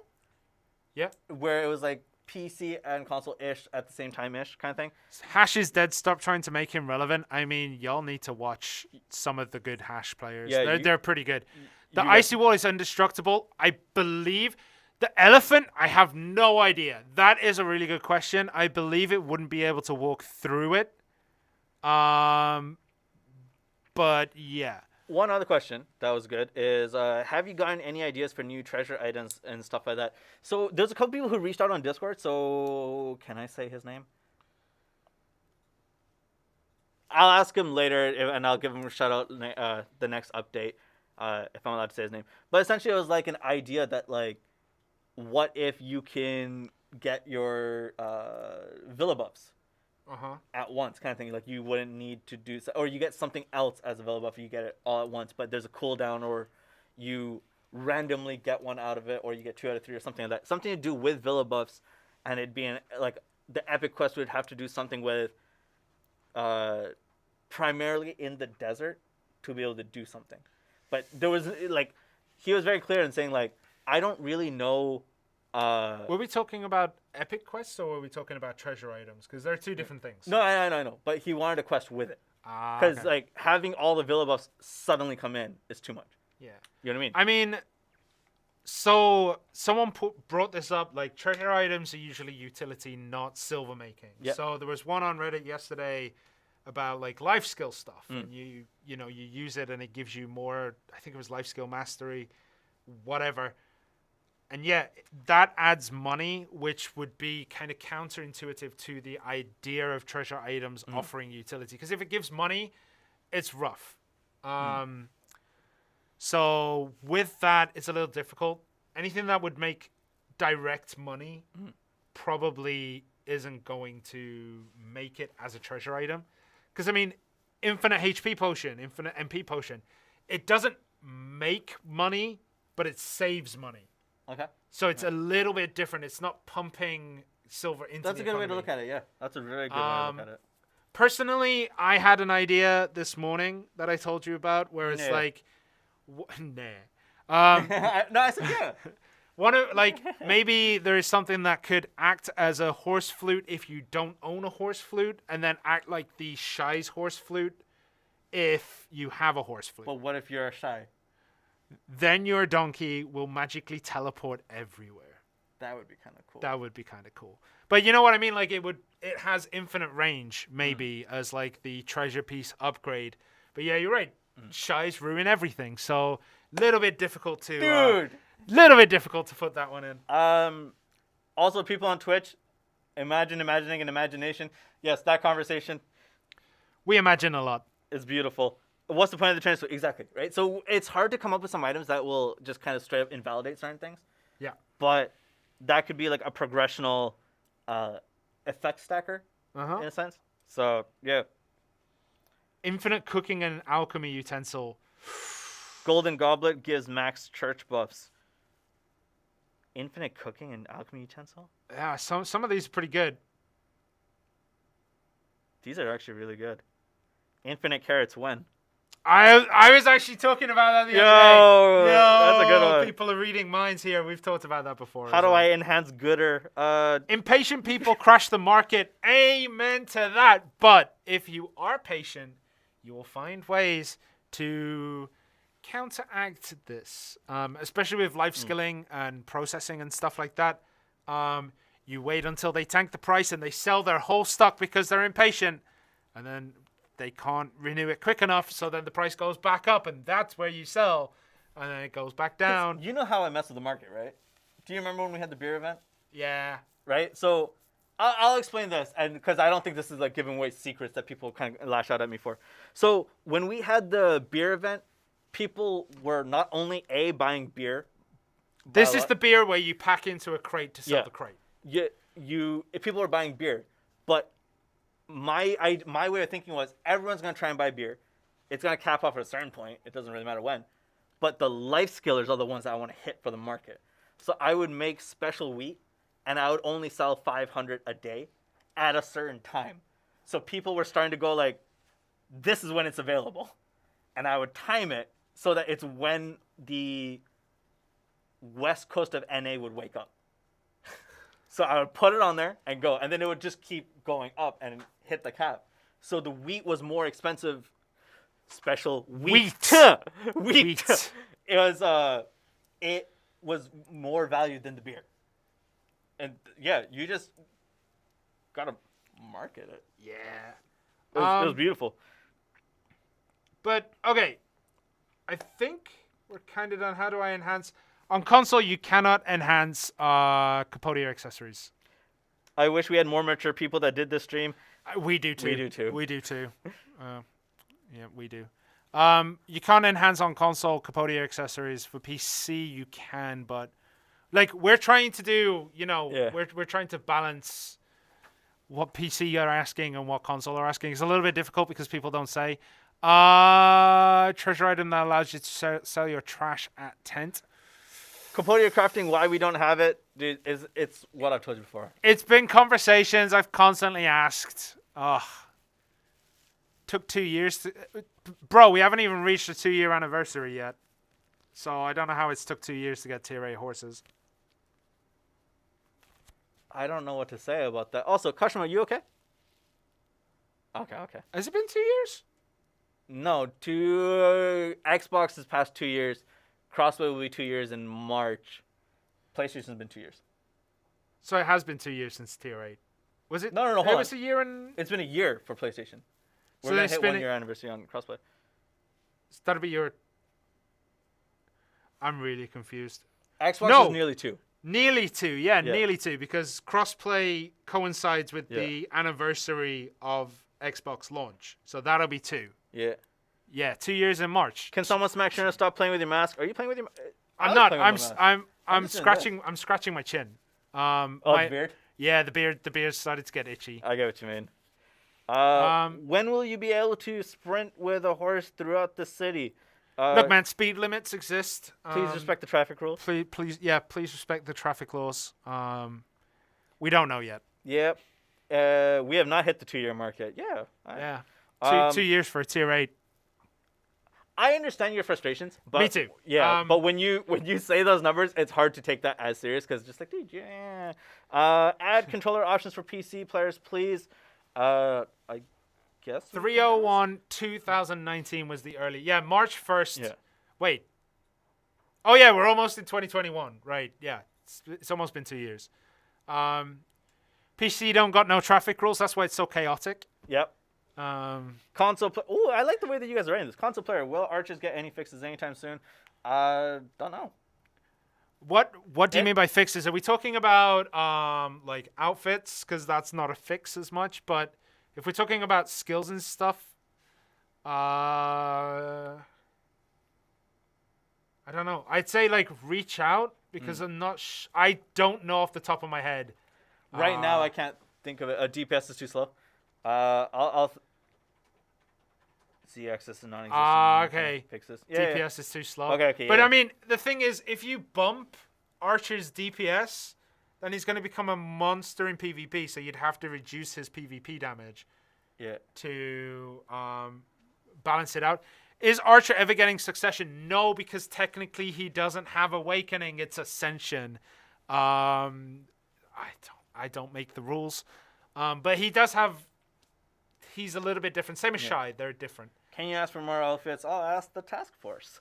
Yeah. Where it was like PC and console-ish at the same time-ish kind of thing. Hash is dead. Stop trying to make him relevant. I mean, y'all need to watch some of the good Hash players. Yeah, they're pretty good. The Icy Wall is indestructible. I believe... The elephant, I have no idea. That is a really good question. I believe it wouldn't be able to walk through it. But yeah. One other question that was good is, have you gotten any ideas for new treasure items and stuff like that? So there's a couple people who reached out on Discord. So can I say his name? I'll ask him later, and I'll give him a shout out the next update, if I'm allowed to say his name. But essentially, it was like an idea that like, what if you can get your Villa buffs at once, kind of thing? Like you wouldn't need to do so, or you get something else as a Villa buff, you get it all at once, but there's a cooldown, or you randomly get one out of it, or you get 2 out of 3, or something like that. Something to do with Villa buffs, and it'd be like the epic quest would have to do something with primarily in the desert to be able to do something. But there was like, he was very clear in saying like, I don't really know. Were we talking about epic quests or were we talking about treasure items? Because they're 2 different things. No, I know. But he wanted a quest with it. Because like having all the Villa buffs suddenly come in is too much. Yeah. You know what I mean? I mean, So someone brought this up. Like treasure items are usually utility, not silver making. Yep. So there was one on Reddit yesterday about like life skill stuff, and you use it and it gives you more. I think it was life skill mastery, whatever. And yeah, that adds money, which would be kind of counterintuitive to the idea of treasure items offering utility. Because if it gives money, it's rough. So with that, it's a little difficult. Anything that would make direct money probably isn't going to make it as a treasure item. Because, I mean, infinite HP potion, infinite MP potion, it doesn't make money, but it saves money. Okay. So it's a little bit different. It's not pumping silver into That's the a good way to economy. look at it, yeah. That's a very good way to look at it. Personally, I had an idea this morning that I told you about where it's Nah. like, no, I said yeah. one of like maybe there is something that could act as a horse flute if you don't own a horse flute, and then act like the Shy's horse flute if you have a horse flute. But what if you're shy? Then your donkey will magically teleport everywhere. That would be kind of cool. That would be kind of cool. But you know what I mean? Like it has infinite range maybe as like the treasure piece upgrade. But yeah, you're right. Shy's ruin everything. So little bit difficult to little bit difficult to put that one in. Also, people on Twitch, imagining an imagination. Yes, that conversation We imagine a lot. is beautiful. What's the point of the transfer? Exactly, right? So it's hard to come up with some items that will just kind of straight up invalidate certain things. Yeah. But that could be like a progressional effect stacker in a sense. So, yeah. Infinite cooking and alchemy utensil. Golden Goblet gives max church buffs. Infinite cooking and alchemy utensil? Yeah, some of these are pretty good. These are actually really good. Infinite carrots when? I was actually talking about that the other day. That's a good one. People are reading minds here. We've talked about that before. How do I enhance gooder? Impatient people crash the market. Amen to that. But if you are patient, you will find ways to counteract this, especially with life skilling and processing and stuff like that. You wait until they tank the price and they sell their whole stock because they're impatient, and then they can't renew it quick enough, so then the price goes back up, and that's where you sell, and then it goes back down. You know how I mess with the market, right? Do you remember when we had the beer event? Yeah. Right? So I'll explain this, and because I don't think this is like giving away secrets that people kind of lash out at me for. So when we had the beer event, people were not only buying beer. This is the beer where you pack into a crate to sell the crate. If people were buying beer, but my way of thinking was everyone's gonna try and buy beer. It's gonna cap off at a certain point. It doesn't really matter when. But the life skillers are the ones that I want to hit for the market. So I would make special wheat, and I would only sell 500 a day at a certain time. So people were starting to go like, this is when it's available. And I would time it so that it's when the west coast of NA would wake up. So I would put it on there and go, and then it would just keep going up and hit the cap. So the wheat was more expensive. Special wheat. Wheat. It was more valued than the beer. And yeah, you just gotta market it. Yeah. It was beautiful. But okay, I think we're kind of done. How do I enhance? On console, you cannot enhance Capote accessories. I wish we had more mature people that did this stream. We do too. We do too. We do too. Yeah, we do. You can't enhance on console Capote accessories. For PC, you can, but like we're trying to do, we're trying to balance what PC are asking and what console are asking. It's a little bit difficult because people don't say. Treasure item that allows you to sell your trash at tent. Capote crafting, why we don't have it, dude, it's what I've told you before. It's been conversations I've constantly asked. Took 2 years to... Bro, we haven't even reached the 2-year anniversary yet. So I don't know how it's took 2 years to get tier 8 horses. I don't know what to say about that. Also, Kashima, you okay? Okay. Has it been 2 years? No, Xbox has passed 2 years. Crossplay will be 2 years in March. PlayStation's been 2 years. So it has been 2 years since Tier 8. Was it? No, hold It on. was a year and... It's been a year for PlayStation. We're So gonna it's hit been 1 year anniversary on crossplay. That'll be your... I'm really confused. Xbox No. is nearly 2. Nearly 2, yeah, Yeah. nearly 2, because crossplay coincides with Yeah. the anniversary of Xbox launch. So that'll be 2. Yeah. Yeah, 2 years in March. Can someone smack Sharon stop playing with your mask? Are you playing with your? I'm not. I'm just scratching. I'm scratching my chin. Oh, the beard. Yeah, the beard started to get itchy. I get what you mean. When will you be able to sprint with a horse throughout the city? Look, man, speed limits exist. Please respect the traffic rules. Please respect the traffic laws. We don't know yet. Yep. We have not hit the 2 year mark yet. Yeah. Yeah. 2 years for a Tier 8. I understand your frustrations, but Me too. Yeah, but when you say those numbers, it's hard to take that as serious because it's just like, dude, yeah. Add controller options for PC players, please. I guess 3/01/2019 was the early. Yeah, March 1st. Yeah. Wait. Oh yeah, we're almost in 2021. Right. Yeah. It's almost been 2 years. PC don't got no traffic rules. That's why it's so chaotic. Yep. Console. Oh, I like the way that you guys are writing this. Console player. Will archers get any fixes anytime soon? Don't know. What do you mean by fixes? Are we talking about like outfits? Because that's not a fix as much. But if we're talking about skills and stuff, I don't know. I'd say like reach out because I'm not. I don't know off the top of my head. Right now, I can't think of it. DPS is too slow. I'll Z-axis is non-existent. Okay. Fixes. DPS is too slow. Okay, But yeah. I mean, the thing is, if you bump Archer's DPS, then he's going to become a monster in PvP. So you'd have to reduce his PvP damage. Yeah. To balance it out. Is Archer ever getting Succession? No, because technically he doesn't have Awakening. It's Ascension. I don't make the rules. But he does have. He's a little bit different. Same as Shy. They're different. Can you ask for more outfits? I'll ask the task force.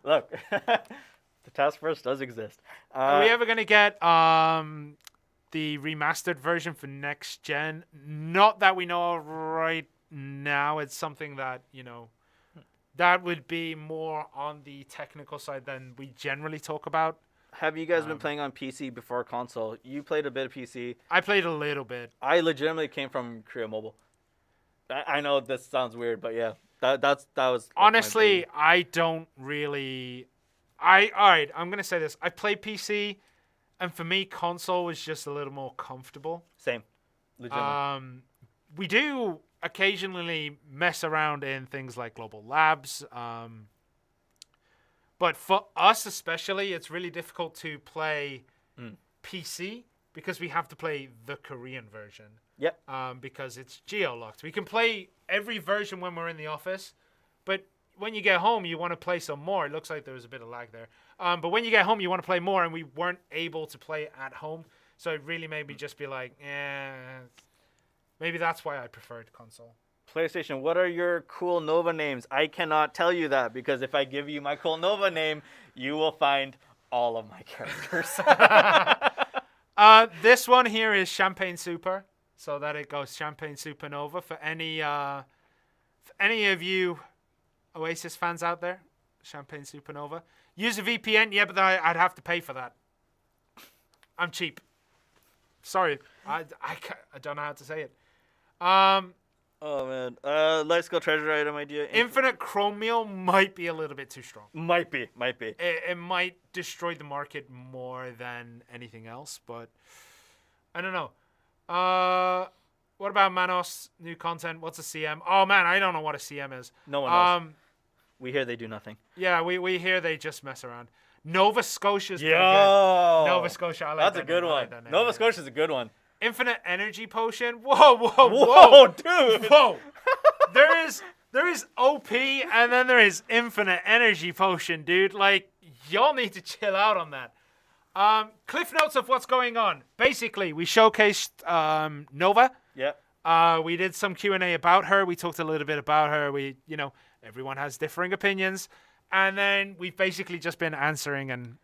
Look, the task force does exist. Are we ever going to get the remastered version for next gen? Not that we know of right now. It's something that, that would be more on the technical side than we generally talk about. Have you guys been playing on PC before console? You played a bit of PC. I played a little bit. I legitimately came from Korea Mobile. I know this sounds weird, but yeah, that was. Honestly, I don't really. All right, I'm gonna say this. I play PC, and for me, console was just a little more comfortable. Same. Legitimately. We do occasionally mess around in things like Global Labs. But for us especially, it's really difficult to play PC because we have to play the Korean version. Yep. Because it's geo-locked. We can play every version when we're in the office, but when you get home, you want to play some more. It looks like there was a bit of lag there. But when you get home, you want to play more, and we weren't able to play at home. So it really made me just be like, maybe that's why I preferred console. PlayStation, what are your cool Nova names? I cannot tell you that because if I give you my cool Nova name, you will find all of my characters. This one here is Champagne Super, so that it goes Champagne Supernova for any of you Oasis fans out there. Champagne Supernova. Use a VPN, yeah, but I'd have to pay for that. I'm cheap. Sorry, I don't know how to say it. Oh man, let's go treasure item idea. Infinite Chromium might be a little bit too strong. Might be. It might destroy the market more than anything else, but I don't know. What about Manos? New content? What's a CM? Oh man, I don't know what a CM is. No one knows. We hear they do nothing. Yeah, we hear they just mess around. Nova Scotia's pretty Yo, good. Nova Scotia, I like that's that a good name. one. Like Nova Scotia's a good one. Infinite Energy Potion. Whoa, dude. Whoa. There is OP and then there is Infinite Energy Potion, dude. Like, y'all need to chill out on that. Cliff notes of what's going on. Basically, we showcased Nova. Yeah. We did some Q&A about her. We talked a little bit about her. everyone has differing opinions. And then we've basically just been answering and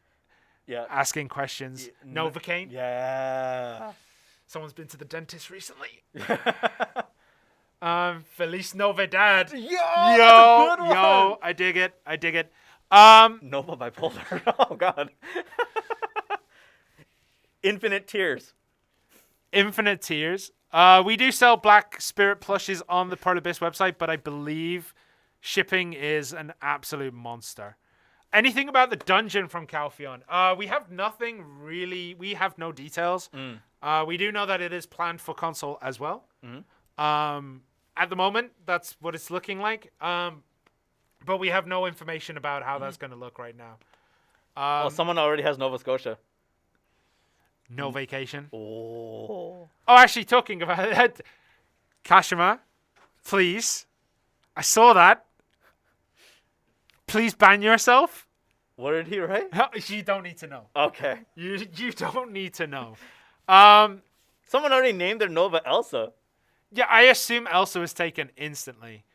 asking questions. Novocaine. Yeah. Someone's been to the dentist recently. Feliz Novedad. Yo, that's a good one. Yo, I dig it. Nova bipolar. Oh God. Infinite Tears. Infinite Tears. We do sell Black Spirit plushes on the Pearl Abyss website, but I believe shipping is an absolute monster. Anything about the dungeon from Calpheon? We have nothing really. We have no details. We do know that it is planned for console as well. At the moment, that's what it's looking like. But we have no information about how that's going to look right now. Well, someone already has Nova Scotia. No vacation. Oh, actually, talking about that, Kashima, please. I saw that. Please ban yourself. What did he write? You don't need to know. Okay. You don't need to know. Someone already named their Nova Elsa. Yeah, I assume Elsa was taken instantly.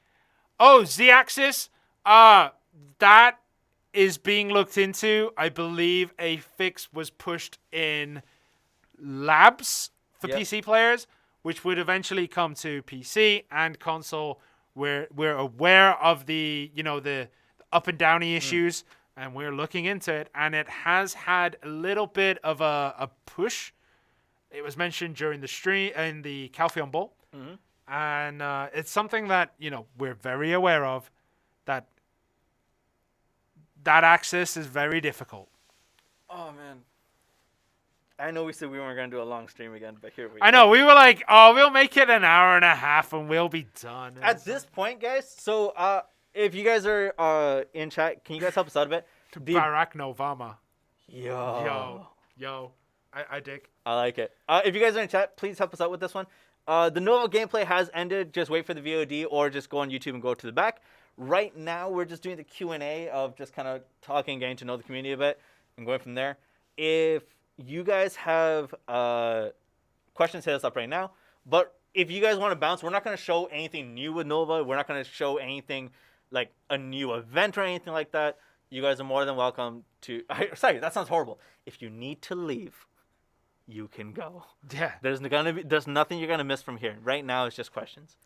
Oh, Z-Axis. That is being looked into. I believe a fix was pushed in labs for PC players, which would eventually come to PC and console. We're aware of the up and downy issues, and we're looking into it. And it has had a little bit of a push. It was mentioned during the stream in the Calpheon Bowl, and it's something that we're very aware of. That access is very difficult. Oh man. I know we said we weren't going to do a long stream again, but here we go. I know. We were like, we'll make it an hour and a half and we'll be done. At this point, guys, so if you guys are in chat, can you guys help us out a bit? Barack Novama. Yo. I dig. I like it. If you guys are in chat, please help us out with this one. The Nova gameplay has ended. Just wait for the VOD or just go on YouTube and go to the back. Right now, we're just doing the Q&A of just kind of talking, getting to know the community a bit, and going from there. If you guys have questions, hit us up right now. But if you guys want to bounce, we're not going to show anything new with Nova. We're not going to show anything like a new event or anything like that. You guys are more than welcome to... Sorry, that sounds horrible. If you need to leave, you can go. Yeah. There's nothing you're going to miss from here. Right now, it's just questions.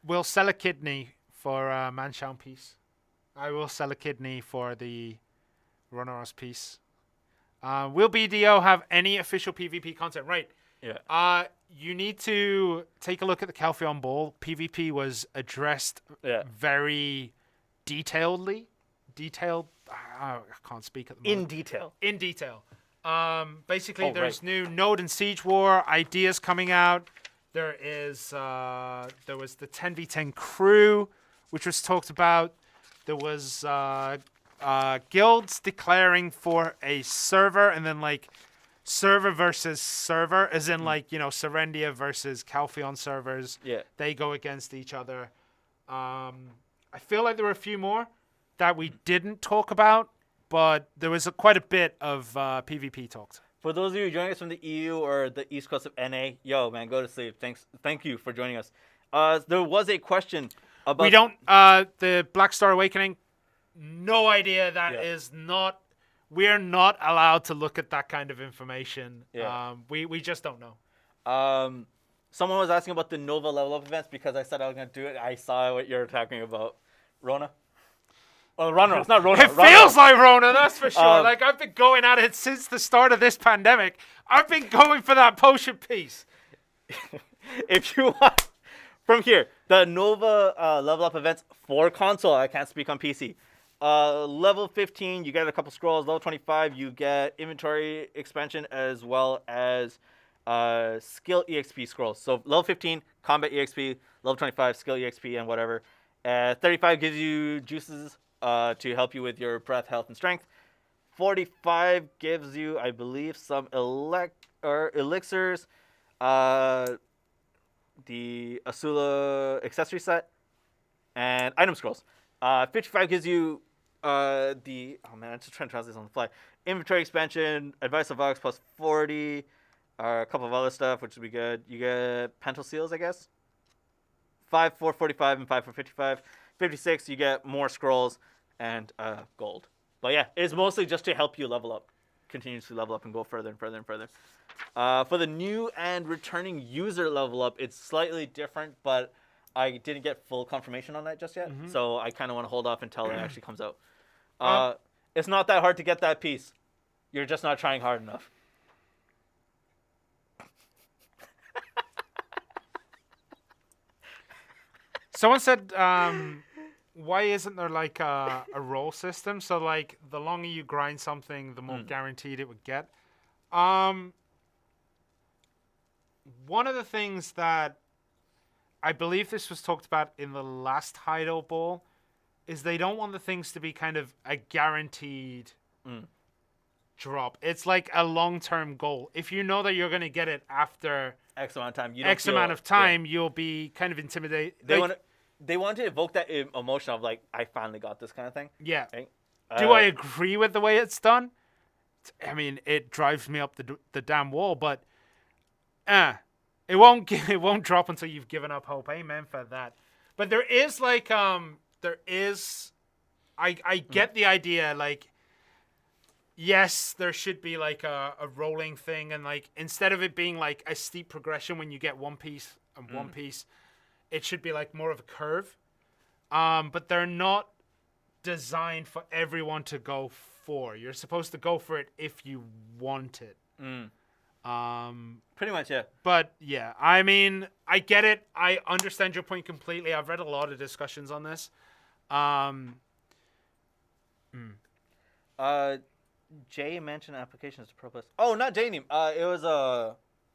We'll sell a kidney for Manshawn piece. I will sell a kidney for the Runneros piece. Will BDO have any official PvP content? Right. Yeah. You need to take a look at the Calpheon Bowl. PvP was addressed very detailedly. I can't speak at the moment. In detail. Basically, there's new Node and Siege War ideas coming out. There was the 10v10 crew, which was talked about. There was guilds declaring for a server, and then like server versus server, as in like Serendia versus Calpheon servers. Yeah. They go against each other. I feel like there were a few more that we didn't talk about, but there was quite a bit of PvP talked. For those of you joining us from the EU or the East Coast of NA, yo, man, go to sleep. Thank you for joining us. There was a question about... We don't... the Black Star Awakening, no idea. That is not... We're not allowed to look at that kind of information. Yeah. We just don't know. Someone was asking about the Nova level up events because I said I was going to do it. I saw what you're talking about. Rona? Oh, Rona. It's not Rona. It feels like Rona, that's for sure. Like, I've been going at it since the start of this pandemic. I've been going for that potion piece. If you want... From here, the Nova level up events for console. I can't speak on PC. Level 15, you get a couple scrolls. Level 25, you get inventory expansion as well as skill EXP scrolls. So level 15, combat EXP. Level 25, skill EXP and whatever. 35 gives you juices to help you with your breath, health, and strength. 45 gives you, I believe, some elixirs. The Asula accessory set. And item scrolls. 55 gives you I'm just trying to translate this on the fly. Inventory expansion, advice of Vox plus 40, a couple of other stuff, which would be good. You get Pental Seals, I guess. 5 for 45 and 5 for 55. 56, you get more scrolls and gold. But yeah, it's mostly just to help you level up, continuously level up and go further and further and further. For the new and returning user level up, it's slightly different, but I didn't get full confirmation on that just yet. So I kind of want to hold off until it actually comes out. It's not that hard to get that piece. You're just not trying hard enough. Someone said, why isn't there like a roll system? So like the longer you grind something, the more guaranteed it would get. One of the things that I believe this was talked about in the last Hideout Ball is they don't want the things to be kind of a guaranteed drop. It's like a long-term goal. If you know that you're going to get it after X amount of time, you'll be kind of intimidated. They want to evoke that emotion of like, I finally got this kind of thing. Yeah. Right? Do I agree with the way it's done? I mean, it drives me up the damn wall, but it won't drop until you've given up hope. Amen for that. But there is like I get the idea, like, yes, there should be like a rolling thing, and like instead of it being like a steep progression when you get one piece and one piece, it should be like more of a curve. But they're not designed for everyone to go for. You're supposed to go for it if you want it. Pretty much, yeah. But yeah, I mean, I get it. I understand your point completely. I've read a lot of discussions on this. Jay mentioned applications to ProBus. Oh, not Jay-Nim. It was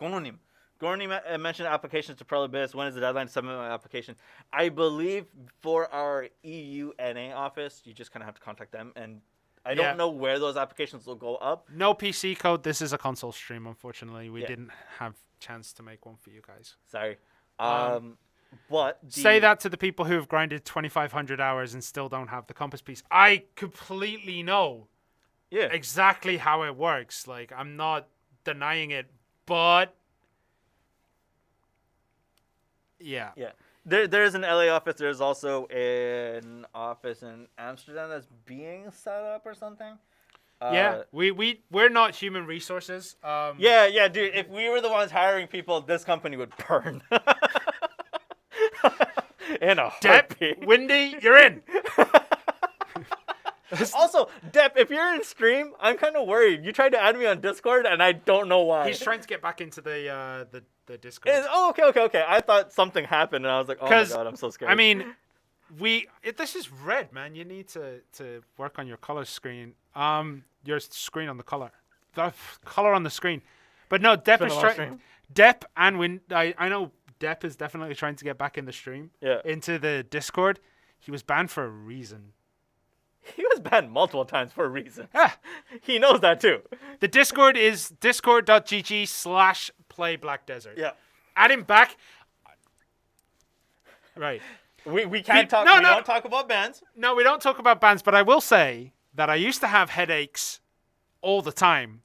Gononim. Gononim mentioned applications to ProBus. When is the deadline to submit my application? I believe for our EU NA office, you just kind of have to contact them, and I don't know where those applications will go up. No PC code. This is a console stream, unfortunately. We didn't have chance to make one for you guys. Sorry. But say that to the people who have grinded 2,500 hours and still don't have the compass piece. I completely know exactly how it works. Like, I'm not denying it, but yeah. There's an LA office. There's also an office in Amsterdam that's being set up or something. We're not human resources. Yeah, dude. If we were the ones hiring people, this company would burn. In a heartbeat. Windy, you're in. Also, Depp, if you're in stream, I'm kind of worried. You tried to add me on Discord, and I don't know why. He's trying to get back into the Discord. Okay. I thought something happened, and I was like, oh my god, I'm so scared. I mean, this is red, man. You need to work on your color screen. Your screen on the color on the screen. But no, Depp is trying. Depp and I know Depp is definitely trying to get back in the stream. Yeah. Into the Discord. He was banned for a reason. He was banned multiple times for a reason. He knows that too. The Discord is discord.gg/playblackdesert. Yeah. Add him back. Right. We can't talk. We don't talk about bans. No, we don't talk about bans. But I will say that I used to have headaches all the time,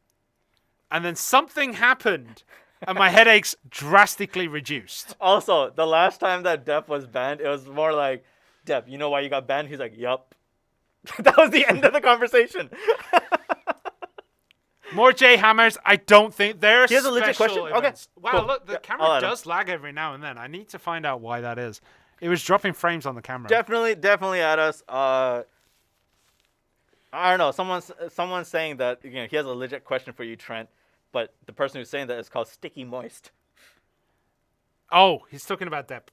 and then something happened, and my headaches drastically reduced. Also, the last time that Depp was banned, it was more like, Depp, you know why you got banned? He's like, yup. That was the end of the conversation. More J Hammers. I don't think there's. He has a legit question. Events. Okay. Wow, cool. Look, the camera does lag every now and then. I need to find out why that is. It was dropping frames on the camera. Definitely at us. I don't know. Someone's saying that he has a legit question for you, Trent. But the person who's saying that is called Sticky Moist. Oh, he's talking about Depp.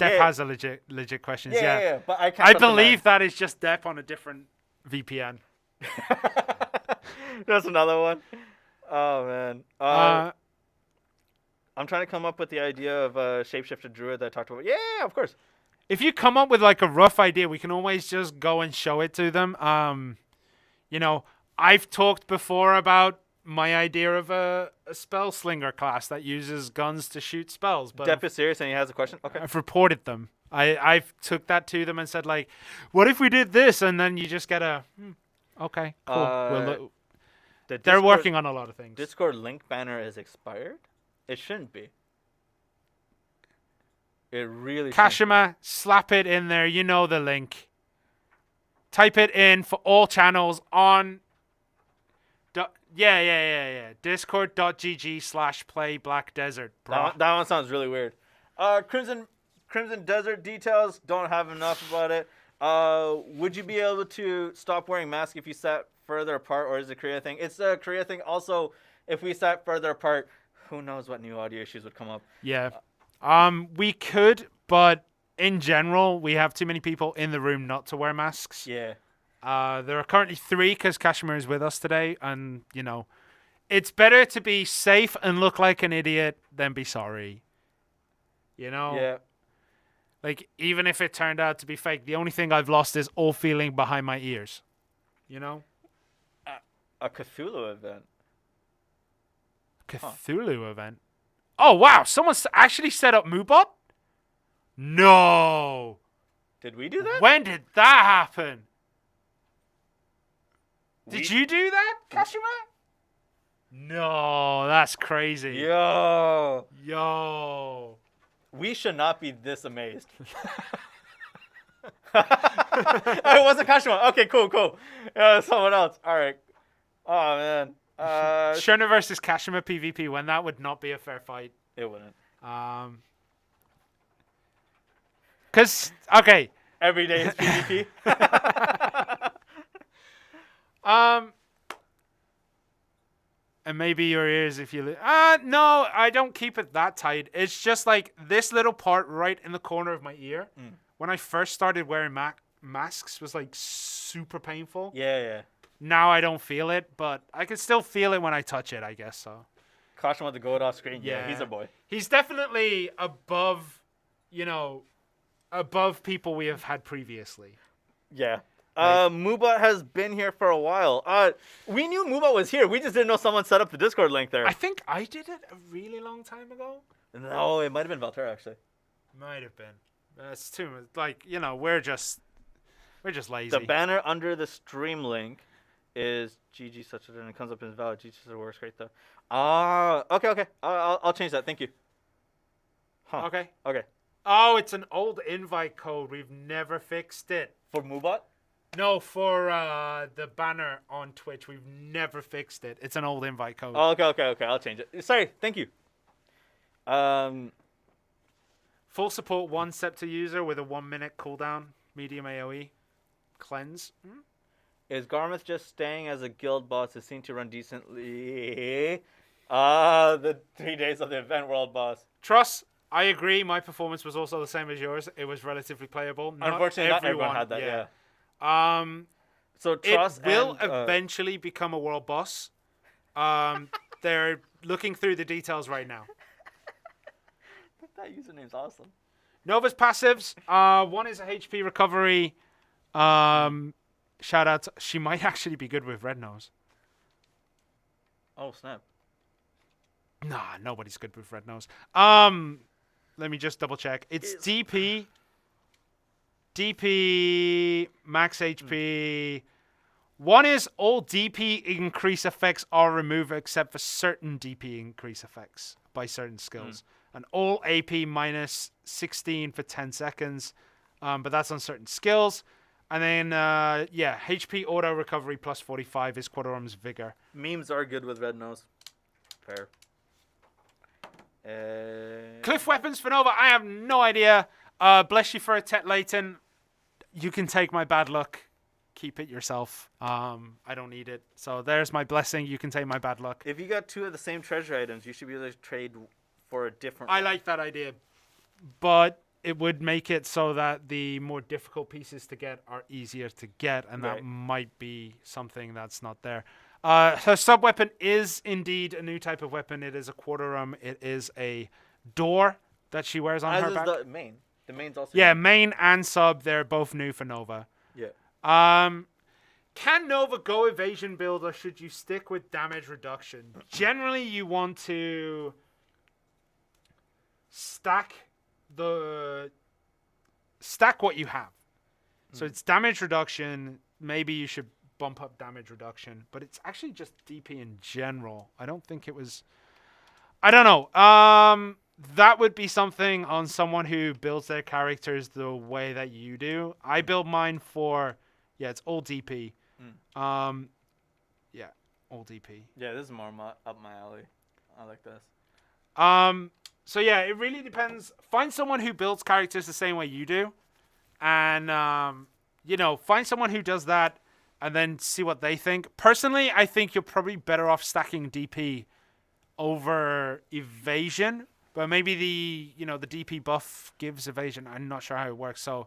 Depp has a legit questions. Yeah. But I believe that is just Depp on a different VPN. That's another one. Oh man. I'm trying to come up with the idea of a shapeshifter druid that I talked about. Yeah, of course. If you come up with like a rough idea, we can always just go and show it to them. I've talked before about my idea of a spell slinger class that uses guns to shoot spells. But Depp is serious and he has a question? Okay. I've reported them. I've took that to them and said, like, what if we did this? And then you just get okay, cool. They're working on a lot of things. Discord link banner is expired? It shouldn't be. It really stinks. Kashima, slap it in there. You know the link. Type it in for all channels on... Yeah. Discord.gg/play Black Desert. That one sounds really weird. Crimson Desert details. Don't have enough about it. Would you be able to stop wearing masks if you sat further apart, or is it a Korea thing? It's a Korea thing. Also, if we sat further apart, who knows what new audio issues would come up. Yeah. We could, but in general, we have too many people in the room not to wear masks. Yeah. There are currently 3 because Kashmir is with us today, and, you know, it's better to be safe and look like an idiot than be sorry. You know? Yeah. Like, even if it turned out to be fake, the only thing I've lost is all feeling behind my ears. You know? A Cthulhu event. Cthulhu event? Oh, wow. Someone's actually set up Moobot? No. Did we do that? When did that happen? Did you do that, Kashima? No, that's crazy. Yo. We should not be this amazed. Oh, it wasn't Kashima. Okay, cool. Someone else. All right. Oh, man. Shurna versus Kashima PvP, when that would not be a fair fight. It wouldn't. Because, okay. Every day is PvP. And maybe your ears if you... no, I don't keep it that tight. It's just like this little part right in the corner of my ear. When I first started wearing masks was like super painful. Yeah. Now I don't feel it, but I can still feel it when I touch it, I guess so. Caution with the goat off screen. Yeah, he's a boy. He's definitely above, above people we have had previously. Yeah. Moobot has been here for a while. We knew Moobot was here. We just didn't know someone set up the Discord link there. I think I did it a really long time ago. No, it might have been Valterra, actually. Might have been. That's too much. Like, we're just lazy. The banner under the stream link is GG such and it comes up as valid. GG such works great though. Okay. I'll change that. Thank you. Huh. Okay. Oh, it's an old invite code. We've never fixed it. For Moobot? No, for the banner on Twitch. We've never fixed it. It's an old invite code. Oh, okay. I'll change it. Sorry. Thank you. Full support 1 scepter user with a 1-minute cooldown. Medium AoE. Cleanse. Is Garmouth just staying as a guild boss? It seemed to run decently. The 3 days of the event world boss. Truss, I agree. My performance was also the same as yours. It was relatively playable. Unfortunately, not everyone had that, yeah. So Truss it will eventually become a world boss. They're looking through the details right now. That username's awesome. Nova's passives. One is a HP recovery. Shout out. She might actually be good with Red Nose. Oh, snap. Nah, nobody's good with Red Nose. Let me just double check. It's DP, max HP. One is all DP increase effects are removed except for certain DP increase effects by certain skills. And all AP minus 16 for 10 seconds. But that's on certain skills. And then, HP auto recovery plus 45 is Quadrarm's Vigor. Memes are good with Red Nose. Fair. Cliff weapons for Nova. I have no idea. Bless you for a Tet Leighton. You can take my bad luck. Keep it yourself. I don't need it. So there's my blessing. You can take my bad luck. If you got 2 of the same treasure items, you should be able to trade for a different I one. like that idea. But it would make it so that the more difficult pieces to get are easier to get. And that might be something that's not there. Her sub-weapon is indeed a new type of weapon. It is a Quadrarm. It is a door that she wears on her back. As is the main. The main's also new. Main and sub. They're both new for Nova. Yeah. Can Nova go evasion build or should you stick with damage reduction? Generally, you want to stack what you have. So it's damage reduction. Maybe you should bump up damage reduction, but it's actually just DP in general. I don't think it was... I don't know. that would be something on someone who builds their characters the way that you do. I build mine for, it's all DP. Yeah, all DP. Yeah, this is more up my alley. I like this. So yeah, it really depends. Find someone who builds characters the same way you do, and find someone who does that, and then see what they think. Personally, I think you're probably better off stacking DP over evasion, but maybe the DP buff gives evasion. I'm not sure how it works. So,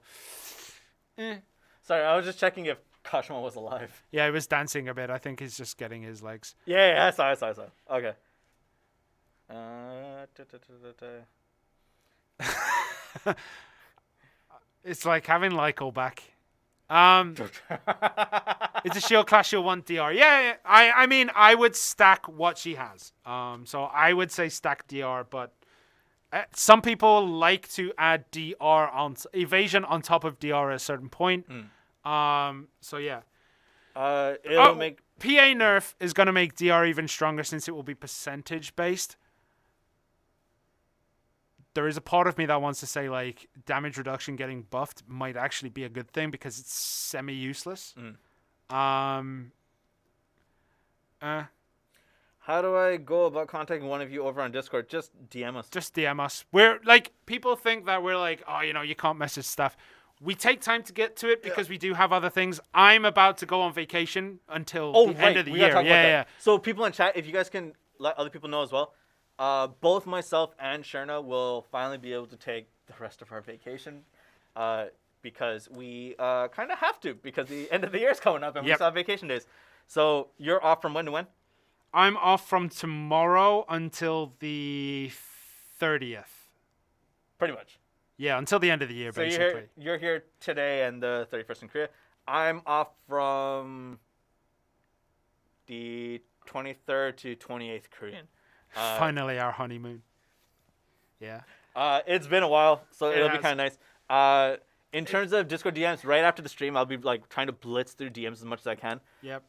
Sorry, I was just checking if Kashima was alive. yeah, he was dancing a bit. I think he's just getting his legs. Yeah, I saw. Okay. It's like having Lyko back. It's a shield class you'll want DR. Yeah. I mean, I would stack what she has. So I would say stack DR, but some people like to add DR on evasion on top of DR at a certain point. So yeah. It'll make PA nerf is gonna make DR even stronger since it will be percentage based. There is a part of me that wants to say like damage reduction getting buffed might actually be a good thing because it's semi-useless. How do I go about contacting one of you over on Discord? Just DM us. Just DM us. We're like, people think that we're like, oh, you can't message stuff. We take time to get to it because we do have other things. I'm about to go on vacation until the end of the year. Yeah. So people in chat, if you guys can let other people know as well, both myself and Sherna will finally be able to take the rest of our vacation because we kind of have to because the end of the year is coming up and we still have vacation days. So you're off from when to when? I'm off from tomorrow until the 30th. Pretty much. Yeah, until the end of the year, so basically. You're here today and the 31st in Korea. I'm off from the 23rd to 28th Korean. Finally, our honeymoon. Yeah. It's been a while, so it'll be kind of nice. In terms of Discord DMs, right after the stream, I'll be like trying to blitz through DMs as much as I can. Yep.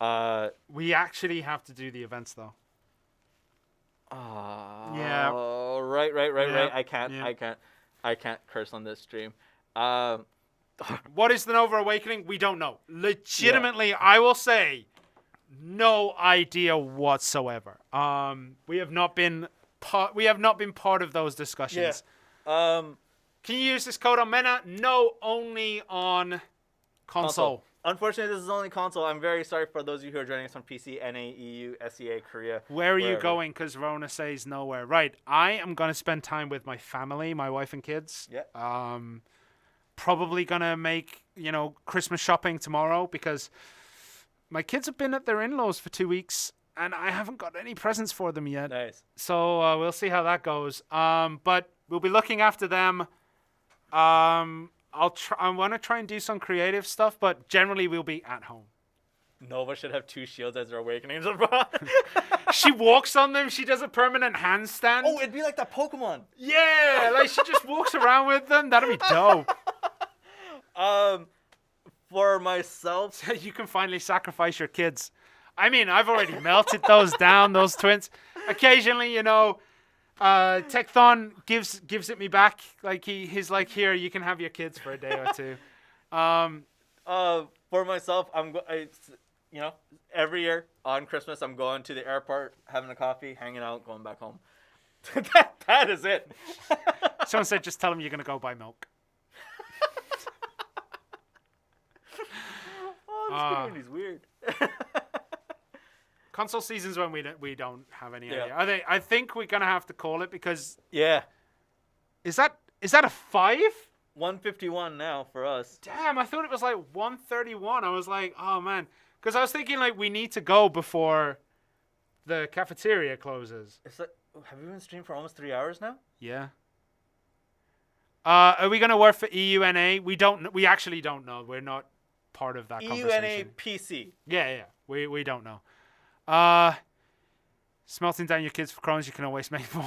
We actually have to do the events though. Yeah. Right. I can't curse on this stream. What is the Nova Awakening? We don't know. Legitimately, I will say, no idea whatsoever. We have not been part of those discussions. Yeah. Can you use this code on Mena? No, only on console. Unfortunately, this is only console. I'm very sorry for those of you who are joining us on PC, NA, EU, SEA, Korea. Where are you going? Because Rona says nowhere. Right. I am going to spend time with my family, my wife and kids. Yeah. Probably going to make, Christmas shopping tomorrow because my kids have been at their in-laws for 2 weeks and I haven't got any presents for them yet. Nice. So we'll see how that goes. But we'll be looking after them. I want to try and do some creative stuff, but generally we'll be at home. Nova should have 2 shields as their awakenings. She walks on them. She does a permanent handstand. Oh, it'd be like that Pokemon. Yeah, like she just walks around with them. That'd be dope. For myself, you can finally sacrifice your kids. I mean, I've already melted those down, those twins. Occasionally, Tecthon gives it me back. Like he's like, here, you can have your kids for a day or two. For myself, every year on Christmas, I'm going to the airport, having a coffee, hanging out, going back home. that is it. Someone said, just tell them you're going to go buy milk. This community's weird. Console seasons when we don't have any idea. I think we're gonna have to call it because is that a 5? 151 now for us. Damn, I thought it was like 131. I was like, oh man, because I was thinking like we need to go before the cafeteria closes. It's like, have we been streaming for almost 3 hours now? Yeah. Are we gonna work for EUNA? We actually don't know. We're not part of that conversation. EUNA PC. Yeah. We don't know. Smelting down your kids for crones, you can always make more.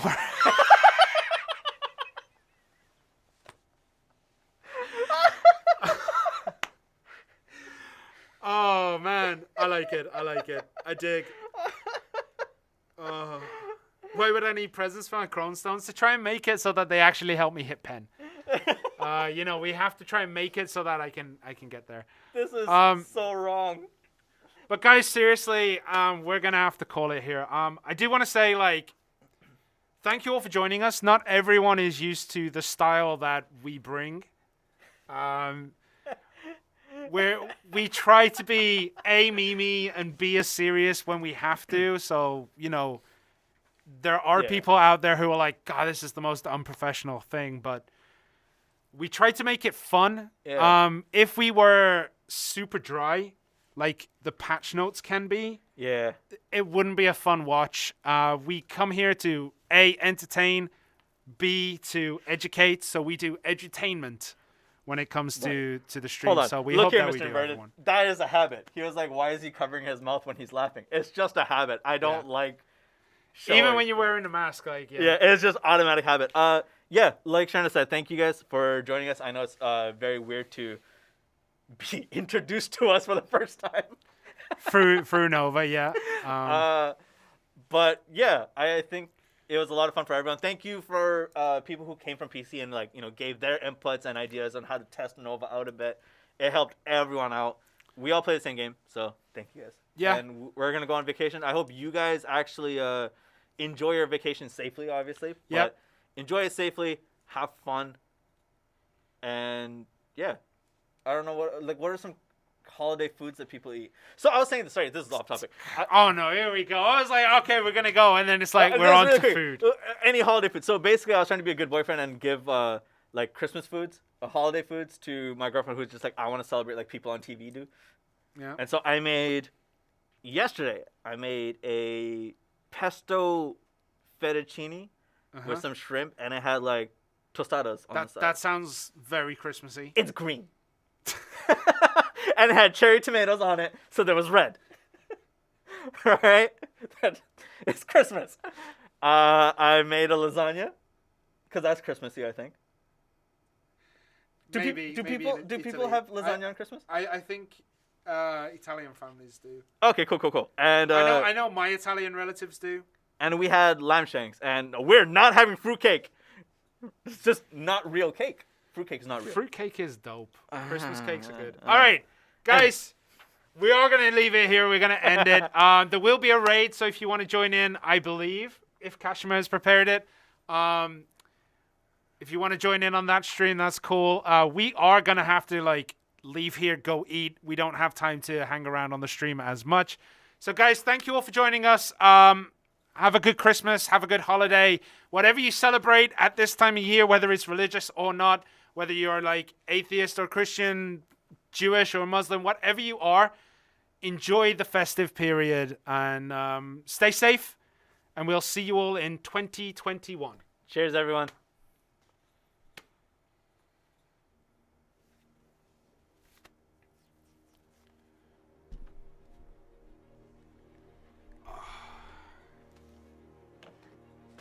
Oh man, I like it. I dig. Why would I need presents for my Chrome Stones? To try and make it so that they actually help me hit pen. We have to try and make it so that I can get there. This is so wrong. But guys, seriously, we're gonna have to call it here. I do want to say, like, thank you all for joining us. Not everyone is used to the style that we bring. We try to be A, memey, and B, as serious when we have to. So, there are people out there who are like, God, this is the most unprofessional thing. But we try to make it fun. Yeah. If we were super dry, like the patch notes can be, it wouldn't be a fun watch. We come here to A, entertain, B, to educate. So we do edutainment when it comes to the stream. Hold on. So we Look hope here, that we Mr. do Inverted. everyone. That is a habit. He was like, why is he covering his mouth when he's laughing? It's just a habit. I don't like showing. Even when you're wearing a mask, like, Yeah, it's just automatic habit. Like Shanna said, thank you guys for joining us. I know it's very weird to be introduced to us for the first time. through Nova, yeah. But yeah, I think it was a lot of fun for everyone. Thank you for people who came from PC and gave their inputs and ideas on how to test Nova out a bit. It helped everyone out. We all play the same game, so thank you guys. Yeah. And we're gonna go on vacation. I hope you guys actually enjoy your vacation safely, obviously. Yeah. But enjoy it safely. Have fun. And yeah, I don't know what are some holiday foods that people eat. So I was saying, sorry, this is off topic. Oh no, here we go. I was like, okay, we're gonna go, and then it's like we're on to food. Any holiday food. So basically, I was trying to be a good boyfriend and give Christmas foods, holiday foods to my girlfriend, who's just like, I want to celebrate like people on TV do. Yeah. And so yesterday I made a pesto fettuccine with some shrimp, and it had like tostadas on the side. That sounds very Christmassy. It's green. And it had cherry tomatoes on it, so there was red. Right? It's Christmas. I made a lasagna, because that's Christmassy, I think. Do people have lasagna on Christmas? I think Italian families do. Okay, cool. And I know my Italian relatives do. And we had lamb shanks, and we're not having fruitcake. It's just not real cake. Fruitcake is not real. Fruitcake is dope. Christmas cakes are good. All right, guys, we are going to leave it here. We're going to end it. There will be a raid, so if you want to join in, I believe, if Kashima has prepared it. If you want to join in on that stream, that's cool. We are going to have to leave here, go eat. We don't have time to hang around on the stream as much. So, guys, thank you all for joining us. Have a good Christmas. Have a good holiday. Whatever you celebrate at this time of year, whether it's religious or not, whether you're atheist or Christian, Jewish or Muslim, whatever you are, enjoy the festive period and stay safe. And we'll see you all in 2021. Cheers, everyone.